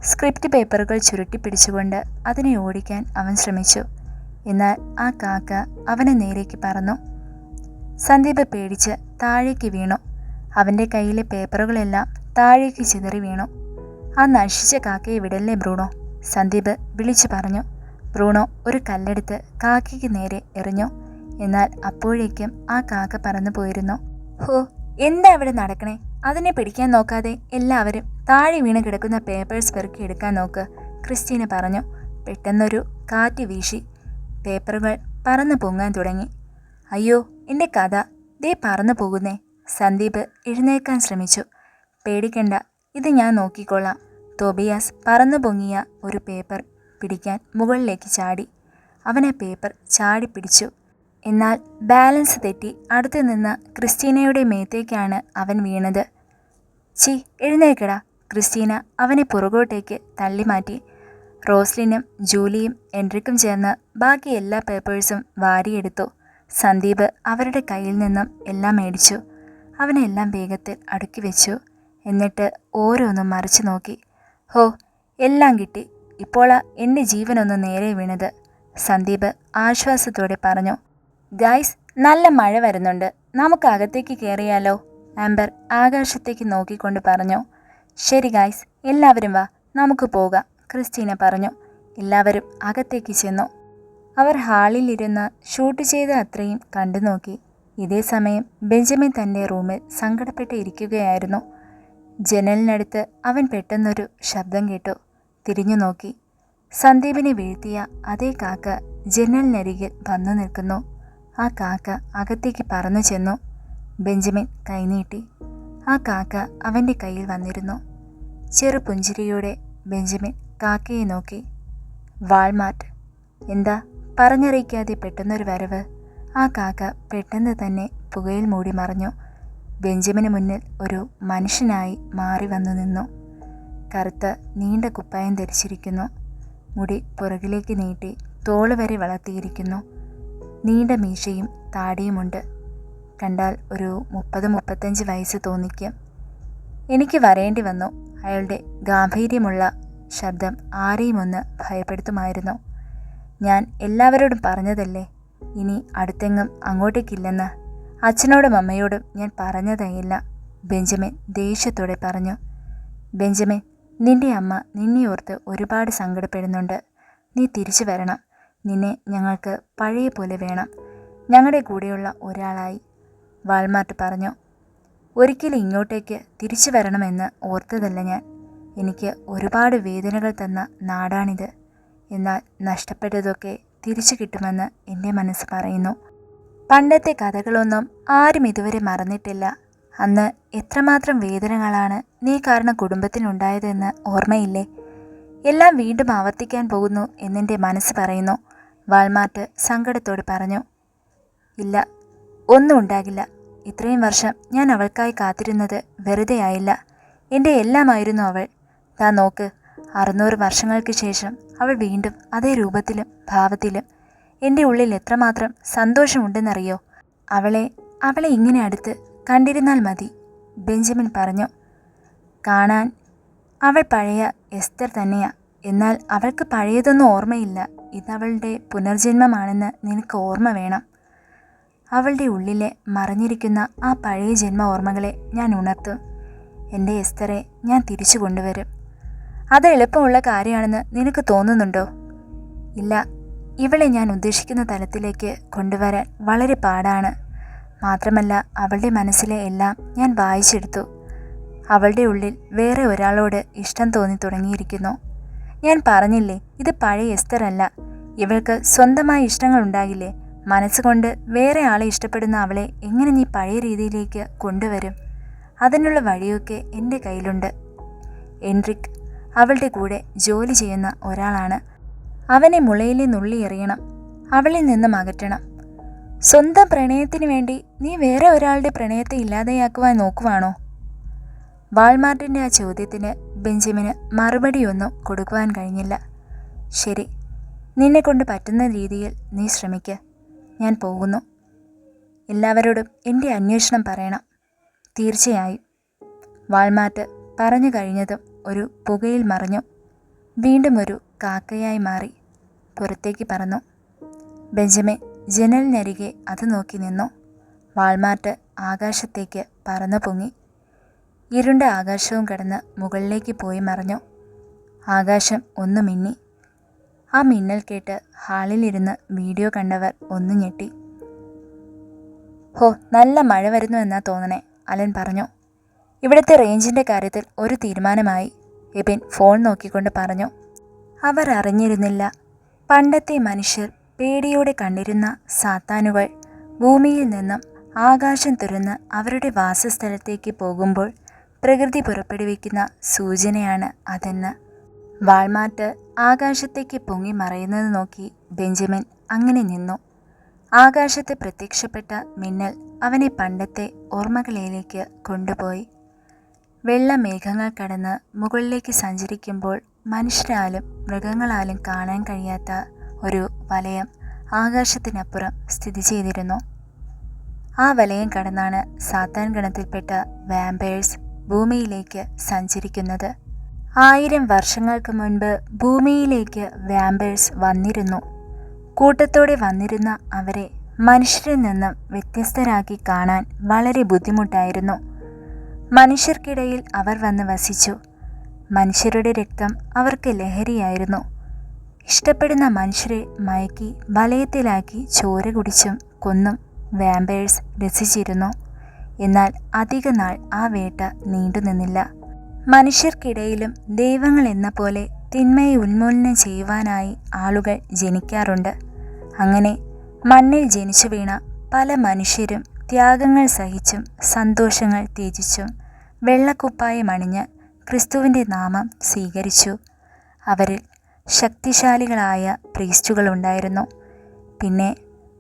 സ്ക്രിപ്റ്റ് പേപ്പറുകൾ ചുരുട്ടിപ്പിടിച്ചുകൊണ്ട് അതിനെ ഓടിക്കാൻ അവൻ ശ്രമിച്ചു. എന്നാൽ ആ കാക്ക അവന് നേരേക്ക് പറന്നു. സന്ദീപ് പേടിച്ച് താഴേക്ക് വീണു. അവൻ്റെ കയ്യിലെ പേപ്പറുകളെല്ലാം താഴേക്ക് ചിതറി വീണു. ആ നശിച്ച കാക്കയെ വിടല്ലേ ബ്രൂണോ, സന്ദീപ് വിളിച്ചു പറഞ്ഞു. ബ്രൂണോ ഒരു കല്ലെടുത്ത് കാക്കയ്ക്ക് നേരെ എറിഞ്ഞു. എന്നാൽ അപ്പോഴേക്കും ആ കാക്ക പറന്നു പോയിരുന്നു. ഹോ, എന്താ ഇവിടെ നടക്കണേ? അതിനെ പിടിക്കാൻ നോക്കാതെ എല്ലാവരും താഴെ വീണ് കിടക്കുന്ന പേപ്പേഴ്സ് പെറുക്കി എടുക്കാൻ നോക്ക്, ക്രിസ്റ്റീന പറഞ്ഞു. പെട്ടെന്നൊരു കാറ്റ് വീശി. പേപ്പറുകൾ പറന്നു പൊങ്ങാൻ തുടങ്ങി. അയ്യോ, എൻ്റെ കഥ ദേ പറന്നു പോകുന്നേ. സന്ദീപ് എഴുന്നേൽക്കാൻ ശ്രമിച്ചു. പേടിക്കണ്ട, ഇത് ഞാൻ നോക്കിക്കൊള്ളാം. തോബിയാസ് പറന്നു പൊങ്ങിയ ഒരു പേപ്പർ പിടിക്കാൻ മുകളിലേക്ക് ചാടി. അവൻ ആ പേപ്പർ ചാടി പിടിച്ചു. എന്നാൽ ബാലൻസ് തെറ്റി അടുത്തു നിന്ന് ക്രിസ്റ്റീനയുടെ മേത്തേക്കാണ് അവൻ വീണത്. എഴുന്നേൽക്കടാ, ക്രിസ്റ്റീന അവനെ പുറകോട്ടേക്ക് തള്ളി മാറ്റി. റോസ്ലിനും ജൂലിയും എൻട്രിക്കും ചേർന്ന് ബാക്കി എല്ലാ പേപ്പേഴ്സും വാരിയെടുത്തു. സന്ദീപ് അവരുടെ കയ്യിൽ നിന്നും എല്ലാം മേടിച്ചു. അവനെല്ലാം വേഗത്തിൽ അടുക്കി വെച്ചു. എന്നിട്ട് ഓരോന്നും മറിച്ചു നോക്കി. ഹോ, എല്ലാം കിട്ടി. ഇപ്പോളാ എൻ്റെ ജീവനൊന്ന് നേരെ വീണത്, സന്ദീപ് ആശ്വാസത്തോടെ പറഞ്ഞു. ഗായ്സ്, നല്ല മഴ വരുന്നുണ്ട്, നമുക്ക് അകത്തേക്ക് കയറിയാലോ, ആംബർ ആകാശത്തേക്ക് നോക്കിക്കൊണ്ട് പറഞ്ഞു. ശരി ഗായ്സ്, എല്ലാവരും വാ, നമുക്ക് പോകാം, ക്രിസ്റ്റീന പറഞ്ഞു. എല്ലാവരും അകത്തേക്ക് ചെന്നു. അവർ ഹാളിലിരുന്ന് ഷൂട്ട് ചെയ്ത അത്രയും കണ്ടു നോക്കി. ഇതേ സമയം ബെഞ്ചമിൻ തൻ്റെ റൂമിൽ സങ്കടപ്പെട്ട് ഇരിക്കുകയായിരുന്നു. ജനലിനടുത്ത് അവൻ പെട്ടെന്നൊരു ശബ്ദം കേട്ടു. തിരിഞ്ഞു നോക്കി. സന്ദീപിനെ വീഴ്ത്തിയ അതേ കാക്ക ജനലിനരികിൽ വന്നു നിൽക്കുന്നു. ആ കാക്ക അകത്തേക്ക് പറന്നു ചെന്നു. ബെഞ്ചമിൻ കൈനീട്ടി. ആ കാക്ക അവൻ്റെ കയ്യിൽ വന്നിരുന്നു. ചെറുപുഞ്ചിരിയോടെ ബെഞ്ചമിൻ കാക്കയെ നോക്കി. വാൾമാർട്ട്. എന്താ, പറഞ്ഞറിയിക്കാതെ പെട്ടെന്നൊരു വരവ്? ആ കാക്ക പെട്ടെന്ന് തന്നെ പുകയിൽ മൂടി മറഞ്ഞു. ബെഞ്ചമിന് മുന്നിൽ ഒരു മനുഷ്യനായി മാറി വന്നു നിന്നു. കറുത്ത നീണ്ട കുപ്പായം ധരിച്ചിരിക്കുന്നു. മുടി പുറകിലേക്ക് നീട്ടി തോള് വരെ വളർത്തിയിരിക്കുന്നു. നീണ്ട മീശയും താടിയുമുണ്ട്. കണ്ടാൽ ഒരു 30-35 വയസ്സ് തോന്നിക്കും. എനിക്ക് വരേണ്ടി വന്നു. അയാളുടെ ഗാംഭീര്യമുള്ള ശബ്ദം ആരെയും ഒന്ന് ഭയപ്പെടുത്തുമായിരുന്നു. ഞാൻ എല്ലാവരോടും പറഞ്ഞതല്ലേ, ഇനി അടുത്തെങ്ങും അങ്ങോട്ടേക്കില്ലെന്ന്. അച്ഛനോടും അമ്മയോടും ഞാൻ പറഞ്ഞതേയില്ല, ബെഞ്ചമിൻ ദേഷ്യത്തോടെ പറഞ്ഞു. ബെഞ്ചമിൻ, നിന്റെ അമ്മ നിന്നെ ഓർത്ത് ഒരുപാട് സങ്കടപ്പെടുന്നുണ്ട്. നീ തിരിച്ചു വരണം. നിന്നെ ഞങ്ങൾക്ക് പഴയ പോലെ വേണം, ഞങ്ങളുടെ കൂടെയുള്ള ഒരാളായി, വാൾമാർട്ട് പറഞ്ഞു. ഒരിക്കലും ഇങ്ങോട്ടേക്ക് തിരിച്ചു വരണമെന്ന് ഓർത്തതല്ല ഞാൻ. എനിക്ക് ഒരുപാട് വേദനകൾ തന്ന നാടാണിത്. എന്നാൽ നഷ്ടപ്പെട്ടതൊക്കെ തിരിച്ചു കിട്ടുമെന്ന് എൻ്റെ മനസ്സ് പറയുന്നു. പണ്ടത്തെ കഥകളൊന്നും ആരും ഇതുവരെ മറന്നിട്ടില്ല. അന്ന് എത്രമാത്രം വേദനകളാണ് നീ കാരണം കുടുംബത്തിനുണ്ടായതെന്ന് ഓർമ്മയില്ലേ? എല്ലാം വീണ്ടും ആവർത്തിക്കാൻ പോകുന്നു എന്നെൻ്റെ മനസ്സ് പറയുന്നു, വാൾമാർട്ട് സങ്കടത്തോട് പറഞ്ഞു. ഇല്ല, ഒന്നും ഉണ്ടാകില്ല. ഇത്രയും വർഷം ഞാൻ അവൾക്കായി കാത്തിരുന്നത് വെറുതെ ആയില്ല. എൻ്റെ എല്ലാമായിരുന്നു അവൾ. താൻ നോക്ക്, 600 വർഷങ്ങൾക്ക് ശേഷം അവൾ വീണ്ടും അതേ രൂപത്തിലും ഭാവത്തിലും. എൻ്റെ ഉള്ളിൽ എത്രമാത്രം സന്തോഷമുണ്ടെന്നറിയോ? അവളെ ഇങ്ങനെ അടുത്ത് കണ്ടിരുന്നാൽ മതി, ബെഞ്ചമിൻ പറഞ്ഞു. കാണാൻ അവൾ പഴയ എസ്തർ തന്നെയാ. എന്നാൽ അവൾക്ക് പഴയതൊന്നും ഓർമ്മയില്ല. ഇതവളുടെ പുനർജന്മമാണെന്ന് നിനക്ക് ഓർമ്മ വേണം. അവളുടെ ഉള്ളിലെ മറഞ്ഞിരിക്കുന്ന ആ പഴയ ജന്മ ഓർമ്മകളെ ഞാൻ ഉണർത്തും. എൻ്റെ എസ്തറെ ഞാൻ തിരിച്ചു കൊണ്ടുവരും. അത് എളുപ്പമുള്ള കാര്യമാണെന്ന് നിനക്ക് തോന്നുന്നുണ്ടോ? ഇല്ല, ഇവളെ ഞാൻ ഉദ്ദേശിക്കുന്ന തലത്തിലേക്ക് കൊണ്ടുവരാൻ വളരെ പാടാണ്. മാത്രമല്ല, അവളുടെ മനസ്സിലെ എല്ലാം ഞാൻ വായിച്ചെടുത്തു. അവളുടെ ഉള്ളിൽ വേറെ ഒരാളോട് ഇഷ്ടം തോന്നി തുടങ്ങിയിരിക്കുന്നു. ഞാൻ പറഞ്ഞില്ലേ, ഇത് പഴയ എസ്തർ അല്ല. ഇവൾക്ക് സ്വന്തമായ ഇഷ്ടങ്ങൾ ഉണ്ടാകില്ലേ? മനസ്സുകൊണ്ട് വേറെ ആളെ ഇഷ്ടപ്പെടുന്ന അവളെ എങ്ങനെ നീ പഴയ രീതിയിലേക്ക് കൊണ്ടുവരും? അതിനുള്ള വഴിയൊക്കെ എൻ്റെ കയ്യിലുണ്ട്. എൻറിക് അവളുടെ കൂടെ ജോലി ചെയ്യുന്ന ഒരാളാണ്. അവനെ മുളയിലെ നുള്ളി എറിയണം, അവളിൽ നിന്നും അകറ്റണം. സ്വന്തം പ്രണയത്തിന് വേണ്ടി നീ വേറെ ഒരാളുടെ പ്രണയത്തെ ഇല്ലാതെയാക്കുവാൻ നോക്കുവാണോ? വാൾമാർട്ടിൻ്റെ ആ ചോദ്യത്തിന് ബെഞ്ചമിന് മറുപടിയൊന്നും കൊടുക്കുവാൻ കഴിഞ്ഞില്ല. ശരി, നിന്നെക്കൊണ്ട് പറ്റുന്ന രീതിയിൽ നീ ശ്രമിക്കുക. ഞാൻ പോകുന്നു. എല്ലാവരോടും എൻ്റെ അന്വേഷണം പറയണം. തീർച്ചയായും, വാൾമാർട്ട് പറഞ്ഞു കഴിഞ്ഞതും ഒരു പുകയിൽ മറഞ്ഞു. വീണ്ടും ഒരു കാക്കയായി മാറി പുറത്തേക്ക് പറന്നു. ബെഞ്ചമിൻ ജനലിനരികെ അത് നോക്കി നിന്നു. വാൾമാർട്ട് ആകാശത്തേക്ക് പറന്നു പൊങ്ങി. ഇരുണ്ട ആകാശവും കടന്ന് മുകളിലേക്ക് പോയി മറഞ്ഞു. ആകാശം ഒന്ന് മിന്നി. ആ മിന്നൽ കേട്ട് ഹാളിലിരുന്ന് വീഡിയോ കണ്ടവർ ഒന്ന് ഞെട്ടി. ഹോ, നല്ല മഴ വരുന്നു എന്നാ തോന്നണേ, അലൻ പറഞ്ഞു. ഇവിടുത്തെ റേഞ്ചിൻ്റെ കാര്യത്തിൽ ഒരു തീരുമാനമായി, എബിൻ ഫോൺ നോക്കിക്കൊണ്ട് പറഞ്ഞു. അവർ അറിഞ്ഞിരുന്നില്ല, പണ്ടത്തെ മനുഷ്യർ പേടിയോടെ കണ്ടിരുന്ന സാത്താനുകൾ ഭൂമിയിൽ നിന്നും ആകാശം തുറന്ന് അവരുടെ വാസസ്ഥലത്തേക്ക് പോകുമ്പോൾ പ്രകൃതി പുറപ്പെടുവിക്കുന്ന സൂചനയാണ് അതെന്ന്. വാൾമാർട്ട് ആകാശത്തേക്ക് പൊങ്ങി മറയുന്നത് നോക്കി ബെഞ്ചമിൻ അങ്ങനെ നിന്നു. ആകാശത്ത് പ്രത്യക്ഷപ്പെട്ട മിന്നൽ അവനെ പണ്ടത്തെ ഓർമ്മകളിലേക്ക് കൊണ്ടുപോയി. വെള്ള മേഘങ്ങൾ കടന്ന് മുകളിലേക്ക് സഞ്ചരിക്കുമ്പോൾ മനുഷ്യരാലും മൃഗങ്ങളാലും കാണാൻ കഴിയാത്ത ഒരു വലയം ആകാശത്തിനപ്പുറം സ്ഥിതി ചെയ്തിരുന്നു. ആ വലയം കടന്നാണ് സാത്താൻ ഗണത്തിൽപ്പെട്ട വാമ്പയേഴ്സ് ഭൂമിയിലേക്ക് സഞ്ചരിക്കുന്നത്. 1000 വർഷങ്ങൾക്ക് മുൻപ് ഭൂമിയിലേക്ക് വാമ്പയേഴ്സ് വന്നിരുന്നു. കൂട്ടത്തോടെ വന്നിരുന്ന അവരെ മനുഷ്യരിൽ നിന്നും വ്യത്യസ്തരാക്കി കാണാൻ വളരെ ബുദ്ധിമുട്ടായിരുന്നു. മനുഷ്യർക്കിടയിൽ അവർ വന്ന് വസിച്ചു. മനുഷ്യരുടെ രക്തം അവർക്ക് ലഹരിയായിരുന്നു. ഇഷ്ടപ്പെടുന്ന മനുഷ്യരെ മയക്കി വലയത്തിലാക്കി ചോര കുടിച്ചും കൊന്നും വാമ്പയേഴ്സ് രസിച്ചിരുന്നു. എന്നാൽ അധിക നാൾ ആ വേട്ട നീണ്ടുനിന്നില്ല. മനുഷ്യർക്കിടയിലും ദൈവങ്ങൾ എന്ന പോലെ തിന്മയെ ഉന്മൂലനം ചെയ്യുവാനായി ആളുകൾ ജനിക്കാറുണ്ട്. അങ്ങനെ മണ്ണിൽ ജനിച്ചു വീണ പല മനുഷ്യരും ത്യാഗങ്ങൾ സഹിച്ചും സന്തോഷങ്ങൾ ത്യജിച്ചും വെള്ളക്കുപ്പായം അണിഞ്ഞ് ക്രിസ്തുവിൻ്റെ നാമം സ്വീകരിച്ചു. അവരിൽ ശക്തിശാലികളായ പ്രീസ്റ്റുകളുണ്ടായിരുന്നു. പിന്നെ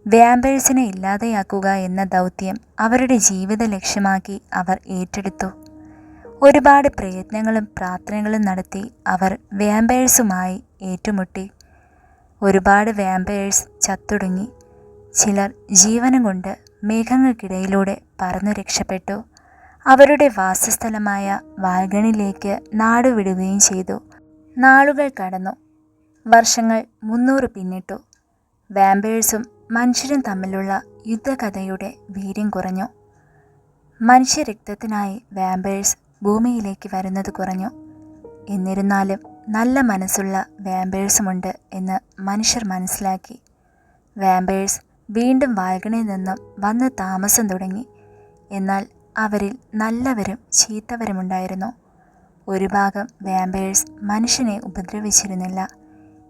വാമ്പയേഴ്സിനെ ഇല്ലാതെയാക്കുക എന്ന ദൗത്യം അവരുടെ ജീവിത ലക്ഷ്യമാക്കി അവർ ഏറ്റെടുത്തു. ഒരുപാട് പ്രയത്നങ്ങളും പ്രാർത്ഥനകളും നടത്തി അവർ വാമ്പയേഴ്സുമായി ഏറ്റുമുട്ടി. ഒരുപാട് വാമ്പയേഴ്സ് ചത്തൊടുങ്ങി. ചിലർ ജീവനം കൊണ്ട് മേഘങ്ങൾക്കിടയിലൂടെ പറന്നു രക്ഷപ്പെട്ടു. അവരുടെ വാസസ്ഥലമായ വാൽഗണിലേക്ക് നാടുവിടുകയും ചെയ്തു. നാളുകൾ കടന്നു. വർഷങ്ങൾ 300 പിന്നിട്ടു. വാമ്പയേഴ്സും മനുഷ്യരും തമ്മിലുള്ള യുദ്ധകഥയുടെ വീര്യം കുറഞ്ഞു. മനുഷ്യരക്തത്തിനായി വാമ്പയേഴ്സ് ഭൂമിയിലേക്ക് വരുന്നത് കുറഞ്ഞു. എന്നിരുന്നാലും നല്ല മനസ്സുള്ള വാമ്പയേഴ്സുമുണ്ട് എന്ന് മനുഷ്യർ മനസ്സിലാക്കി. വാമ്പയേഴ്സ് വീണ്ടും വാൽഗണിൽ നിന്നും വന്ന് താമസം തുടങ്ങി. എന്നാൽ അവരിൽ നല്ലവരും ചീത്തവരുമുണ്ടായിരുന്നു. ഒരു ഭാഗം വാമ്പയേഴ്സ് മനുഷ്യനെ ഉപദ്രവിച്ചിരുന്നില്ല.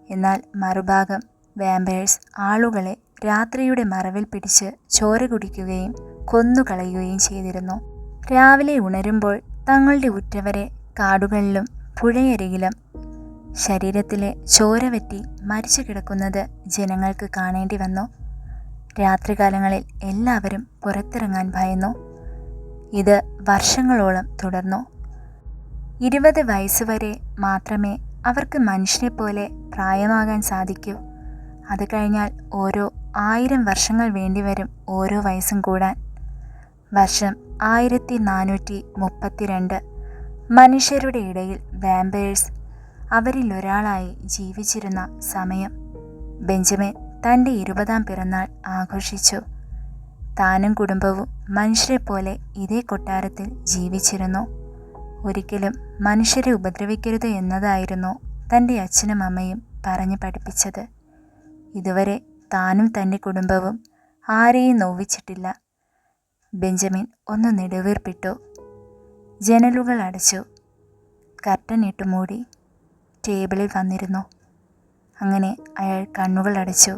എന്നാൽ മറുഭാഗം വാമ്പയേഴ്സ് ആളുകളെ രാത്രിയുടെ മറവിൽ പിടിച്ച് ചോര കുടിക്കുകയും കൊന്നുകളയുകയും ചെയ്തിരുന്നു. രാവിലെ ഉണരുമ്പോൾ തങ്ങളുടെ ഉറ്റവരെ കാടുകളിലും പുഴയരികിലും ശരീരത്തിലെ ചോര വറ്റി മരിച്ചു കിടക്കുന്നത് ജനങ്ങൾക്ക് കാണേണ്ടി വന്നു. രാത്രികാലങ്ങളിൽ എല്ലാവരും പുറത്തിറങ്ങാൻ ഭയന്നു. ഇത് വർഷങ്ങളോളം തുടർന്നു. 20 വയസ്സുവരെ മാത്രമേ അവർക്ക് മനുഷ്യനെ പോലെ പ്രായമാകാൻ സാധിക്കൂ. അത് കഴിഞ്ഞാൽ ഓരോ 1000 വർഷങ്ങൾ വേണ്ടിവരും ഓരോ വയസ്സും കൂടാൻ. വർഷം 1432. മനുഷ്യരുടെ ഇടയിൽ വാമ്പയേഴ്സ് അവരിലൊരാളായി ജീവിച്ചിരുന്ന സമയം. ബെഞ്ചമിൻ തൻ്റെ 20ാം പിറന്നാൾ ആഘോഷിച്ചു. താനും കുടുംബവും മനുഷ്യരെപ്പോലെ ഇതേ കൊട്ടാരത്തിൽ ജീവിച്ചിരുന്നു. ഒരിക്കലും മനുഷ്യരെ ഉപദ്രവിക്കരുത് എന്നതായിരുന്നു തൻ്റെ അച്ഛനും അമ്മയും പറഞ്ഞു പഠിപ്പിച്ചത്. ഇതുവരെ താനും തൻ്റെ കുടുംബവും ആരെയും നോവിച്ചിട്ടില്ല. ബെഞ്ചമിൻ ഒന്ന് നെടുവീർപ്പിട്ടു. ജനലുകൾ അടച്ചു. കർട്ടൻ ഇട്ടു മൂടി. ടേബിളിൽ വന്നിരുന്നു. അങ്ങനെ അയാൾ കണ്ണുകൾ അടച്ചു.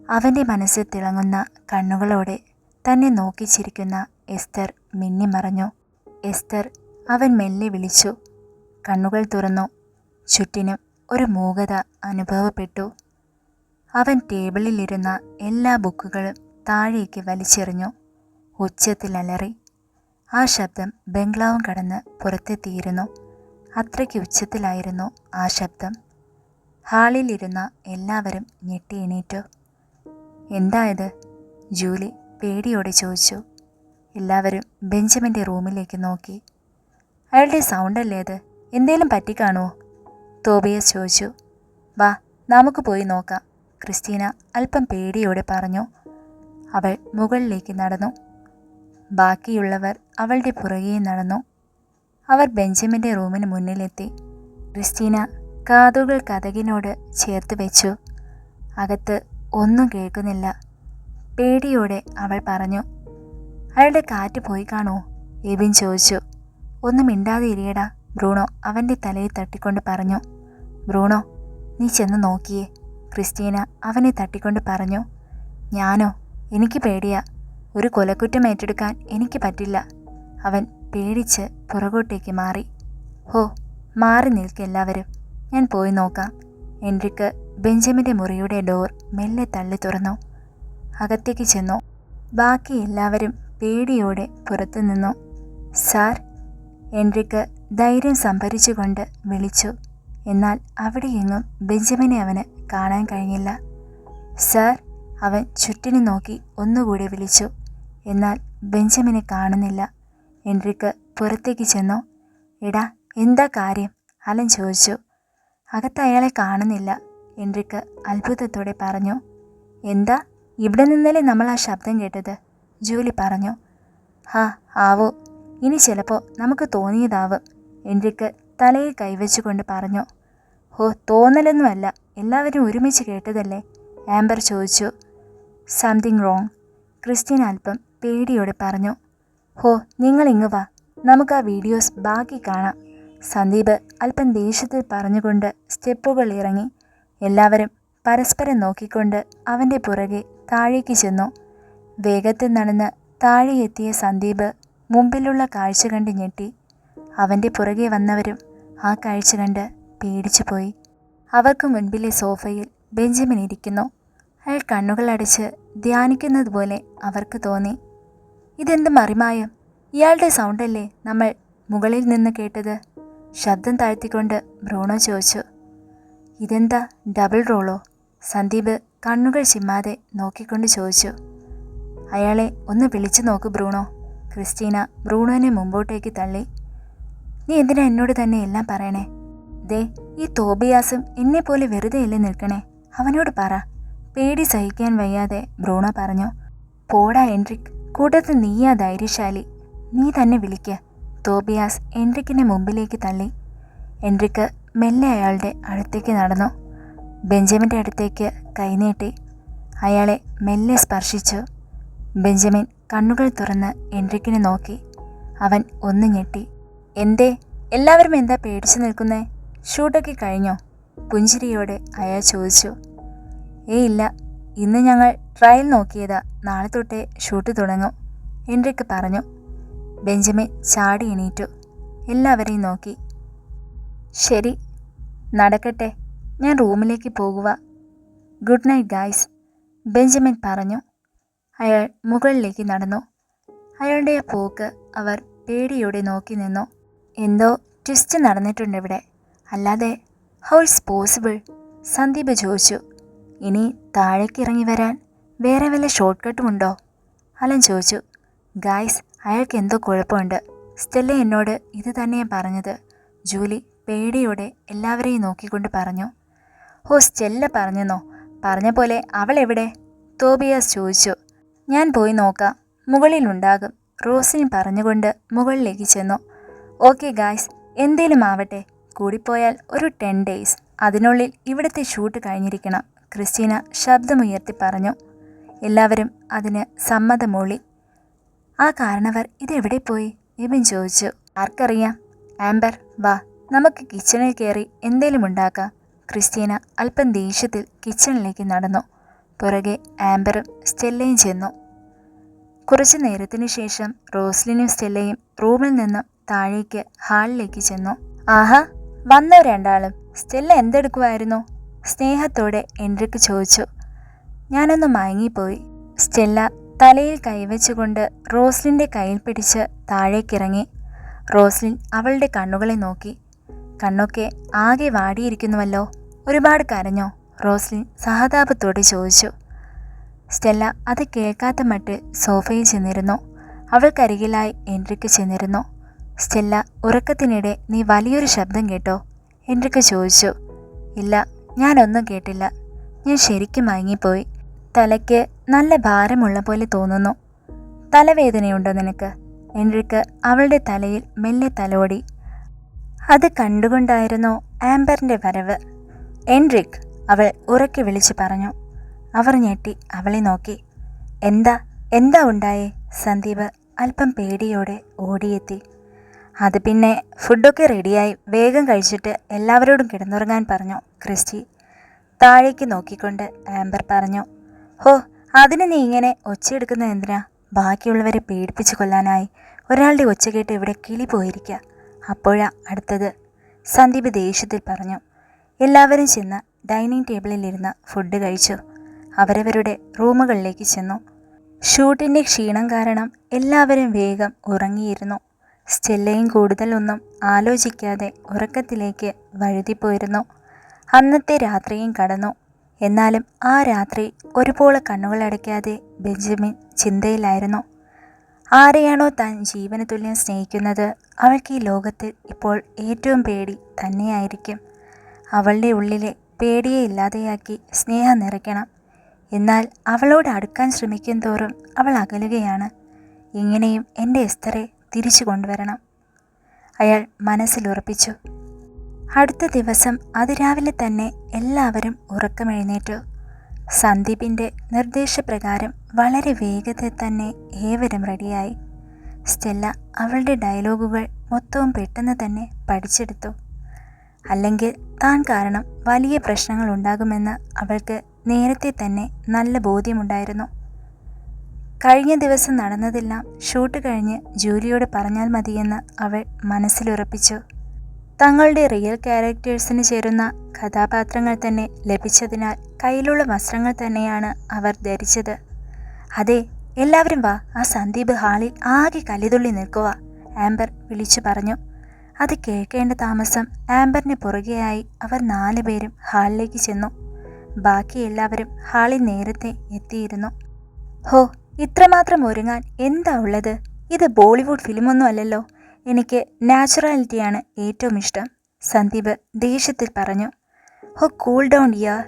അവൻ്റെ മനസ്സിൽ തിളങ്ങുന്ന കണ്ണുകളോടെ തന്നെ നോക്കിച്ചിരിക്കുന്ന എസ്തർ മിന്നിമറഞ്ഞു. എസ്തർ, അവൻ മെല്ലെ വിളിച്ചു. കണ്ണുകൾ തുറന്നു. ചുറ്റിനും ഒരു മൂകത അനുഭവപ്പെട്ടു. അവൻ ടേബിളിലിരുന്ന എല്ലാ ബുക്കുകളും താഴേക്ക് വലിച്ചെറിഞ്ഞു. ഉച്ചത്തിൽ അലറി. ആ ശബ്ദം ബംഗ്ലാവും കടന്ന് പുറത്തെത്തിയിരുന്നു. അത്രയ്ക്ക് ഉച്ചത്തിലായിരുന്നു ആ ശബ്ദം. ഹാളിലിരുന്ന എല്ലാവരും ഞെട്ടി എണീറ്റു. എന്തായത്? ജൂലി പേടിയോടെ ചോദിച്ചു. എല്ലാവരും ബെഞ്ചമിൻ്റെ റൂമിലേക്ക് നോക്കി. അയാളുടെ സൗണ്ടല്ലേ അത്? എന്തേലും പറ്റിക്കാണുമോ? തോബിയസ് ചോദിച്ചു. വാ, നമുക്ക് പോയി നോക്കാം, ക്രിസ്റ്റീന അല്പം പേടിയോടെ പറഞ്ഞു. അവൾ മുകളിലേക്ക് നടന്നു. ബാക്കിയുള്ളവർ അവളുടെ പുറകെ നടന്നു. അവർ ബെഞ്ചമിൻ്റെ റൂമിന് മുന്നിലെത്തി. ക്രിസ്റ്റീന കാതുകൾ കതകിനോട് ചേർത്ത് വെച്ചു. അകത്ത് ഒന്നും കേൾക്കുന്നില്ല. പേടിയോടെ അവൾ പറഞ്ഞു. അയാളുടെ കാറ്റ് പോയി കാണുമോ? എബിൻ ചോദിച്ചു. ഒന്നും മിണ്ടാതെ ഇരിയടാ, ബ്രൂണോ അവൻ്റെ തലയിൽ തട്ടിക്കൊണ്ട് പറഞ്ഞു. ബ്രൂണോ, നീ ചെന്ന് നോക്കിയേ, ക്രിസ്റ്റീന അവനെ തട്ടിക്കൊണ്ട് പറഞ്ഞു. ഞാനോ? എനിക്ക് പേടിയാ. ഒരു കൊലക്കുറ്റം ഏറ്റെടുക്കാൻ എനിക്ക് പറ്റില്ല. അവൻ പേടിച്ച് പുറകോട്ടേക്ക് മാറി. ഹോ, മാറി നിൽക്കെല്ലാവരും, ഞാൻ പോയി നോക്കാം. എൻറിക്ക് ബെഞ്ചമിൻ്റെ മുറിയുടെ ഡോർ മെല്ലെ തള്ളി തുറന്നു. അകത്തേക്ക് ചെന്നു. ബാക്കി എല്ലാവരും പേടിയോടെ പുറത്തു നിന്നു. സാർ, എൻറിക്ക് ധൈര്യം സംഭരിച്ചുകൊണ്ട് വിളിച്ചു. എന്നാൽ അവിടെയെങ്ങും ബെഞ്ചമിനെ അവന് കാണാൻ കഴിഞ്ഞില്ല. സാർ, അവൻ ചുറ്റിനും നോക്കി ഒന്നുകൂടി വിളിച്ചു. എന്നാൽ ബെഞ്ചമിനെ കാണുന്നില്ല. എൻറിക്ക് പുറത്തേക്ക് ചെന്നു. എടാ, എന്താ കാര്യം? അലൻ ചോദിച്ചു. അകത്ത് അയാളെ കാണുന്നില്ല, എൻറിക്ക് അത്ഭുതത്തോടെ പറഞ്ഞു. എന്താ, ഇവിടെ നിന്നല്ലേ നമ്മൾ ആ ശബ്ദം കേട്ടത്? ജൂലി പറഞ്ഞു. ഹാ, ആവോ, ഇനി ചിലപ്പോൾ നമുക്ക് തോന്നിയതാവും, എൻറിക്ക് തലയിൽ കൈവച്ചുകൊണ്ട് പറഞ്ഞു. ഹോ, തോന്നലൊന്നുമല്ല, എല്ലാവരും ഒരുമിച്ച് കേട്ടതല്ലേ? ആംബർ ചോദിച്ചു. സംതിങ് റോങ്, ക്രിസ്റ്റീൻ അല്പം പേടിയോടെ പറഞ്ഞു. ഹോ, നിങ്ങളിങ്ങ് വാ, നമുക്ക് ആ വീഡിയോസ് ബാക്കി കാണാം. സന്ദീപ് അല്പം ദേഷ്യത്തിൽ പറഞ്ഞുകൊണ്ട് സ്റ്റെപ്പുകൾ ഇറങ്ങി. എല്ലാവരും പരസ്പരം നോക്കിക്കൊണ്ട് അവൻ്റെ പുറകെ താഴേക്ക് ചെന്നു. വേഗത്തിൽ നടന്ന് താഴെ എത്തിയ സന്ദീപ് മുമ്പിലുള്ള കാഴ്ച കണ്ട് ഞെട്ടി. അവൻ്റെ പുറകെ വന്നവരും ആ കാഴ്ച കണ്ട് പേടിച്ചു പോയി. അവർക്ക് മുൻപിലെ സോഫയിൽ ബെഞ്ചമിൻ ഇരിക്കുന്നു. അയാൾ കണ്ണുകളടച്ച് ധ്യാനിക്കുന്നത് പോലെ അവർക്ക് തോന്നി. ഇതെന്ത് മറിമായം? ഇയാളുടെ സൗണ്ടല്ലേ നമ്മൾ മുകളിൽ നിന്ന് കേട്ടത്? ശബ്ദം താഴ്ത്തിക്കൊണ്ട് ബ്രൂണോ ചോദിച്ചു. ഇതെന്താ ഡബിൾ റോളോ? സന്ദീപ് കണ്ണുകൾ ചിമ്മാതെ നോക്കിക്കൊണ്ട് ചോദിച്ചു. അയാളെ ഒന്ന് വിളിച്ചു നോക്ക് ബ്രൂണോ. ക്രിസ്റ്റീന ബ്രൂണോനെ മുമ്പോട്ടേക്ക് തള്ളി. നീ എന്തിനാ എന്നോട് തന്നെ എല്ലാം പറയണേ? ദേ, ഈ തോബിയാസും എന്നെപ്പോലെ വെറുതെയല്ലേ നിൽക്കണേ? അവനോട് പറ. പേടി സഹിക്കാൻ വയ്യാതെ ബ്രൂണോ പറഞ്ഞു. പോടാ എൻട്രിക്, കൂട്ടത്തിൽ നീയാ ധൈര്യശാലി. നീ തന്നെ വിളിക്ക. തോബിയാസ് എൻട്രിക്കിനെ മുമ്പിലേക്ക് തള്ളി. എൻട്രിക്ക് മെല്ലെ അയാളുടെ അടുത്തേക്ക് നടന്നു. ബെഞ്ചമിൻ്റെ അടുത്തേക്ക് കൈനീട്ടി അയാളെ മെല്ലെ സ്പർശിച്ചു. ബെഞ്ചമിൻ കണ്ണുകൾ തുറന്ന് എൻട്രിക്കിനെ നോക്കി. അവൻ ഒന്ന് ഞെട്ടി. എന്തേ എല്ലാവരും എന്താ പേടിച്ചു നിൽക്കുന്നേ? ഷൂട്ടൊക്കെ കഴിഞ്ഞോ? പുഞ്ചിരിയോടെ അയാൾ ചോദിച്ചു. ഇല്ല, ഇന്ന് ഞങ്ങൾ ട്രയൽ നോക്കിയതാ. നാളെ തൊട്ടേ ഷൂട്ട് തുടങ്ങും, എൻട്രിക്ക് പറഞ്ഞു. ബെഞ്ചമിൻ ചാടി എണീറ്റു. എല്ലാവരെയും നോക്കി. ശരി, നടക്കട്ടെ, ഞാൻ റൂമിലേക്ക് പോകുക. ഗുഡ് നൈറ്റ് ഗായ്സ്, ബെഞ്ചമിൻ പറഞ്ഞു. അയാൾ മുകളിലേക്ക് നടന്നു. അയാളുടെ പോക്ക് അവർ പേടിയോടെ നോക്കി നിന്നു. എന്തോ ട്വിസ്റ്റ് നടന്നിട്ടുണ്ട് ഇവിടെ. അല്ലാതെ ഹൗ ഇറ്റ്സ് പോസിബിൾ? സന്ദീപ് ചോദിച്ചു. ഇനി താഴേക്ക് ഇറങ്ങി വരാൻ വേറെ വല്ല ഷോർട്ട് കട്ടും ഉണ്ടോ? അലൻ ചോദിച്ചു. ഗായ്സ്, അയാൾക്ക് എന്തോ കുഴപ്പമുണ്ട്. സ്റ്റെല്ല എന്നോട് ഇത് തന്നെയാണ് പറഞ്ഞത്. ജൂലി പേടിയോടെ എല്ലാവരെയും നോക്കിക്കൊണ്ട് പറഞ്ഞു. ഓ, സ്റ്റെല്ല പറഞ്ഞെന്നോ? പറഞ്ഞ പോലെ അവൾ എവിടെ? തോബിയാസ് ചോദിച്ചു. ഞാൻ പോയി നോക്കാം, മുകളിലുണ്ടാകും, റോസിനി പറഞ്ഞുകൊണ്ട് മുകളിലേക്ക് ചെന്നു. ഓക്കെ ഗായ്സ്, എന്തേലും ആവട്ടെ, കൂടിപ്പോയാൽ ഒരു 10 days, അതിനുള്ളിൽ ഇവിടുത്തെ ഷൂട്ട് കഴിഞ്ഞിരിക്കണം, ക്രിസ്റ്റീന ശബ്ദമുയർത്തി പറഞ്ഞു. എല്ലാവരും അതിന് സമ്മതമൂളി. ആ കാരണവർ ഇതെവിടെ പോയി? എബിൻ ചോദിച്ചു. ആർക്കറിയാം. ആംബർ, വാ, നമുക്ക് കിച്ചണിൽ കയറി എന്തേലും ഉണ്ടാക്കാം. ക്രിസ്റ്റീന അല്പം ദേഷ്യത്തിൽ കിച്ചണിലേക്ക് നടന്നു. പുറകെ ആംബറും സ്റ്റെല്ലയും ചെന്നു. കുറച്ചു നേരത്തിനു ശേഷം റോസ്ലിനും സ്റ്റെല്ലയും റൂമിൽ നിന്നും താഴേക്ക് ഹാളിലേക്ക് ചെന്നു. ആഹാ, വന്നോ രണ്ടാളും? സ്റ്റെല്ല എന്തെടുക്കുമായിരുന്നു? സ്നേഹത്തോടെ എൻട്രിക്ക് ചോദിച്ചു. ഞാനൊന്ന് മയങ്ങിപ്പോയി. സ്റ്റെല്ല തലയിൽ കൈവച്ചുകൊണ്ട് റോസ്ലിൻ്റെ കയ്യിൽ പിടിച്ച് താഴേക്കിറങ്ങി. റോസ്ലിൻ അവളുടെ കണ്ണുകളെ നോക്കി. കണ്ണൊക്കെ ആകെ വാടിയിരിക്കുന്നുവല്ലോ. ഒരുപാട് കരഞ്ഞോ? റോസ്ലിൻ സഹതാപത്തോടെ ചോദിച്ചു. സ്റ്റെല്ല അത് കേൾക്കാത്ത മട്ട് സോഫയിൽ ചെന്നിരുന്നു. അവൾക്കരികിലായി എൻട്രിക്ക് ചെന്നിരുന്നു. സ്റ്റെല്ല, ഉറക്കത്തിനിടെ നീ വലിയൊരു ശബ്ദം കേട്ടോ? എൻട്രിക്ക് ചോദിച്ചു. ഇല്ല, ഞാനൊന്നും കേട്ടില്ല. ഞാൻ ശരിക്കും മയങ്ങിപ്പോയി. തലയ്ക്ക് നല്ല ഭാരമുള്ള പോലെ തോന്നുന്നു. തലവേദനയുണ്ടോ നിനക്ക്? എൻട്രിക്ക് അവളുടെ തലയിൽ മെല്ലെ തലോടി. അത് കണ്ടുകൊണ്ടായിരുന്നു ആംബറിൻ്റെ വരവ്. എൻട്രിക്, അവൾ ഉറക്കെ വിളിച്ചു പറഞ്ഞു. അവർ ഞെട്ടി അവളെ നോക്കി. എന്താ ഉണ്ടായേ? സന്ദീപ് അല്പം പേടിയോടെ ഓടിയെത്തി. അത് പിന്നെ ഫുഡൊക്കെ റെഡിയായി, വേഗം കഴിച്ചിട്ട് എല്ലാവരോടും കിടന്നുറങ്ങാൻ പറഞ്ഞു ക്രിസ്റ്റി. താഴേക്ക് നോക്കിക്കൊണ്ട് ആംബർ പറഞ്ഞു. ഹോ, അതിന് നീ ഇങ്ങനെ ഒച്ചയെടുക്കുന്നത് എന്തിനാ? ബാക്കിയുള്ളവരെ പേടിപ്പിച്ചു കൊല്ലാനായി. ഒരാളുടെ ഒച്ച കേട്ട് ഇവിടെ കിളി പോയിരിക്കുക. അപ്പോഴാ അടുത്തത്, സന്ദീപ് ദേഷ്യത്തിൽ പറഞ്ഞു. എല്ലാവരും ചെന്ന് ഡൈനിങ് ടേബിളിലിരുന്ന് ഫുഡ് കഴിച്ചു. അവരവരുടെ റൂമുകളിലേക്ക് ചെന്നു. ഷൂട്ടിൻ്റെ ക്ഷീണം കാരണം എല്ലാവരും വേഗം ഉറങ്ങിയിരുന്നു. സ്റ്റെല്ലയും കൂടുതലൊന്നും ആലോചിക്കാതെ ഉറക്കത്തിലേക്ക് വഴുതിപ്പോയിരുന്നു. അന്നത്തെ രാത്രിയും കടന്നു. എന്നാലും ആ രാത്രി ഒരുപോലെ കണ്ണുകളടയ്ക്കാതെ ബെഞ്ചമിൻ ചിന്തയിലായിരുന്നു. ആരെയാണോ താൻ ജീവന് തുല്യം സ്നേഹിക്കുന്നത്, അവൾക്ക് ഈ ലോകത്തിൽ ഇപ്പോൾ ഏറ്റവും പേടി തന്നെയായിരിക്കും. അവളുടെ ഉള്ളിലെ പേടിയെ ഇല്ലാതെയാക്കി സ്നേഹം നിറയ്ക്കണം. എന്നാൽ അവളോട് അടുക്കാൻ ശ്രമിക്കും തോറും അവൾ അകലുകയാണ്. ഇങ്ങനെയും എൻ്റെ എസ്തറെ തിരിച്ചു കൊണ്ടുവരണം, അയാൾ മനസ്സിലുറപ്പിച്ചു. അടുത്ത ദിവസം അതിരാവിലെ തന്നെ എല്ലാവരും ഉറക്കമെഴുന്നേറ്റു. സന്ദീപിൻ്റെ നിർദ്ദേശപ്രകാരം വളരെ വേഗത്തിൽ തന്നെ ഏവരും റെഡിയായി. സ്റ്റെല്ല അവളുടെ ഡയലോഗുകൾ മൊത്തവും പെട്ടെന്ന് തന്നെ പഠിച്ചെടുത്തു. അല്ലെങ്കിൽ താൻ കാരണം വലിയ പ്രശ്നങ്ങൾ ഉണ്ടാകുമെന്ന് അവൾക്ക് നേരത്തെ തന്നെ നല്ല ബോധ്യമുണ്ടായിരുന്നു. കഴിഞ്ഞ ദിവസം നടന്നതെല്ലാം ഷൂട്ട് കഴിഞ്ഞ് ജൂലിയോട് പറഞ്ഞാൽ മതിയെന്ന് അവൾ മനസ്സിലുറപ്പിച്ചു. തങ്ങളുടെ റിയൽ ക്യാരക്ടേഴ്സിന് ചേരുന്ന കഥാപാത്രങ്ങൾ തന്നെ ലഭിച്ചതിനാൽ കയ്യിലുള്ള വസ്ത്രങ്ങൾ തന്നെയാണ് അവർ ധരിച്ചത്. അതെ, എല്ലാവരും വാ, ആ സന്ദീപ് ഹാളിൽ ആകെ കലിതുള്ളി നിൽക്കുക, ആംബർ വിളിച്ചു പറഞ്ഞു. അത് കേൾക്കേണ്ട താമസം ആംബറിന് പുറകെയായി അവർ 4 പേരും ഹാളിലേക്ക് ചെന്നു. ബാക്കി എല്ലാവരും ഹാളിൽ നേരത്തെ എത്തിയിരുന്നു. ഹോ, ഇത്രമാത്രം ഒരുങ്ങാൻ എന്താ ഉള്ളത്? ഇത് ബോളിവുഡ് ഫിലിമൊന്നും അല്ലല്ലോ. എനിക്ക് നാച്ചുറാലിറ്റിയാണ് ഏറ്റവും ഇഷ്ടം, സന്ദീപ് ദേഷ്യത്തിൽ പറഞ്ഞു. ഹോ, കൂൾ ഡൗൺ യാർ.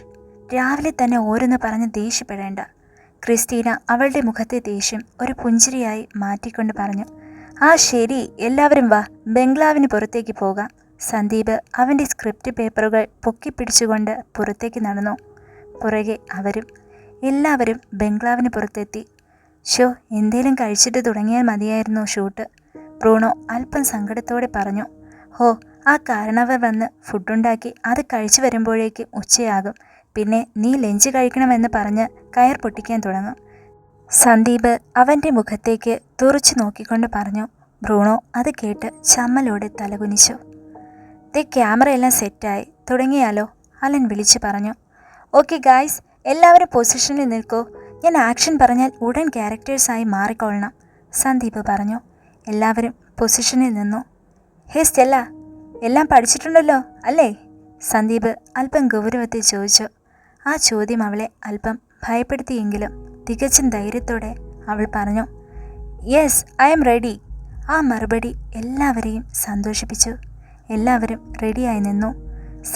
രാവിലെ തന്നെ ഓരോന്ന് പറഞ്ഞ് ദേഷ്യപ്പെടേണ്ട. ക്രിസ്റ്റീന അവളുടെ മുഖത്തെ ദേഷ്യം ഒരു പുഞ്ചിരിയായി മാറ്റിക്കൊണ്ട് പറഞ്ഞു. ആ ശരി, എല്ലാവരും വാ, ബംഗ്ലാവിന് പുറത്തേക്ക് പോകാം. സന്ദീപ് അവൻ്റെ സ്ക്രിപ്റ്റ് പേപ്പറുകൾ പൊക്കിപ്പിടിച്ചുകൊണ്ട് പുറത്തേക്ക് നടന്നു. പുറകെ എല്ലാവരും ബംഗ്ലാവിന് പുറത്തെത്തി. ഷോ, എന്തേലും കഴിച്ചിട്ട് തുടങ്ങിയാൽ മതിയായിരുന്നു ഷൂട്ട്, ബ്രൂണോ അല്പം സങ്കടത്തോടെ പറഞ്ഞു. ഹോ, ആ കാരണവർ വന്ന് ഫുഡുണ്ടാക്കി അത് കഴിച്ചു വരുമ്പോഴേക്കും ഉച്ചയാകും. പിന്നെ നീ ലഞ്ച് കഴിക്കണമെന്ന് പറഞ്ഞ് കയർ പൊട്ടിക്കാൻ തുടങ്ങും. സന്ദീപ് അവൻ്റെ മുഖത്തേക്ക് തുറച്ചു നോക്കിക്കൊണ്ട് പറഞ്ഞു. ബ്രൂണോ അത് കേട്ട് ചമ്മലോടെ തലകുനിച്ചു. ക്യാമറയെല്ലാം സെറ്റായി, തുടങ്ങിയാലോ, അലൻ വിളിച്ചു പറഞ്ഞു. ഓക്കെ ഗായ്സ്, എല്ലാവരും പൊസിഷനിൽ നിൽക്കൂ. ഞാൻ ആക്ഷൻ പറഞ്ഞാൽ ഉടൻ ക്യാരക്ടേഴ്സായി മാറിക്കൊള്ളണം, സന്ദീപ് പറഞ്ഞു. എല്ലാവരും പൊസിഷനിൽ നിന്നു. ഹേ സ്റ്റെല്ല, എല്ലാം പഠിച്ചിട്ടുണ്ടല്ലോ അല്ലേ? സന്ദീപ് അല്പം ഗൗരവത്തിൽ ചോദിച്ചു. ആ ചോദ്യം അവളെ അല്പം ഭയപ്പെടുത്തിയെങ്കിലും തികച്ചും ധൈര്യത്തോടെ അവൾ പറഞ്ഞു. Yes, I am ready. ആ മറുപടി എല്ലാവരെയും സന്തോഷിപ്പിച്ചു. എല്ലാവരും റെഡിയായി നിന്നു.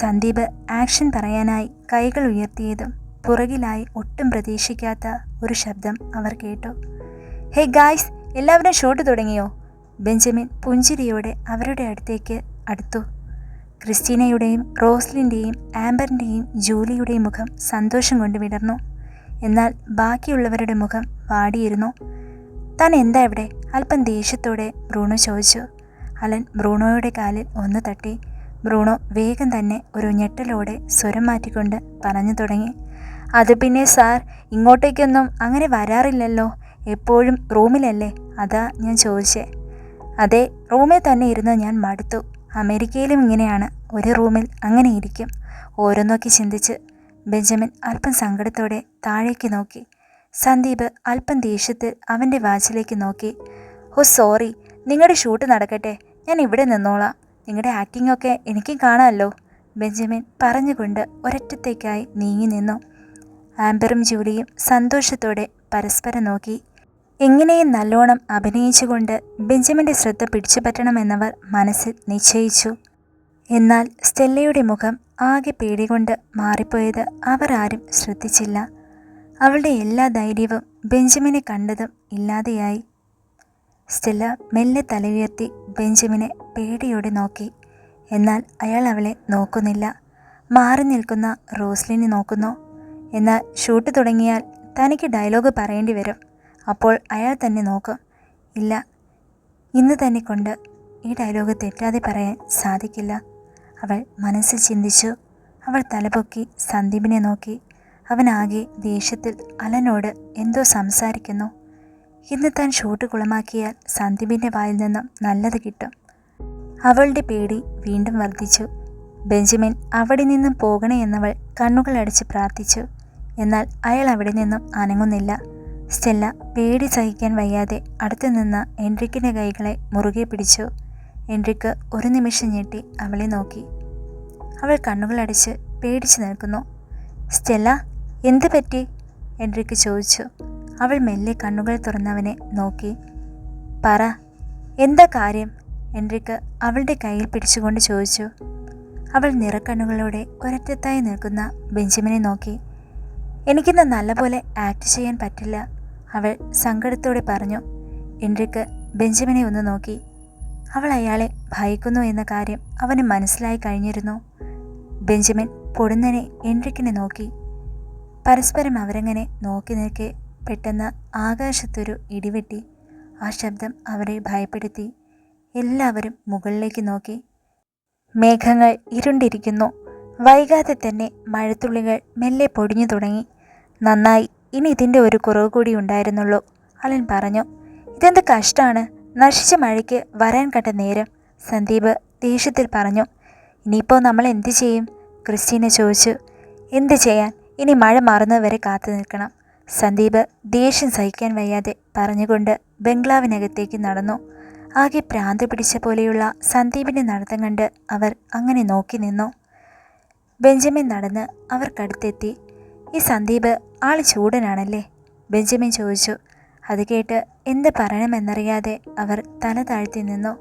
സന്ദീപ് ആക്ഷൻ പറയാനായി കൈകൾ ഉയർത്തിയതും പുറകിലായി ഒട്ടും പ്രതീക്ഷിക്കാത്ത ഒരു ശബ്ദം അവർ കേട്ടു. ഹേ ഗായ്സ്, എല്ലാവരും ഷൂട്ട് തുടങ്ങിയോ? ബെഞ്ചമിൻ പുഞ്ചിരിയോടെ അവരുടെ അടുത്തു. ക്രിസ്റ്റീനയുടെയും റോസ്ലിൻ്റെയും ആംബറിൻ്റെയും ജൂലിയുടെയും മുഖം സന്തോഷം കൊണ്ട് വിടർന്നു. എന്നാൽ ബാക്കിയുള്ളവരുടെ മുഖം വാടിയിരുന്നു. താൻ എന്താ ഇവിടെ? അല്പം ദേഷ്യത്തോടെ ബ്രൂണോ ചോദിച്ചു. അലൻ ബ്രൂണോയുടെ കാലിൽ ഒന്ന് തട്ടി. ബ്രൂണോ വേഗം തന്നെ ഒരു ഞെട്ടലോടെ സ്വരം മാറ്റിക്കൊണ്ട് പറഞ്ഞു തുടങ്ങി. അത് പിന്നെ സാർ, ഇങ്ങോട്ടേക്കൊന്നും അങ്ങനെ വരാറില്ലല്ലോ, എപ്പോഴും റൂമിലല്ലേ, അതാ ഞാൻ ചോദിച്ചേ. അതെ, റൂമിൽ തന്നെ ഇരുന്ന് ഞാൻ മടുത്തു. അമേരിക്കയിലും ഇങ്ങനെയാണ്, ഒരു റൂമിൽ അങ്ങനെ ഇരിക്കും. ഓരോന്നൊക്കെ ചിന്തിച്ച് ബെഞ്ചമിൻ അല്പം സങ്കടത്തോടെ താഴേക്ക് നോക്കി. സന്ദീപ് അല്പം ദേഷ്യത്തിൽ അവൻ്റെ വാച്ചിലേക്ക് നോക്കി. ഓ സോറി, നിങ്ങളുടെ ഷൂട്ട് നടക്കട്ടെ, ഞാൻ ഇവിടെ നിന്നോളാം. നിങ്ങളുടെ ആക്ടിംഗ് ഒക്കെ എനിക്കും കാണാമല്ലോ, ബെഞ്ചമിൻ പറഞ്ഞുകൊണ്ട് ഒരറ്റത്തേക്കായി നീങ്ങി നിന്നു. ആംബറും ജൂലിയും സന്തോഷത്തോടെ പരസ്പരം നോക്കി. എങ്ങനെയും നല്ലോണം അഭിനയിച്ചുകൊണ്ട് ബെഞ്ചമിൻ്റെ ശ്രദ്ധ പിടിച്ചുപറ്റണമെന്നവർ മനസ്സിൽ നിശ്ചയിച്ചു. എന്നാൽ സ്റ്റെല്ലയുടെ മുഖം ആകെ പേടികൊണ്ട് മാറിപ്പോയത് അവർ ആരും ശ്രദ്ധിച്ചില്ല. അവളുടെ എല്ലാ ധൈര്യവും ബെഞ്ചമിനെ കണ്ടതും ഇല്ലാതെയായി. സ്റ്റെല്ല മെല്ലെ തലയുയർത്തി ബെഞ്ചമിനെ പേടിയോടെ നോക്കി. എന്നാൽ അയാൾ അവളെ നോക്കുന്നില്ല. മാറി നിൽക്കുന്ന റോസ്ലിനെ നോക്കുന്നു. എന്നാൽ ഷൂട്ട് തുടങ്ങിയാൽ തനിക്ക് ഡയലോഗ് പറയേണ്ടി വരും. അപ്പോൾ അയാൾ തന്നെ നോക്കും. ഇല്ല, ഇന്ന് തന്നെ കൊണ്ട് ഈ ഡയലോഗ് തെറ്റാതെ പറയാൻ സാധിക്കില്ല, അവൾ മനസ്സിൽ ചിന്തിച്ചു. അവൾ തലപൊക്കി സന്ദീപിനെ നോക്കി. അവനാകെ ദേഷ്യത്തിൽ അലനോട് എന്തോ സംസാരിക്കുന്നു. ഇന്ന് താൻ ഷൂട്ട് കുളമാക്കിയാൽ സന്ദീപിൻ്റെ വായിൽ നിന്നും നല്ലത് കിട്ടും. അവളുടെ പേടി വീണ്ടും വർദ്ധിച്ചു. ബെഞ്ചമിൻ അവിടെ നിന്നും പോകണേ എന്നവൾ കണ്ണുകളടച്ച് പ്രാർത്ഥിച്ചു. എന്നാൽ അയാൾ അവിടെ നിന്നും അനങ്ങുന്നില്ല. സ്റ്റെല്ല പേടി സഹിക്കാൻ വയ്യാതെ അടുത്തു നിന്ന എൻട്രിക്കിൻ്റെ കൈകളെ മുറുകെ പിടിച്ചു. എൻട്രിക്ക് ഒരു നിമിഷം ഞെട്ടി അവളെ നോക്കി. അവൾ കണ്ണുകളടച്ച് പേടിച്ചു നിൽക്കുന്നു. സ്റ്റെല്ല, എന്ത് പറ്റി? എൻട്രിക്ക് ചോദിച്ചു. അവൾ മെല്ലെ കണ്ണുകൾ തുറന്നവനെ നോക്കി. പറ, എന്താ കാര്യം? എൻട്രിക്ക് അവളുടെ കയ്യിൽ പിടിച്ചുകൊണ്ട് ചോദിച്ചു. അവൾ നിറക്കണ്ണുകളോടെ ഒരറ്റത്തായി നിൽക്കുന്ന ബെഞ്ചമിനെ നോക്കി. എനിക്കിന്ന് നല്ലപോലെ ആക്ട് ചെയ്യാൻ പറ്റില്ല, അവൾ സങ്കടത്തോടെ പറഞ്ഞു. എൻട്രിക്ക് ബെഞ്ചമിനെ ഒന്ന് നോക്കി. അവൾ അയാളെ ഭയക്കുന്നു എന്ന കാര്യം അവന് മനസ്സിലായി കഴിഞ്ഞിരുന്നു. ബെഞ്ചമിൻ പൊടുന്നനെ എൻട്രിക്കിനെ നോക്കി. പരസ്പരം അവരങ്ങനെ നോക്കി നിൽക്കെ പെട്ടെന്ന് ആകാശത്തൊരു ഇടിവെട്ടി. ആ ശബ്ദം അവരെ ഭയപ്പെടുത്തി. എല്ലാവരും മുകളിലേക്ക് നോക്കി. മേഘങ്ങൾ ഇരുണ്ടിരിക്കുന്നു. വൈകാതെ തന്നെ മഴത്തുള്ളികൾ മെല്ലെ പൊടിഞ്ഞു തുടങ്ങി. നന്നായി, ഇനി ഇതിൻ്റെ ഒരു കുറവ് കൂടി ഉണ്ടായിരുന്നുള്ളൂ, അലൻ പറഞ്ഞു. ഇതെന്ത് കഷ്ടമാണ്, നശിച്ച മഴയ്ക്ക് വരാൻ കണ്ട നേരം, സന്ദീപ് ദേഷ്യത്തിൽ പറഞ്ഞു. ഇനിയിപ്പോൾ നമ്മൾ എന്ത് ചെയ്യും? ക്രിസ്റ്റീന ചോദിച്ചു. എന്ത് ചെയ്യാൻ, ഇനി മഴ മാറുന്നതുവരെ കാത്തു നിൽക്കണം. സന്ദീപ് ദേഷ്യം സഹിക്കാൻ വയ്യാതെ പറഞ്ഞുകൊണ്ട് ബംഗ്ലാവിനകത്തേക്ക് നടന്നു. ആകെ ഭ്രാന്ത് പിടിച്ച പോലെയുള്ള സന്ദീപിൻ്റെ നടത്തം കണ്ട് അവർ അങ്ങനെ നോക്കി നിന്നു. ബെഞ്ചമിൻ നടന്ന് അവർക്കടുത്തെത്തി. ഈ സന്ദീപ് ആൾ ചൂടനാണല്ലേ? ബെഞ്ചമിൻ ചോദിച്ചു. അത് കേട്ട് എന്ത് പറയണമെന്നറിയാതെ അവർ തല താഴ്ത്തി നിന്നു.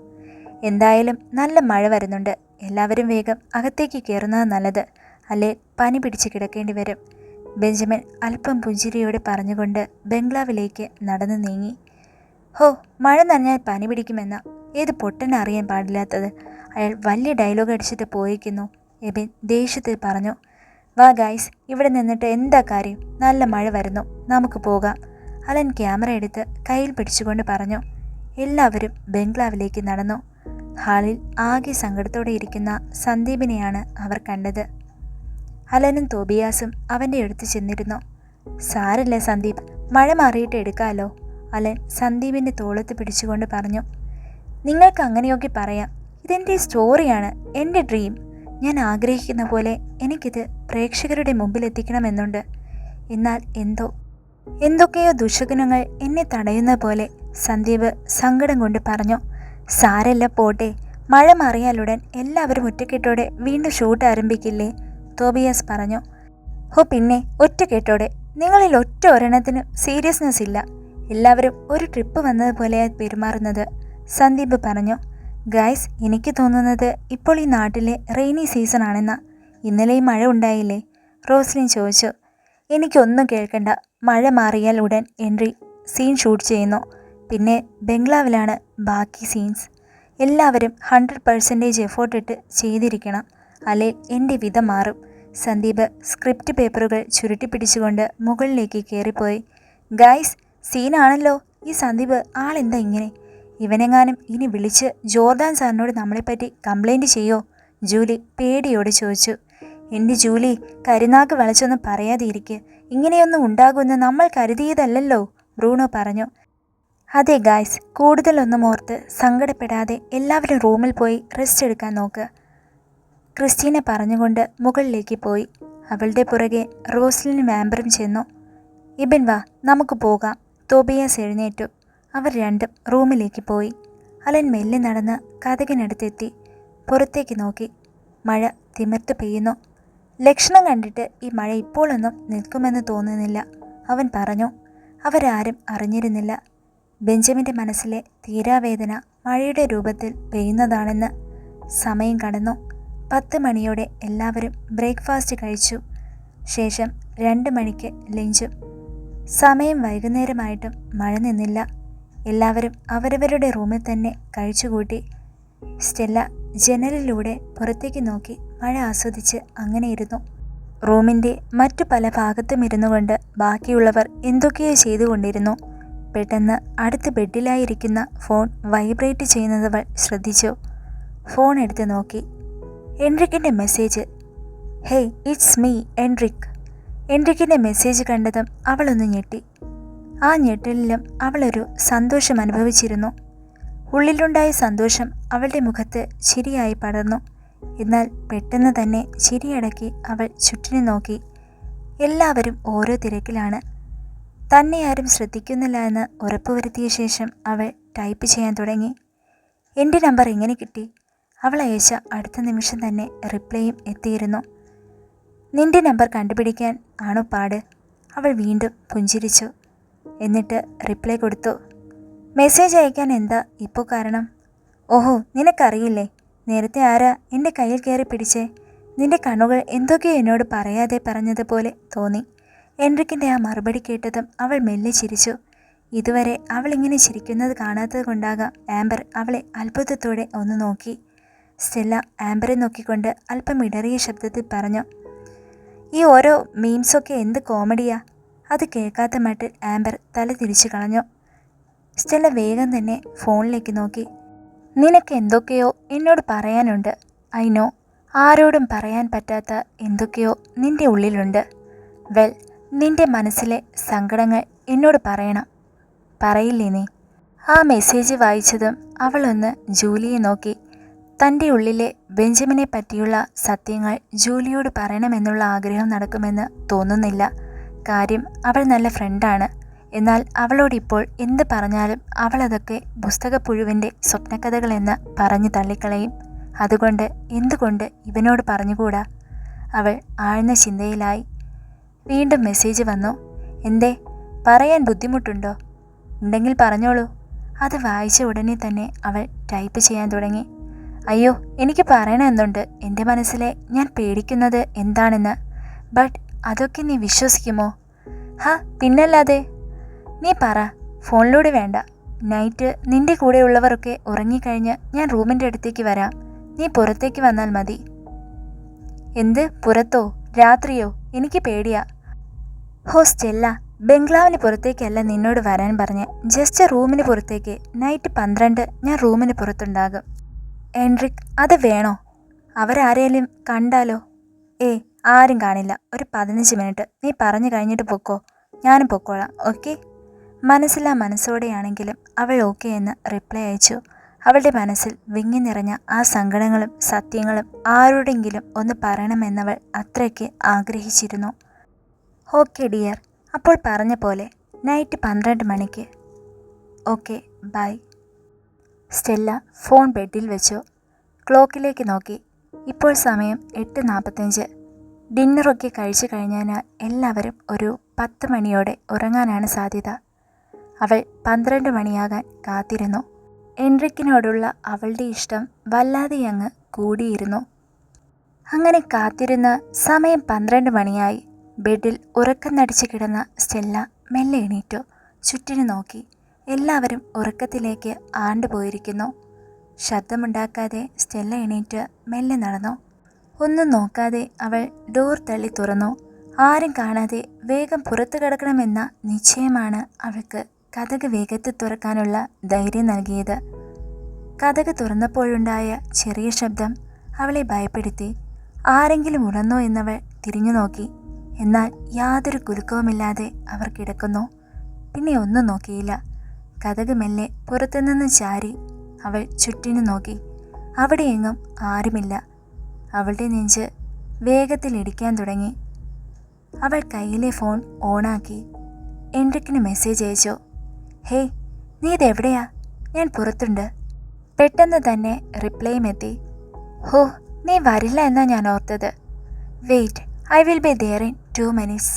എന്തായാലും നല്ല മഴ വരുന്നുണ്ട്. എല്ലാവരും വേഗം അകത്തേക്ക് കയറുന്നത് നല്ലത്, അല്ലേ പനി പിടിച്ച് കിടക്കേണ്ടി വരും. ബെഞ്ചമിൻ അല്പം പുഞ്ചിരിയോടെ പറഞ്ഞുകൊണ്ട് ബംഗ്ലാവിലേക്ക് നടന്നു നീങ്ങി. ഹോ, മഴ നനഞ്ഞാൽ പനി പിടിക്കുമെന്ന ഏത് പൊട്ടനെ അറിയാൻ പാടില്ലാത്തത്? അയാൾ വലിയ ഡയലോഗ് അടിച്ചിട്ട് പോയിരിക്കുന്നു, എബിൻ ദേഷ്യത്തിൽ പറഞ്ഞു. വാ ഗൈസ്, ഇവിടെ നിന്നിട്ട് എന്താ കാര്യം? നല്ല മഴ വരുന്നു, നമുക്ക് പോകാം. അലൻ ക്യാമറ എടുത്ത് കയ്യിൽ പിടിച്ചുകൊണ്ട് പറഞ്ഞു. എല്ലാവരും ബംഗ്ലാവിലേക്ക് നടന്നു. ഹാളിൽ ആകെ സങ്കടത്തോടെ ഇരിക്കുന്ന സന്ദീപിനെയാണ് അവർ കണ്ടത്. അലനും തോബിയാസും അവൻ്റെ അടുത്ത് ചെന്നിരുന്നു. സാരല്ല സന്ദീപ്, മഴ മാറിയിട്ട് എടുക്കാമല്ലോ, അലൻ സന്ദീപിൻ്റെ തോളത്ത് പിടിച്ചുകൊണ്ട് പറഞ്ഞു. നിങ്ങൾക്ക് അങ്ങനെയൊക്കെ പറയാം, ഇതെൻ്റെ സ്റ്റോറിയാണ്, എൻ്റെ ഡ്രീം. ഞാൻ ആഗ്രഹിക്കുന്ന പോലെ എനിക്കിത് പ്രേക്ഷകരുടെ മുമ്പിൽ എത്തിക്കണമെന്നുണ്ട്. എന്നാൽ എന്തൊക്കെയോ ദുശകുനങ്ങൾ എന്നെ തടയുന്ന പോലെ സന്ദീപ് സങ്കടം കൊണ്ട് പറഞ്ഞു. സാരല്ല പോട്ടെ, മഴ മാറിയാലുടൻ എല്ലാവരും ഒറ്റക്കെട്ടോടെ വീണ്ടും ഷൂട്ട് ആരംഭിക്കില്ലേ? തോബിയാസ് പറഞ്ഞു. ഹോ പിന്നെ, ഒറ്റക്കെട്ടോടെ. നിങ്ങളിൽ ഒരെണ്ണത്തിന് സീരിയസ്നെസ് ഇല്ല. എല്ലാവരും ഒരു ട്രിപ്പ് വന്നതുപോലെയാണ് പെരുമാറുന്നത്, സന്ദീപ് പറഞ്ഞു. ഗൈസ്, എനിക്ക് തോന്നുന്നത് ഇപ്പോൾ ഈ നാട്ടിലെ റെയിനി സീസൺ ആണെന്നാ. ഇന്നലെയും മഴ ഉണ്ടായില്ലേ? റോസ്ലിൻ ചോദിച്ചു. എനിക്കൊന്നും കേൾക്കണ്ട. മഴ മാറിയാൽ ഉടൻ എൻട്രി സീൻ ഷൂട്ട് ചെയ്യുന്നു. പിന്നെ ബംഗ്ലാവിലാണ് ബാക്കി സീൻസ്. എല്ലാവരും 100% എഫോർട്ട് ഇട്ട് ചെയ്തിരിക്കണം, അല്ലെ എൻ്റെ വിധം മാറും. സന്ദീപ് സ്ക്രിപ്റ്റ് പേപ്പറുകൾ ചുരുട്ടിപ്പിടിച്ചുകൊണ്ട് മുകളിലേക്ക് കയറിപ്പോയി. ഗൈസ്, സീനാണല്ലോ. ഈ സന്ദീപ് ആളെന്താ ഇങ്ങനെ? ഇവനെങ്ങാനും ഇനി വിളിച്ച് ജോർദാൻ സാറിനോട് നമ്മളെപ്പറ്റി കംപ്ലൈൻറ്റ് ചെയ്യോ? ജൂലി പേടിയോട് ചോദിച്ചു. എൻ്റെ ജൂലി, കരുനാക്ക് വളച്ചൊന്നും പറയാതെ ഇരിക്കുക. ഇങ്ങനെയൊന്നും ഉണ്ടാകുമെന്ന് നമ്മൾ കരുതിയതല്ലല്ലോ, ബ്രൂണോ പറഞ്ഞു. അതെ ഗായ്സ്, കൂടുതലൊന്നും ഓർത്ത് സങ്കടപ്പെടാതെ എല്ലാവരും റൂമിൽ പോയി റെസ്റ്റ് എടുക്കാൻ നോക്കുക, ക്രിസ്റ്റീന പറഞ്ഞുകൊണ്ട് മുകളിലേക്ക് പോയി. അവളുടെ പുറകെ റോസ്ലിനും ആംബറും ചെന്നു. ഇബൻ വാ, നമുക്ക് പോകാം. തോബിയാസ് എഴുന്നേറ്റു. അവർ രണ്ടും റൂമിലേക്ക് പോയി. അലൻ മെല്ലെ നടന്ന് കതകിനടുത്തെത്തി. പുറത്തേക്ക് നോക്കി. മഴ തിമിർത്ത് പെയ്യുന്നു. ലക്ഷണം കണ്ടിട്ട് ഈ മഴ ഇപ്പോഴൊന്നും നിൽക്കുമെന്ന് തോന്നുന്നില്ല, അവൻ പറഞ്ഞു. അവരാരും അറിഞ്ഞിരുന്നില്ല ബെഞ്ചമിൻ്റെ മനസ്സിലെ തീരാവേദന മഴയുടെ രൂപത്തിൽ പെയ്യുന്നതാണെന്ന്. സമയം കടന്നു. 10 മണിയോടെ എല്ലാവരും ബ്രേക്ക്ഫാസ്റ്റ് കഴിച്ചു. ശേഷം 2 മണിക്ക് ലഞ്ചും. സമയം വൈകുന്നേരമായിട്ടും മഴ നിന്നില്ല. എല്ലാവരും അവരവരുടെ റൂമിൽ തന്നെ കഴിച്ചുകൂട്ടി. സ്റ്റെല്ല ജനലിലൂടെ പുറത്തേക്ക് നോക്കി മഴ ആസ്വദിച്ച് അങ്ങനെ ഇരുന്നു. റൂമിൻ്റെ മറ്റു പല ഭാഗത്തും ഇരുന്നു കൊണ്ട് ബാക്കിയുള്ളവർ എന്തൊക്കെയോ ചെയ്തുകൊണ്ടിരുന്നു. പെട്ടെന്ന് അടുത്ത് ബെഡിലായിരിക്കുന്ന ഫോൺ വൈബ്രേറ്റ് ചെയ്യുന്നതവൾ ശ്രദ്ധിച്ചു. ഫോൺ എടുത്ത് നോക്കി. എൻട്രിക്കിൻ്റെ message. Hey, it's me Entrick. എൻട്രിക്കിൻ്റെ മെസ്സേജ് കണ്ടതും അവളൊന്ന് ഞെട്ടി. ആ ഞെട്ടലിലും അവളൊരു സന്തോഷം അനുഭവിച്ചിരുന്നു. ഉള്ളിലുണ്ടായ സന്തോഷം അവളുടെ മുഖത്ത് ചിരിയായി പടർന്നു. എന്നാൽ പെട്ടെന്ന് തന്നെ ചിരിയടക്കി അവൾ ചുറ്റിനു നോക്കി. എല്ലാവരും ഓരോ തിരക്കിലാണ്. തന്നെ ആരും ശ്രദ്ധിക്കുന്നില്ല എന്ന് ഉറപ്പുവരുത്തിയ ശേഷം അവൾ ടൈപ്പ് ചെയ്യാൻ തുടങ്ങി. എൻ്റെ നമ്പർ എങ്ങനെ കിട്ടി? അവൾ അയച്ച അടുത്ത നിമിഷം തന്നെ റിപ്ലൈയും എത്തിയിരുന്നു. നിന്റെ നമ്പർ കണ്ടുപിടിക്കാൻ ആണോ പാട്? അവൾ വീണ്ടും പുഞ്ചിരിച്ചു. എന്നിട്ട് റിപ്ലൈ കൊടുത്തു. മെസ്സേജ് അയക്കാൻ എന്താ ഇപ്പോൾ കാരണം? ഓഹോ, നിനക്കറിയില്ലേ? നേരത്തെ ആരാ എൻ്റെ കയ്യിൽ കയറി പിടിച്ചേ? നിന്റെ കണ്ണുകൾ എന്തൊക്കെയോ എന്നോട് പറയാതെ പറഞ്ഞതുപോലെ തോന്നി. എൻട്രിക്കിൻ്റെ ആ മറുപടി കേട്ടതും അവൾ മെല്ലെ ചിരിച്ചു. ഇതുവരെ അവൾ ഇങ്ങനെ ചിരിക്കുന്നത് കാണാത്തത് കൊണ്ടാകാം ആംബർ അവളെ അത്ഭുതത്തോടെ ഒന്ന് നോക്കി. സ്റ്റെല്ല ആംബറെ നോക്കിക്കൊണ്ട് അല്പം ഇടറിയ ശബ്ദത്തിൽ പറഞ്ഞു. ഈ ഓരോ മീംസൊക്കെ എന്ത് കോമഡിയാ? അത് കേൾക്കാത്ത മട്ടിൽ ആംബർ തല തിരിച്ചു കളഞ്ഞു. സ്റ്റെല്ല വേഗം തന്നെ ഫോണിലേക്ക് നോക്കി. നിനക്ക് എന്തൊക്കെയോ എന്നോട് പറയാനുണ്ട്. I know. ആരോടും പറയാൻ പറ്റാത്ത എന്തൊക്കെയോ നിന്റെ ഉള്ളിലുണ്ട്. വെൽ, നിന്റെ മനസ്സിലെ സങ്കടങ്ങൾ എന്നോട് പറയണം. പറയില്ലേ നീ? ആ മെസ്സേജ് വായിച്ചതും അവളൊന്ന് ജൂലിയെ നോക്കി. തൻ്റെ ഉള്ളിലെ ബെഞ്ചമിനെ പറ്റിയുള്ള സത്യങ്ങൾ ജൂലിയോട് പറയണമെന്നുള്ള ആഗ്രഹം നടക്കുമെന്ന് തോന്നുന്നില്ല. കാര്യം അവൾ നല്ല ഫ്രണ്ടാണ്. എന്നാൽ അവളോടിപ്പോൾ എന്ത് പറഞ്ഞാലും അവളതൊക്കെ പുസ്തകപ്പുഴുവിൻ്റെ സ്വപ്നകഥകളെന്ന് പറഞ്ഞു തള്ളിക്കളയും. അതുകൊണ്ട് എന്തുകൊണ്ട് ഇവനോട് പറഞ്ഞുകൂടാ? അവൾ ആഴ്ന്ന ചിന്തയിലായി. വീണ്ടും മെസ്സേജ് വന്നു. എന്തേ, പറയാൻ ബുദ്ധിമുട്ടുണ്ടോ? ഉണ്ടെങ്കിൽ പറഞ്ഞോളൂ. അത് വായിച്ച ഉടനെ തന്നെ അവൾ ടൈപ്പ് ചെയ്യാൻ തുടങ്ങി. അയ്യോ, എനിക്ക് പറയണമെന്നുണ്ട്. എൻ്റെ മനസ്സിലെ ഞാൻ പേടിക്കുന്നത് എന്താണെന്ന്. ബട്ട് അതൊക്കെ നീ വിശ്വസിക്കുമോ? പിന്നല്ലാതെ. നീ പറ, ഫോണിലൂടെ വേണ്ട. നൈറ്റ് നിൻ്റെ കൂടെയുള്ളവരൊക്കെ ഉറങ്ങിക്കഴിഞ്ഞ് ഞാൻ റൂമിൻ്റെ അടുത്തേക്ക് വരാം. നീ പുറത്തേക്ക് വന്നാൽ മതി. എന്ത് പുറത്തോ? രാത്രിയോ? എനിക്ക് പേടിയാ. സ്റ്റെല്ല, ബംഗ്ലാവിന് പുറത്തേക്കല്ല നിന്നോട് വരാൻ പറഞ്ഞ്. ജസ്റ്റ് റൂമിന് പുറത്തേക്ക്. നൈറ്റ് 12 ഞാൻ റൂമിന് പുറത്തുണ്ടാകും. എൻട്രിക്, അത് വേണോ? അവരാരേലും കണ്ടാലോ? ആരും കാണില്ല. ഒരു 15 മിനിറ്റ് നീ പറഞ്ഞു കഴിഞ്ഞിട്ട് പൊക്കോ. ഞാനും പൊക്കോളാം. ഓക്കെ? മനസ്സില്ലാ മനസ്സോടെയാണെങ്കിലും അവൾ ഓക്കെ എന്ന് റിപ്ലൈ അയച്ചു. അവളുടെ മനസ്സിൽ വിങ്ങി നിറഞ്ഞ ആ സങ്കടങ്ങളും സത്യങ്ങളും ആരോടെങ്കിലും ഒന്ന് പറയണമെന്നവൾ അത്രയ്ക്ക് ആഗ്രഹിച്ചിരുന്നു. ഓക്കെ ഡിയർ, അപ്പോൾ പറഞ്ഞ പോലെ നൈറ്റ് 12 മണിക്ക്. Okay, by. സ്റ്റെല്ല ഫോൺ ബെഡിൽ വെച്ചു. ക്ലോക്കിലേക്ക് നോക്കി. ഇപ്പോൾ സമയം 8:45. ഡിന്നറൊക്കെ കഴിച്ചു കഴിഞ്ഞാൽ എല്ലാവരും ഒരു 10 മണിയോടെ ഉറങ്ങാനാണ് സാധ്യത. അവൾ 12 മണിയാകാൻ കാത്തിരുന്നു. എൻട്രിക്കിനോടുള്ള അവളുടെ ഇഷ്ടം വല്ലാതെ അങ്ങ് കൂടിയിരുന്നു. അങ്ങനെ കാത്തിരുന്ന് സമയം 12 മണിയായി. ബെഡിൽ ഉറക്കം നടിച്ചു കിടന്ന സ്റ്റെല്ല മെല്ലെ എണീറ്റു. ചുറ്റിനു നോക്കി. എല്ലാവരും ഉറക്കത്തിലേക്ക് ആണ്ടുപോയിരിക്കുന്നു. ശബ്ദമുണ്ടാക്കാതെ സ്റ്റെല്ല എണീറ്റ് മെല്ലെ നടന്നു. ഒന്നും നോക്കാതെ അവൾ ഡോർ തള്ളി തുറന്നു. ആരും കാണാതെ വേഗം പുറത്തു കിടക്കണമെന്ന നിശ്ചയമാണ് അവൾക്ക് കതക് വേഗത്തിൽ തുറക്കാനുള്ള ധൈര്യം നൽകിയത്. കതക് തുറന്നപ്പോഴുണ്ടായ ചെറിയ ശബ്ദം അവളെ ഭയപ്പെടുത്തി. ആരെങ്കിലും ഉണർന്നോ എന്നവൾ തിരിഞ്ഞു നോക്കി. എന്നാൽ യാതൊരു കുലുക്കവുമില്ലാതെ അവർ കിടക്കുന്നു. പിന്നെ ഒന്നും നോക്കിയില്ല. കതക് മെല്ലെ പുറത്തുനിന്ന് ചാരി അവൾ ചുറ്റിനു നോക്കി. അവിടെയെങ്ങും ആരുമില്ല. അവളുടെ നെഞ്ച് വേഗത്തിൽ ഇടിക്കാൻ തുടങ്ങി. അവൾ കയ്യിലെ ഫോൺ ഓണാക്കി. എൻട്രിക്കിന് മെസ്സേജ് അയച്ചു. ഹേയ്, നീ ഇതെവിടെയാ? ഞാൻ പുറത്തുണ്ട്. പെട്ടെന്ന് തന്നെ റിപ്ലൈയും എത്തി. നീ വരില്ല എന്നാ ഞാൻ ഓർത്തത്. Wait, I will be there in 2 minutes.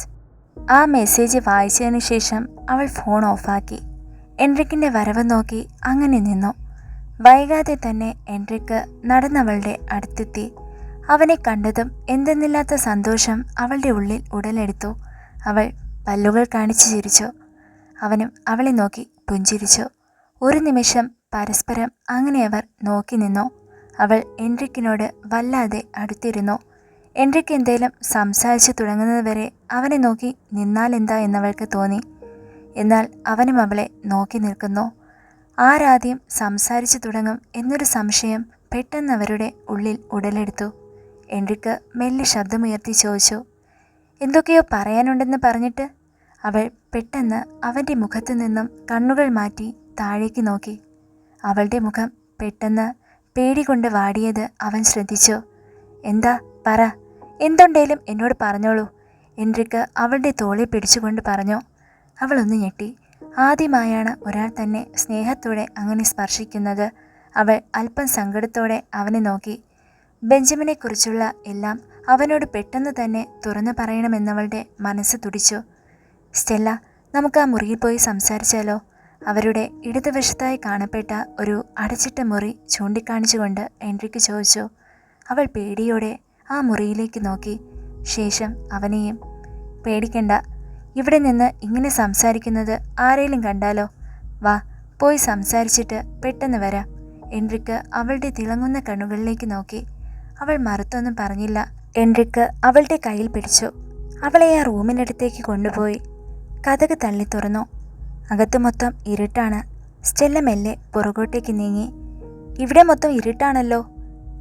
ആ മെസ്സേജ് വായിച്ചതിന് ശേഷം അവൾ ഫോൺ ഓഫാക്കി. എൻട്രിക്കിൻ്റെ വരവ് നോക്കി അങ്ങനെ നിന്നു. വൈകാതെ തന്നെ എൻട്രിക്ക് നടന്നവളുടെ അടുത്തെത്തി. അവനെ കണ്ടതും എന്തെന്നില്ലാത്ത സന്തോഷം അവളുടെ ഉള്ളിൽ ഉടലെടുത്തു. അവൾ പല്ലുകൾ കാണിച്ചു ചിരിച്ചു. അവനും അവളെ നോക്കി പുഞ്ചിരിച്ചു. ഒരു നിമിഷം പരസ്പരം അങ്ങനെ അവർ നോക്കി നിന്നു. അവൾ എൻട്രിക്കിനോട് വല്ലാതെ അടുത്തിരുന്നു. എൻട്രിക്ക് എന്തേലും സംസാരിച്ചു തുടങ്ങുന്നതുവരെ അവനെ നോക്കി നിന്നാലെന്താ എന്നവൾക്ക് തോന്നി. എന്നാൽ അവനും അവളെ നോക്കി നിൽക്കുന്നു. ആരാദ്യം സംസാരിച്ചു തുടങ്ങും എന്നൊരു സംശയം പെട്ടെന്ന് അവരുടെ ഉള്ളിൽ ഉടലെടുത്തു. എൻട്രിക്ക് മെല്ലെ ശബ്ദമുയർത്തി ചോദിച്ചു, എന്തൊക്കെയോ പറയാനുണ്ടെന്ന് പറഞ്ഞിട്ട്? അവൾ പെട്ടെന്ന് അവൻ്റെ മുഖത്തു നിന്നും കണ്ണുകൾ മാറ്റി താഴേക്ക് നോക്കി. അവളുടെ മുഖം പെട്ടെന്ന് പേടി കൊണ്ട് വാടിയത് അവൻ ശ്രദ്ധിച്ചു. എന്താ, പറ, എന്തുണ്ടേലും എന്നോട് പറഞ്ഞോളൂ. എൻട്രിക്ക് അവളുടെ തോളെ പിടിച്ചുകൊണ്ട് പറഞ്ഞു. അവളൊന്ന് ഞെട്ടി. ആദ്യമായാണ് ഒരാൾ തന്നെ സ്നേഹത്തോടെ അങ്ങനെ സ്പർശിക്കുന്നത്. അവൾ അല്പം സങ്കടത്തോടെ അവനെ നോക്കി. ബെഞ്ചമിനെക്കുറിച്ചുള്ള എല്ലാം അവനോട് പെട്ടെന്ന് തന്നെ തുറന്നു പറയണമെന്നവളുടെ മനസ്സ് തുടിച്ചു. സ്റ്റെല്ല, നമുക്ക് ആ മുറിയിൽ പോയി സംസാരിച്ചാലോ? അവരുടെ ഇടതുവശത്തായി കാണപ്പെട്ട ഒരു അടച്ചിട്ട മുറി ചൂണ്ടിക്കാണിച്ചുകൊണ്ട് എൻട്രിക്ക് ചോദിച്ചു. അവൾ പേടിയോടെ ആ മുറിയിലേക്ക് നോക്കി. ശേഷം അവനെയും. പേടിക്കണ്ട, ഇവിടെ നിന്ന് ഇങ്ങനെ സംസാരിക്കുന്നത് ആരെങ്കിലും കണ്ടാലോ? വാ, പോയി സംസാരിച്ചിട്ട് പെട്ടെന്ന് വരാം. എൻട്രിക്ക് അവളുടെ തിളങ്ങുന്ന കണ്ണുകളിലേക്ക് നോക്കി. അവൾ മറുത്തൊന്നും പറഞ്ഞില്ല. എൻട്രിക്ക് അവളുടെ കയ്യിൽ പിടിച്ചു. അവളെ ആ റൂമിനടുത്തേക്ക് കൊണ്ടുപോയി. കതക് തള്ളി തുറന്നു. അകത്ത് മൊത്തം ഇരുട്ടാണ്. സ്റ്റെല്ല മെല്ലെ പുറകോട്ടേക്ക് നീങ്ങി. ഇവിടെ മൊത്തം ഇരുട്ടാണല്ലോ.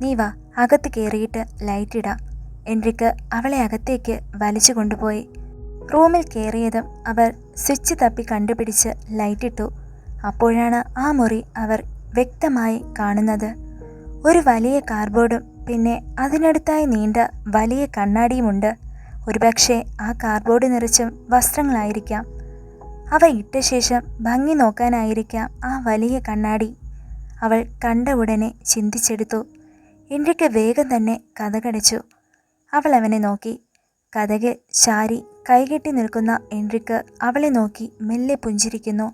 നീ വാ, അകത്ത് കയറിയിട്ട് ലൈറ്റ് ഇടാം. എൻട്രിക്ക് അവളെ അകത്തേക്ക് വലിച്ചു കൊണ്ടുപോയി. റൂമിൽ കയറിയതും അവർ സ്വിച്ച് തപ്പി കണ്ടുപിടിച്ച് ലൈറ്റിട്ടു. അപ്പോഴാണ് ആ മുറി അവർ വ്യക്തമായി കാണുന്നത്. ഒരു വലിയ കാർഡ്ബോർഡും പിന്നെ അതിനടുത്തായി നീണ്ട വലിയ കണ്ണാടിയുമുണ്ട്. ഒരുപക്ഷെ ആ കാർഡ്ബോർഡ് നിറച്ചും വസ്ത്രങ്ങളായിരിക്കാം. അവ ഇട്ട ശേഷം ഭംഗി നോക്കാനായിരിക്കാം ആ വലിയ കണ്ണാടി. അവൾ കണ്ട ഉടനെ ചിന്തിച്ചെടുത്തു. എൻട്രിക്ക് വേഗം തന്നെ കതകടച്ചു. അവൾ അവനെ നോക്കി. കതക് ചാരി കൈകെട്ടി നിൽക്കുന്ന എൻട്രിക്ക് അവളെ നോക്കി മെല്ലെ പുഞ്ചിരിക്കുന്നു.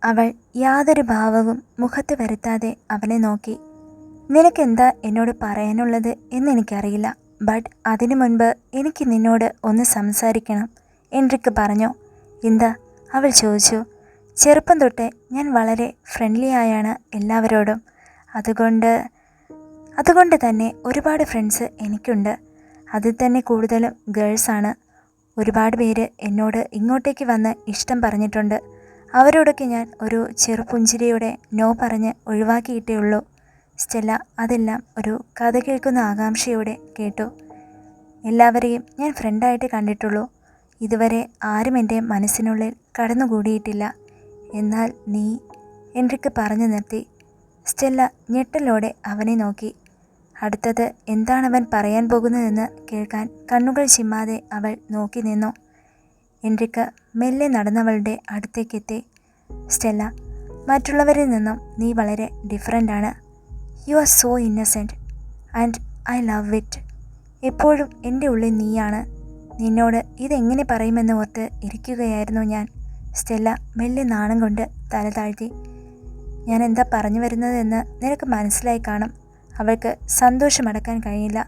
അവൾ യാതൊരു ഭാവവും മുഖത്ത് വരുത്താതെ അവനെ നോക്കി. നിനക്കെന്താ എന്നോട് പറയാനുള്ളത് എന്നെനിക്കറിയില്ല. ബട്ട് അതിനു മുൻപ് എനിക്ക് നിന്നോട് ഒന്ന് സംസാരിക്കണം, എൻട്രിക്ക് പറഞ്ഞു. എന്താ? അവൾ ചോദിച്ചു. ചെറുപ്പം തൊട്ടേ ഞാൻ വളരെ ഫ്രണ്ട്ലി ആയാണ് എല്ലാവരോടും. അതുകൊണ്ട് തന്നെ ഒരുപാട് ഫ്രണ്ട്സ് എനിക്കുണ്ട്. അതിൽ തന്നെ കൂടുതലും ഗേൾസാണ്. ഒരുപാട് പേര് എന്നോട് ഇങ്ങോട്ടേക്ക് വന്ന് ഇഷ്ടം പറഞ്ഞിട്ടുണ്ട്. അവരോടൊക്കെ ഞാൻ ഒരു ചെറുപുഞ്ചിരിയോടെ നോ പറഞ്ഞ് ഒഴിവാക്കിയിട്ടേ ഉള്ളൂ. സ്റ്റെല്ല അതെല്ലാം ഒരു കഥ കേൾക്കുന്ന ആകാംക്ഷയോടെ കേട്ടു. എല്ലാവരെയും ഞാൻ ഫ്രണ്ടായിട്ട് കണ്ടിട്ടുള്ളൂ. ഇതുവരെ ആരും എൻ്റെ മനസ്സിനുള്ളിൽ കടന്നുകൂടിയിട്ടില്ല. എന്നാൽ നീ, എൻട്രിക്ക് പറഞ്ഞു നിർത്തി. സ്റ്റെല്ല ഞെട്ടലോടെ അവനെ നോക്കി. അടുത്തത് എന്താണവൻ പറയാൻ പോകുന്നതെന്ന് കേൾക്കാൻ കണ്ണുകൾ ചിമ്മാതെ അവൾ നോക്കി നിന്നു. എൻട്രിക്ക് മെല്ലെ നടന്നവളുടെ അടുത്തേക്കെത്തി. സ്റ്റെല്ല, മറ്റുള്ളവരിൽ നിന്നും നീ വളരെ ഡിഫറൻ്റാണ്. You are so innocent and I love it. എപ്പോഴും എൻ്റെ ഉള്ളിൽ നീയാണ്. നിന്നോട് ഇതെങ്ങനെ പറയുമെന്ന് ഓർത്ത് ഇരിക്കുകയായിരുന്നു ഞാൻ. സ്റ്റെല്ല മെല്ലെ നാണം കൊണ്ട് തല താഴ്ത്തി. ഞാൻ എന്താ പറഞ്ഞു വരുന്നതെന്ന് നിനക്ക് മനസ്സിലായി കാണും. അവൾക്ക് സന്തോഷമടക്കാൻ കഴിയില്ല.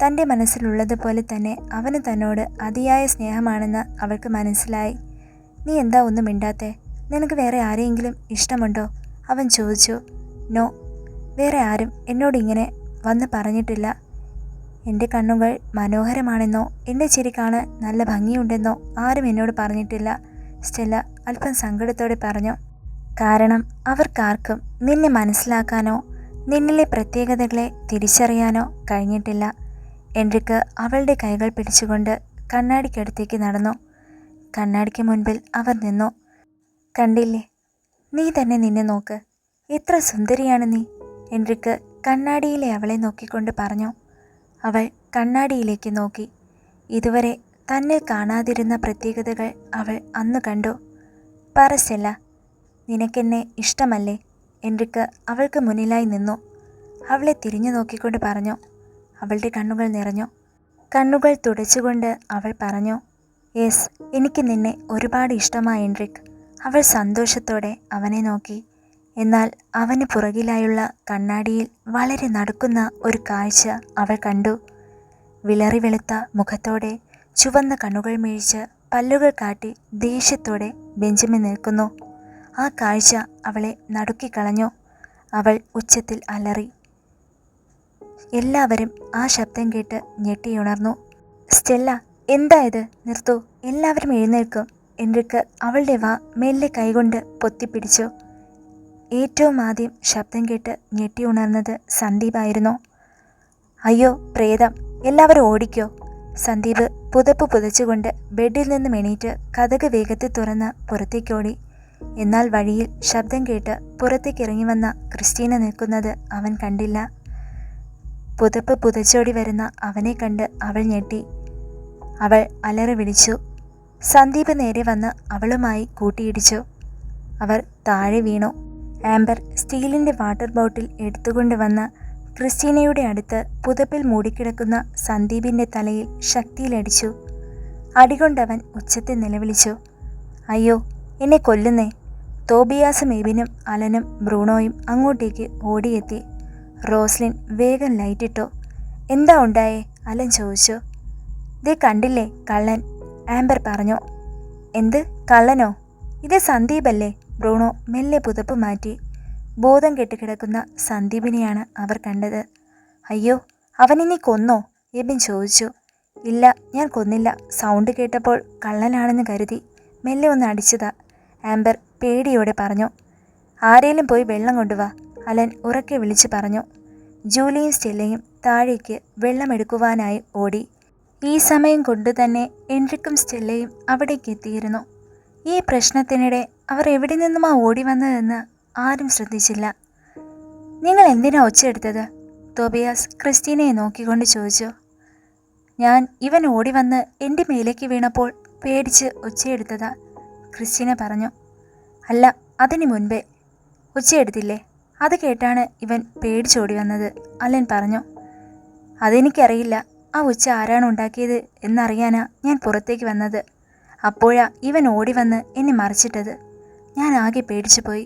തൻ്റെ മനസ്സിലുള്ളതുപോലെ തന്നെ അവന് തന്നോട് അതിയായ സ്നേഹമാണെന്ന് അവൾക്ക് മനസ്സിലായി. നീ എന്താ ഒന്നും മിണ്ടാത്തെ? നിനക്ക് വേറെ ആരെയെങ്കിലും ഇഷ്ടമുണ്ടോ? അവൻ ചോദിച്ചു. നോ, വേറെ ആരും എന്നോട് ഇങ്ങനെ വന്ന് പറഞ്ഞിട്ടില്ല. എൻ്റെ കണ്ണുകൾ മനോഹരമാണെന്നോ എൻ്റെ ചിരി കാണാൻ നല്ല ഭംഗിയുണ്ടെന്നോ ആരും എന്നോട് പറഞ്ഞിട്ടില്ല, സ്റ്റെല്ല അല്പം സങ്കടത്തോടെ പറഞ്ഞു. കാരണം അവർക്കാർക്കും നിന്നെ മനസ്സിലാക്കാനോ നിന്നിലെ പ്രത്യേകതകളെ തിരിച്ചറിയാനോ കഴിഞ്ഞിട്ടില്ല. എൻട്രിക്ക് അവളുടെ കൈകൾ പിടിച്ചുകൊണ്ട് കണ്ണാടിക്കടുത്തേക്ക് നടന്നു. കണ്ണാടിക്ക് മുൻപിൽ അവർ നിന്നു. കണ്ടില്ലേ, നീ തന്നെ നിന്നെ നോക്ക്. എത്ര സുന്ദരിയാണ് നീ, എൻട്രിക്ക് കണ്ണാടിയിലെ അവളെ നോക്കിക്കൊണ്ട് പറഞ്ഞു. അവൾ കണ്ണാടിയിലേക്ക് നോക്കി. ഇതുവരെ തന്നെ കാണാതിരുന്ന പ്രത്യേകതകൾ അവൾ അന്ന് കണ്ടു. പറ സ്റ്റെല്ല, നിനക്കെന്നെ ഇഷ്ടമല്ലേ? എൻട്രിക്ക് അവൾക്ക് മുന്നിലായി നിന്നു. അവളെ തിരിഞ്ഞു നോക്കിക്കൊണ്ട് പറഞ്ഞു. അവളുടെ കണ്ണുകൾ നിറഞ്ഞു. കണ്ണുകൾ തുടച്ചുകൊണ്ട് അവൾ പറഞ്ഞു. യെസ്, എനിക്ക് നിന്നെ ഒരുപാട് ഇഷ്ടമായി എൻട്രിക്ക്. അവൾ സന്തോഷത്തോടെ അവനെ നോക്കി. എന്നാൽ അവന് പുറകിലായുള്ള കണ്ണാടിയിൽ വളരെ നടുക്കുന്ന ഒരു കാഴ്ച അവൾ കണ്ടു. വിളറി വെളുത്ത മുഖത്തോടെ ചുവന്ന കണ്ണുകൾ മിഴിച്ച് പല്ലുകൾ കാട്ടി ദേഷ്യത്തോടെ ബെഞ്ചമിൻ നിൽക്കുന്നു. ആ കാഴ്ച അവളെ നടുക്കിക്കളഞ്ഞു. അവൾ ഉച്ചത്തിൽ അലറി. എല്ലാവരും ആ ശബ്ദം കേട്ട് ഞെട്ടിയുണർന്നു. സ്റ്റെല്ല, എന്താ ഇത്? നിർത്തൂ, എല്ലാവരും എഴുന്നേൽക്കും. എൻട്രിക്ക് അവളുടെ വാ മെല്ലെ കൈകൊണ്ട് പൊത്തിപ്പിടിച്ചു. ഏറ്റവും ആദ്യം ശബ്ദം കേട്ട് ഞെട്ടിയുണർന്നത് സന്ദീപായിരുന്നു. അയ്യോ പ്രേതം, എല്ലാവരും ഓടിക്കോ. സന്ദീപ് പുതപ്പ് പുതച്ചുകൊണ്ട് ബെഡിൽ നിന്നും എണീറ്റ് കതക് വേഗത്തിൽ തുറന്ന് പുറത്തേക്കോടി. എന്നാൽ വഴിയിൽ ശബ്ദം കേട്ട് പുറത്തേക്കിറങ്ങി വന്ന ക്രിസ്റ്റീന നിൽക്കുന്നത് അവൻ കണ്ടില്ല. പുതപ്പ് പുതച്ചോടി വരുന്ന അവനെ കണ്ട് അവൾ ഞെട്ടി. അവൾ അലറി വിളിച്ചു. സന്ദീപ് നേരെ വന്ന് അവളുമായി കൂട്ടിയിടിച്ചു. അവർ താഴെ വീണു. ആംബർ സ്റ്റീലിൻ്റെ വാട്ടർ ബോട്ടിൽ എടുത്തുകൊണ്ട് വന്ന് ക്രിസ്റ്റീനയുടെ അടുത്ത് പുതപ്പിൽ മൂടിക്കിടക്കുന്ന സന്ദീപിൻ്റെ തലയിൽ ശക്തിയിലടിച്ചു. അടികൊണ്ടവൻ ഉച്ചത്തിൽ നിലവിളിച്ചു. അയ്യോ, എന്നെ കൊല്ലുന്നേ. തോബിയാസും എബിനും അലനും ബ്രൂണോയും അങ്ങോട്ടേക്ക് ഓടിയെത്തി. റോസ്ലിൻ വേഗം ലൈറ്റിട്ടു. എന്താ ഉണ്ടായേ? അലൻ ചോദിച്ചു. ദേ കണ്ടില്ലേ കള്ളൻ, ആംബർ പറഞ്ഞു. എന്ത് കള്ളനോ? ഇത് സന്ദീപല്ലേ? ബ്രൂണോ മെല്ലെ പുതപ്പ് മാറ്റി. ബോധം കെട്ടിക്കിടക്കുന്ന സന്ദീപിനെയാണ് അവർ കണ്ടത്. അയ്യോ, അവനിനി കൊന്നോ? എബിൻ ചോദിച്ചു. ഇല്ല, ഞാൻ കൊന്നില്ല. സൗണ്ട് കേട്ടപ്പോൾ കള്ളനാണെന്ന് കരുതി മെല്ലെ ഒന്ന് അടിച്ചതാ, ആംബർ പേടിയോടെ പറഞ്ഞു. ആരേലും പോയി വെള്ളം കൊണ്ടുവാ, അലൻ ഉറക്കെ വിളിച്ചു പറഞ്ഞു. ജൂലിയും സ്റ്റെല്ലയും താഴേക്ക് വെള്ളമെടുക്കുവാനായി ഓടി. ഈ സമയം കൊണ്ട് തന്നെ എൻട്രിക്കും സ്റ്റെല്ലയും അവിടേക്ക് എത്തിയിരുന്നു. ഈ പ്രശ്നത്തിനിടെ അവർ എവിടെ നിന്നുമാ ഓടി വന്നതെന്ന് ആരും ശ്രദ്ധിച്ചില്ല. നിങ്ങൾ എന്തിനാ ഒച്ചയെടുത്തത്? തോബിയാസ് ക്രിസ്റ്റീനയെ നോക്കിക്കൊണ്ട് ചോദിച്ചു. ഞാൻ ഇവൻ ഓടി വന്ന് എൻ്റെ മേലേക്ക് വീണപ്പോൾ പേടിച്ച് ഒച്ചയെടുത്തതാ, ക്രിസ്റ്റീന പറഞ്ഞു. അല്ല, അതിനു മുൻപേ ഒച്ചയെടുത്തില്ലേ? അത് കേട്ടാണ് ഇവൻ പേടിച്ചോടി വന്നത്, അലൻ പറഞ്ഞു. അതെനിക്കറിയില്ല. ആ ഒച്ച ആരാണ് ഉണ്ടാക്കിയത് എന്നറിയാനാ ഞാൻ പുറത്തേക്ക് വന്നത്. അപ്പോഴാ ഇവൻ ഓടി വന്ന് എന്നെ മറിച്ചിട്ടത്. ഞാൻ ആകെ പേടിച്ചു പോയി,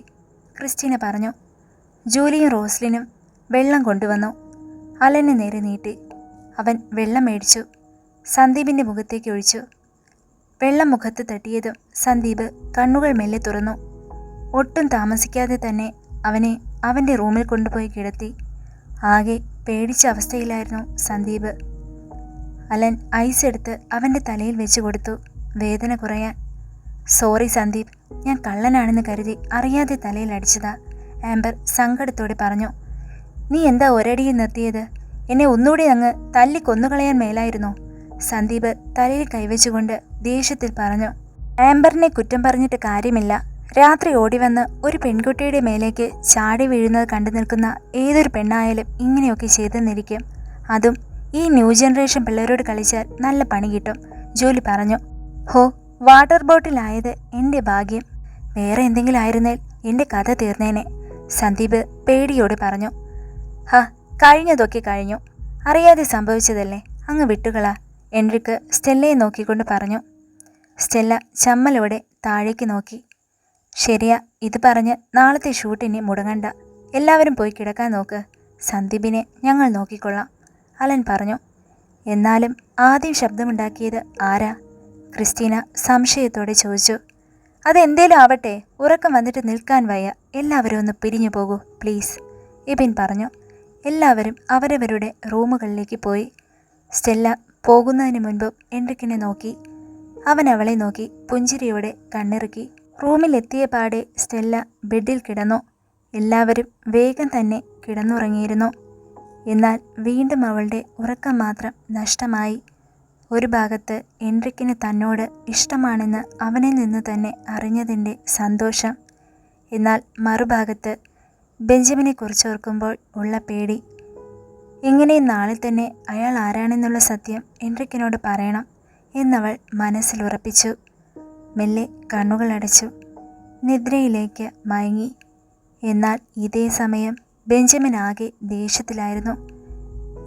ക്രിസ്റ്റീന പറഞ്ഞു. ജൂലിയും റോസ്ലിനും വെള്ളം കൊണ്ടുവന്നു. അലന് നേരെ നീട്ടി. അവൻ വെള്ളം മേടിച്ചു. സന്ദീപിൻ്റെ മുഖത്തേക്ക് ഒഴിച്ചു. വെള്ളം മുഖത്ത് തട്ടിയതും സന്ദീപ് കണ്ണുകൾ മെല്ലെ തുറന്നു. ഒട്ടും താമസിക്കാതെ തന്നെ അവനെ അവൻ്റെ റൂമിൽ കൊണ്ടുപോയി കിടത്തി. ആകെ പേടിച്ച അവസ്ഥയിലായിരുന്നു സന്ദീപ്. അലൻ ഐസ് എടുത്ത് അവൻ്റെ തലയിൽ വെച്ച് കൊടുത്തു, വേദന കുറയാൻ. സോറി സന്ദീപ്, ഞാൻ കള്ളനാണെന്ന് കരുതി അറിയാതെ തലയിൽ അടിച്ചതാ, ആംബർ സങ്കടത്തോടെ പറഞ്ഞു. നീ എന്താ ഒരടിയിൽ നിർത്തിയത്? എന്നെ ഒന്നുകൂടി അങ്ങ് തല്ലി കൊന്നുകളയാൻ മേലായിരുന്നോ? സന്ദീപ് തലയിൽ കൈവച്ചുകൊണ്ട് ദേഷ്യത്തിൽ പറഞ്ഞു. ആംബറിനെ കുറ്റം പറഞ്ഞിട്ട് കാര്യമില്ല. രാത്രി ഓടിവന്ന് ഒരു പെൺകുട്ടിയുടെ മേലേക്ക് ചാടി വീഴുന്നത് കണ്ടു നിൽക്കുന്ന ഏതൊരു പെണ്ണായാലും ഇങ്ങനെയൊക്കെ ചെയ്തെന്നിരിക്കും. അതും ഈ ന്യൂ ജനറേഷൻ പിള്ളേരോട് കളിച്ചാൽ നല്ല പണി കിട്ടും, ജോലി പറഞ്ഞു. ഹോ, വാട്ടർ ബോട്ടിലായത് എൻ്റെ ഭാഗ്യം. വേറെ എന്തെങ്കിലും ആയിരുന്നേൽ എൻ്റെ കഥ തീർന്നേനെ, സന്ദീപ് പേടിയോട് പറഞ്ഞു. കഴിഞ്ഞതൊക്കെ കഴിഞ്ഞു. അറിയാതെ സംഭവിച്ചതല്ലേ, അങ്ങ് വിട്ടുകളാ, എൻറിക്ക് സ്റ്റെല്ലയെ നോക്കിക്കൊണ്ട് പറഞ്ഞു. സ്റ്റെല്ല ചമ്മലോടെ താഴേക്ക് നോക്കി. ശരിയാ, ഇത് പറഞ്ഞ് നാളത്തെ ഷൂട്ടിനെ മുടങ്ങണ്ട. എല്ലാവരും പോയി കിടക്കാൻ നോക്ക്. സന്ദീപിനെ ഞങ്ങൾ നോക്കിക്കൊള്ളാം, അലൻ പറഞ്ഞു. എന്നാലും ആദ്യം ശബ്ദമുണ്ടാക്കിയത് ആരാ? ക്രിസ്റ്റീന സംശയത്തോടെ ചോദിച്ചു. അതെന്തേലും ആവട്ടെ, ഉറക്കം വന്നിട്ട് നിൽക്കാൻ വയ്യ. എല്ലാവരും ഒന്ന് പിരിഞ്ഞു പോകൂ പ്ലീസ്, എബിൻ പറഞ്ഞു. എല്ലാവരും അവരവരുടെ റൂമുകളിലേക്ക് പോയി. സ്റ്റെല്ല പോകുന്നതിന് മുൻപ് എൻറിക്കിനെ നോക്കി. അവൻ അവളെ നോക്കി പുഞ്ചിരിയോടെ കണ്ണിറുക്കി. റൂമിലെത്തിയ പാടെ സ്റ്റെല്ല ബെഡിൽ കിടന്നു. എല്ലാവരും വേഗം തന്നെ കിടന്നുറങ്ങിയിരുന്നു. എന്നാൽ വീണ്ടും അവളുടെ ഉറക്കം മാത്രം നഷ്ടമായി. ഒരു ഭാഗത്ത് എൻറിക്കിന് തന്നോട് ഇഷ്ടമാണെന്ന് അവനിൽ നിന്ന് തന്നെ അറിഞ്ഞതിൻ്റെ സന്തോഷം. എന്നാൽ മറുഭാഗത്ത് ബെഞ്ചമിനെക്കുറിച്ച് ഓർക്കുമ്പോൾ ഉള്ള പേടി. എങ്ങനെ നാളെ തന്നെ അയാൾ ആരാണെന്നുള്ള സത്യം എൻറിക്കിനോട് പറയണം എന്നവൾ മനസ്സിലുറപ്പിച്ചു. മെല്ലെ കണ്ണുകളടച്ചു നിദ്രയിലേക്ക് മയങ്ങി. എന്നാൽ ഇതേ സമയം ബെഞ്ചമിൻ ആകെ ദേഷ്യത്തിലായിരുന്നു.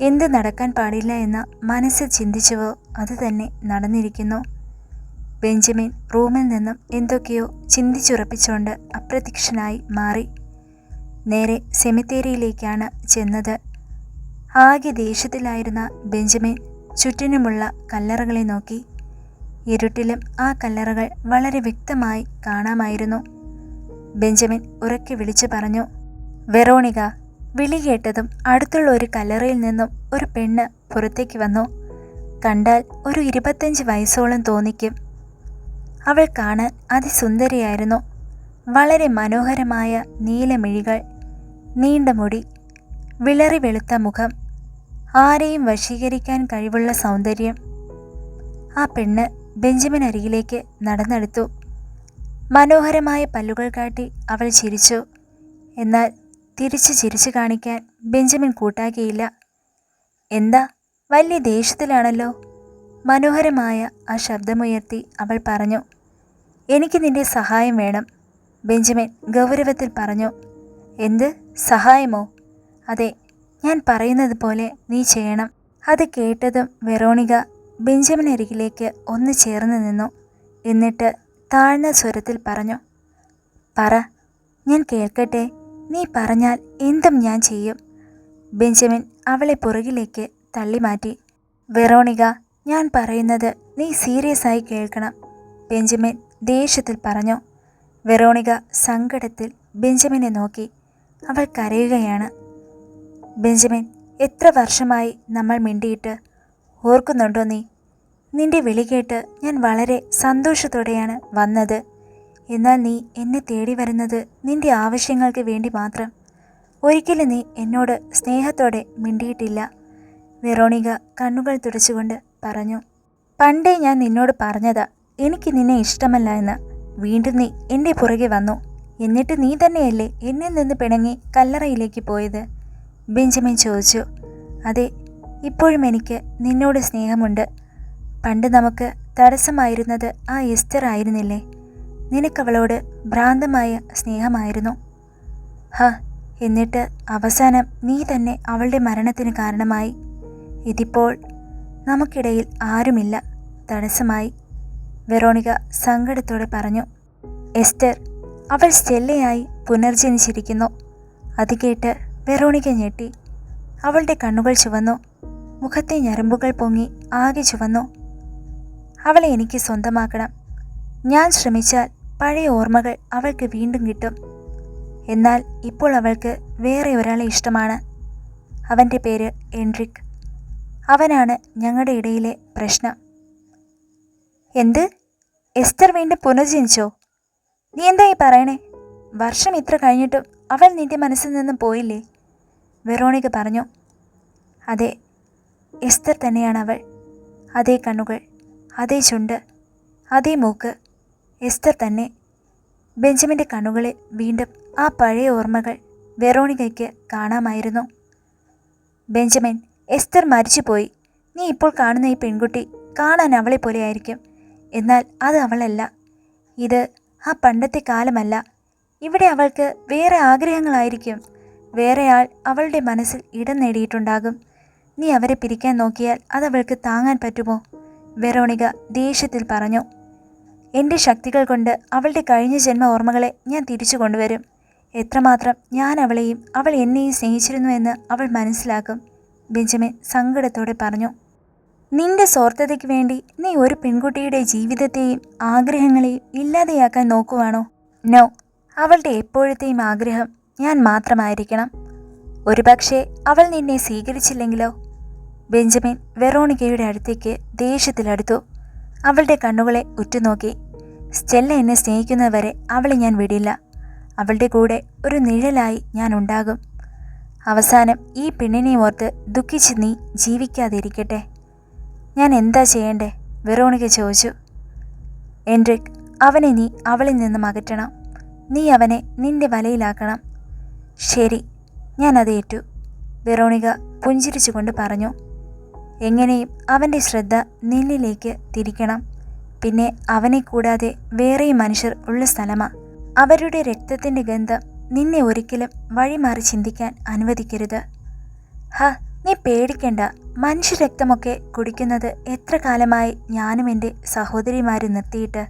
എന്ത് നടക്കാൻ പാടില്ല എന്ന മനസ്സിൽ ചിന്തിച്ചുവോ അത് തന്നെ നടന്നിരിക്കുന്നു. ബെഞ്ചമിൻ റൂമിൽ നിന്നും എന്തൊക്കെയോ ചിന്തിച്ചുറപ്പിച്ചുകൊണ്ട് അപ്രത്യക്ഷനായി മാറി. നേരെ സെമിത്തേരിയിലേക്കാണ് ചെന്നത്. ആകെ ദേഷ്യത്തിലായിരുന്ന ബെഞ്ചമിൻ ചുറ്റിനുമുള്ള കല്ലറകളെ നോക്കി. ഇരുട്ടിലും ആ കല്ലറകൾ വളരെ വ്യക്തമായി കാണാമായിരുന്നു. ബെഞ്ചമിൻ ഉറക്കെ വിളിച്ചു പറഞ്ഞു, വെറോണിക. വിളി കേട്ടതും അടുത്തുള്ള ഒരു കല്ലറയിൽ നിന്നും ഒരു പെണ്ണ് പുറത്തേക്ക് വന്നു. കണ്ടാൽ ഒരു 25 വയസ്സോളം തോന്നിക്കും. അവൾ കാണാൻ അതിസുന്ദരിയായിരുന്നു. വളരെ മനോഹരമായ നീലമിഴികൾ, നീണ്ട മുടി, വിളറി വെളുത്ത മുഖം, ആരെയും വശീകരിക്കാൻ കഴിവുള്ള സൗന്ദര്യം. ആ പെണ്ണ് ബെഞ്ചമിൻ അരികിലേക്ക് നടന്നെടുത്തു. മനോഹരമായ പല്ലുകൾ കാട്ടി അവൾ ചിരിച്ചു. എന്നാൽ തിരിച്ച് ചിരിച്ചു കാണിക്കാൻ ബെഞ്ചമിൻ കൂട്ടാക്കിയില്ല. എന്താ, വലിയ ദേഷ്യത്തിലാണല്ലോ? മനോഹരമായ ആ ശബ്ദമുയർത്തി അവൾ പറഞ്ഞു. എനിക്ക് നിന്റെ സഹായം വേണം, ബെഞ്ചമിൻ ഗൗരവത്തിൽ പറഞ്ഞു. എന്ത് സഹായമോ? അതെ, ഞാൻ പറയുന്നത് പോലെ നീ ചെയ്യണം. അത് കേട്ടതും വെറോണിക ബെഞ്ചമിനരികിലേക്ക് ഒന്ന് ചേർന്ന് നിന്നു. എന്നിട്ട് താഴ്ന്ന സ്വരത്തിൽ പറഞ്ഞു, പറ, ഞാൻ കേൾക്കട്ടെ. നീ പറഞ്ഞാൽ എന്തും ഞാൻ ചെയ്യും. ബെഞ്ചമിൻ അവളെ പുറകിലേക്ക് തള്ളി മാറ്റി. വെറോണിക, ഞാൻ പറയുന്നത് നീ സീരിയസ് ആയി കേൾക്കണം, ബെഞ്ചമിൻ ദേഷ്യത്തിൽ പറഞ്ഞു. വെറോണിക സങ്കടത്തിൽ ബെഞ്ചമിനെ നോക്കി. അവൾ കരയുകയാണ്. ബെഞ്ചമിൻ, എത്ര വർഷമായി നമ്മൾ മിണ്ടിയിട്ട്? ഓർക്കുന്നുണ്ടോ നീ? നിന്റെ വിളി കേട്ട് ഞാൻ വളരെ സന്തോഷത്തോടെയാണ് വന്നത്. എന്നാൽ നീ എന്നെ തേടി വരുന്നത് നിന്റെ ആവശ്യങ്ങൾക്ക് വേണ്ടി മാത്രം. ഒരിക്കലും നീ എന്നോട് സ്നേഹത്തോടെ മിണ്ടിയിട്ടില്ല, വെറോണിക കണ്ണുകൾ തുടച്ചുകൊണ്ട് പറഞ്ഞു. പണ്ടേ ഞാൻ നിന്നോട് പറഞ്ഞതാ എനിക്ക് നിന്നെ ഇഷ്ടമല്ല എന്ന്. വീണ്ടും നീ എൻ്റെ പുറകെ വന്നു. എന്നിട്ട് നീ തന്നെയല്ലേ എന്നിൽ നിന്ന് പിണങ്ങി കല്ലറയിലേക്ക് പോയത്. ബെഞ്ചമിൻ ചോദിച്ചു. അതെ, ഇപ്പോഴും എനിക്ക് നിന്നോട് സ്നേഹമുണ്ട്. പണ്ട് നമുക്ക് തടസ്സമായിരുന്നത് ആ എസ്തർ ആയിരുന്നില്ലേ? നിനക്കവളോട് ഭ്രാന്തമായ സ്നേഹമായിരുന്നു. എന്നിട്ട് അവസാനം നീ തന്നെ അവളുടെ മരണത്തിന് കാരണമായി. ഇതിപ്പോൾ നമുക്കിടയിൽ ആരുമില്ല, തടസ്സമായി, വെറോണിക്ക സങ്കടത്തോടെ പറഞ്ഞു. എസ്തർ, അവൾ സ്റ്റെല്ലയായി പുനർജനിച്ചിരിക്കുന്നു. അത് കേട്ട് വെറോണിക്ക ഞെട്ടി. അവളുടെ കണ്ണുകൾ ചുവന്നു, മുഖത്തെ ഞരമ്പുകൾ പൊങ്ങി ആകെ ചുവന്നു. അവളെ എനിക്ക് സ്വന്തമാക്കണം. ഞാൻ ശ്രമിച്ചാൽ പഴയ ഓർമ്മകൾ അവൾക്ക് വീണ്ടും കിട്ടും. എന്നാൽ ഇപ്പോൾ അവൾക്ക് വേറെ ഒരാളെ ഇഷ്ടമാണ്. അവൻ്റെ പേര് എൻട്രിക്. അവനാണ് ഞങ്ങളുടെ ഇടയിലെ പ്രശ്നം. എന്ത്? എസ്തർ വീണ്ടും പുനർജനിച്ചോ? നീ എന്തായി പറയണേ? വർഷം ഇത്ര കഴിഞ്ഞിട്ടും അവൾ നിന്റെ മനസ്സിൽ നിന്നും പോയില്ലേ? വെറോണിക്ക പറഞ്ഞു. അതെ, എസ്തർ തന്നെയാണ് അവൾ. അതേ കണ്ണുകൾ, അതേ ചുണ്ട്, അതേ മൂക്ക്. എസ്തർ തന്നെ. ബെഞ്ചമിൻ്റെ കണ്ണുകളിൽ വീണ്ടും ആ പഴയ ഓർമ്മകൾ വെറോണിക്കയ്ക്ക് കാണാമായിരുന്നു. ബെഞ്ചമിൻ, എസ്തർ മരിച്ചുപോയി. നീ ഇപ്പോൾ കാണുന്ന ഈ പെൺകുട്ടി കാണാൻ അവളെ പോലെ ആയിരിക്കും. എന്നാൽ അത് അവളല്ല. ഇത് ആ പണ്ടത്തെ കാലമല്ല. ഇവിടെ അവൾക്ക് വേറെ ആഗ്രഹങ്ങളായിരിക്കും. വേറെ ആൾ അവളുടെ മനസ്സിൽ ഇടം നേടിയിട്ടുണ്ടാകും. നീ അവരെ പിരിക്കാൻ നോക്കിയാൽ അതവൾക്ക് താങ്ങാൻ പറ്റുമോ? വെറോണിക്ക ദേഷ്യത്തിൽ പറഞ്ഞു. എൻ്റെ ശക്തികൾ കൊണ്ട് അവളുടെ കഴിഞ്ഞ ജന്മ ഓർമ്മകളെ ഞാൻ തിരിച്ചു കൊണ്ടുവരും. എത്രമാത്രം ഞാൻ അവളെയും അവൾ എന്നെയും സ്നേഹിച്ചിരുന്നുവെന്ന് അവൾ മനസ്സിലാക്കും. ബെഞ്ചമിൻ സങ്കടത്തോടെ പറഞ്ഞു. നിന്റെ സ്വാർത്ഥതയ്ക്ക് വേണ്ടി നീ ഒരു പെൺകുട്ടിയുടെ ജീവിതത്തെയും ആഗ്രഹങ്ങളെയും ഇല്ലാതെയാക്കാൻ നോക്കുവാണോ? നോ, അവളുടെ എപ്പോഴത്തെയും ആഗ്രഹം ഞാൻ മാത്രമായിരിക്കണം. ഒരുപക്ഷെ അവൾ നിന്നെ സ്വീകരിച്ചില്ലെങ്കിലോ? ബെഞ്ചമിൻ വെറോണിക്കയുടെ അടുത്തേക്ക് ദേഷ്യത്തിലടുത്തു. അവളുടെ കണ്ണുകളെ ഉറ്റുനോക്കി. സ്റ്റെല്ല എന്നെ സ്നേഹിക്കുന്നവരെ അവളെ ഞാൻ വിടില്ല. അവളുടെ കൂടെ ഒരു നിഴലായി ഞാൻ ഉണ്ടാകും. അവസാനം ഈ പെണ്ണിനെ ഓർത്ത് ദുഃഖിച്ച് നീ ജീവിക്കാതിരിക്കട്ടെ. ഞാൻ എന്താ ചെയ്യണ്ടേ? വെറോണിക്ക ചോദിച്ചു. എൻട്രിക്, അവനെ നീ അവളിൽ നിന്നും അകറ്റണം. നീ അവനെ നിന്റെ വലയിലാക്കണം. ശരി, ഞാനത് ഏറ്റു, വെറോണിക്ക പുഞ്ചിരിച്ചുകൊണ്ട് പറഞ്ഞു. എങ്ങനെയും അവൻ്റെ ശ്രദ്ധ നിന്നിലേക്ക് തിരിക്കണം. പിന്നെ അവനെ കൂടാതെ വേറെയും മനുഷ്യർ ഉള്ള സ്ഥലമാ. അവരുടെ രക്തത്തിൻ്റെ ഗന്ധം നിന്നെ ഒരിക്കലും വഴിമാറി ചിന്തിക്കാൻ അനുവദിക്കരുത്. നീ പേടിക്കണ്ട. മനുഷ്യരക്തമൊക്കെ കുടിക്കുന്നത് എത്ര കാലമായി ഞാനും എൻ്റെ സഹോദരിമാരും നിർത്തിയിട്ട്,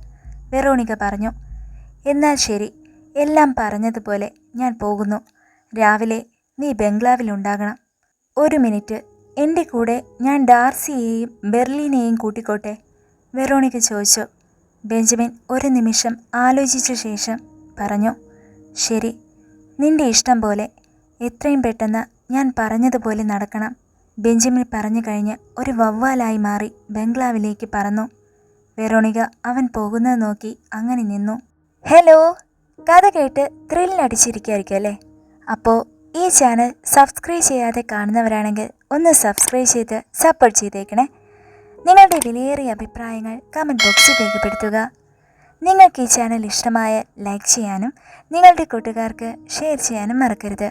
വെറോണിക്ക പറഞ്ഞു. എന്നാൽ ശരി, എല്ലാം പറഞ്ഞതുപോലെ ഞാൻ പോകുന്നു. രാവിലെ നീ ബംഗ്ലാവിലുണ്ടാകണം. 1 മിനിറ്റ്, എൻ്റെ കൂടെ ഞാൻ ഡാർസിയെയും ബെർലിനെയും കൂട്ടിക്കോട്ടെ? വെറോണിക്ക ചോദിച്ചു. ബെഞ്ചമിൻ ഒരു നിമിഷം ആലോചിച്ച ശേഷം പറഞ്ഞു. ശരി, നിന്റെ ഇഷ്ടം പോലെ. എത്രയും പെട്ടെന്ന് ഞാൻ പറഞ്ഞതുപോലെ നടക്കണം. ബെഞ്ചമിൻ പറഞ്ഞു കഴിഞ്ഞ് ഒരു വവ്വാലായി മാറി ബംഗ്ലാവിലേക്ക് പറന്നു. വെറോണിക്ക അവൻ പോകുന്നത് നോക്കി അങ്ങനെ നിന്നു. ഹലോ, കഥ കേട്ട് ത്രില്ലടിച്ചിരിക്കുമായിരിക്കും അല്ലേ? അപ്പോൾ ഈ ചാനൽ സബ്സ്ക്രൈബ് ചെയ്യാതെ കാണുന്നവരാണെങ്കിൽ ഒന്ന് സബ്സ്ക്രൈബ് ചെയ്ത് സപ്പോർട്ട് ചെയ്തേക്കണേ. നിങ്ങളുടെ വിലയേറിയ അഭിപ്രായങ്ങൾ കമൻറ്റ് ബോക്സിൽ രേഖപ്പെടുത്തുക. നിങ്ങൾക്ക് ഈ ചാനൽ ഇഷ്ടമായ ലൈക്ക് ചെയ്യാനും നിങ്ങളുടെ കൂട്ടുകാർക്ക് ഷെയർ ചെയ്യാനും മറക്കരുത്.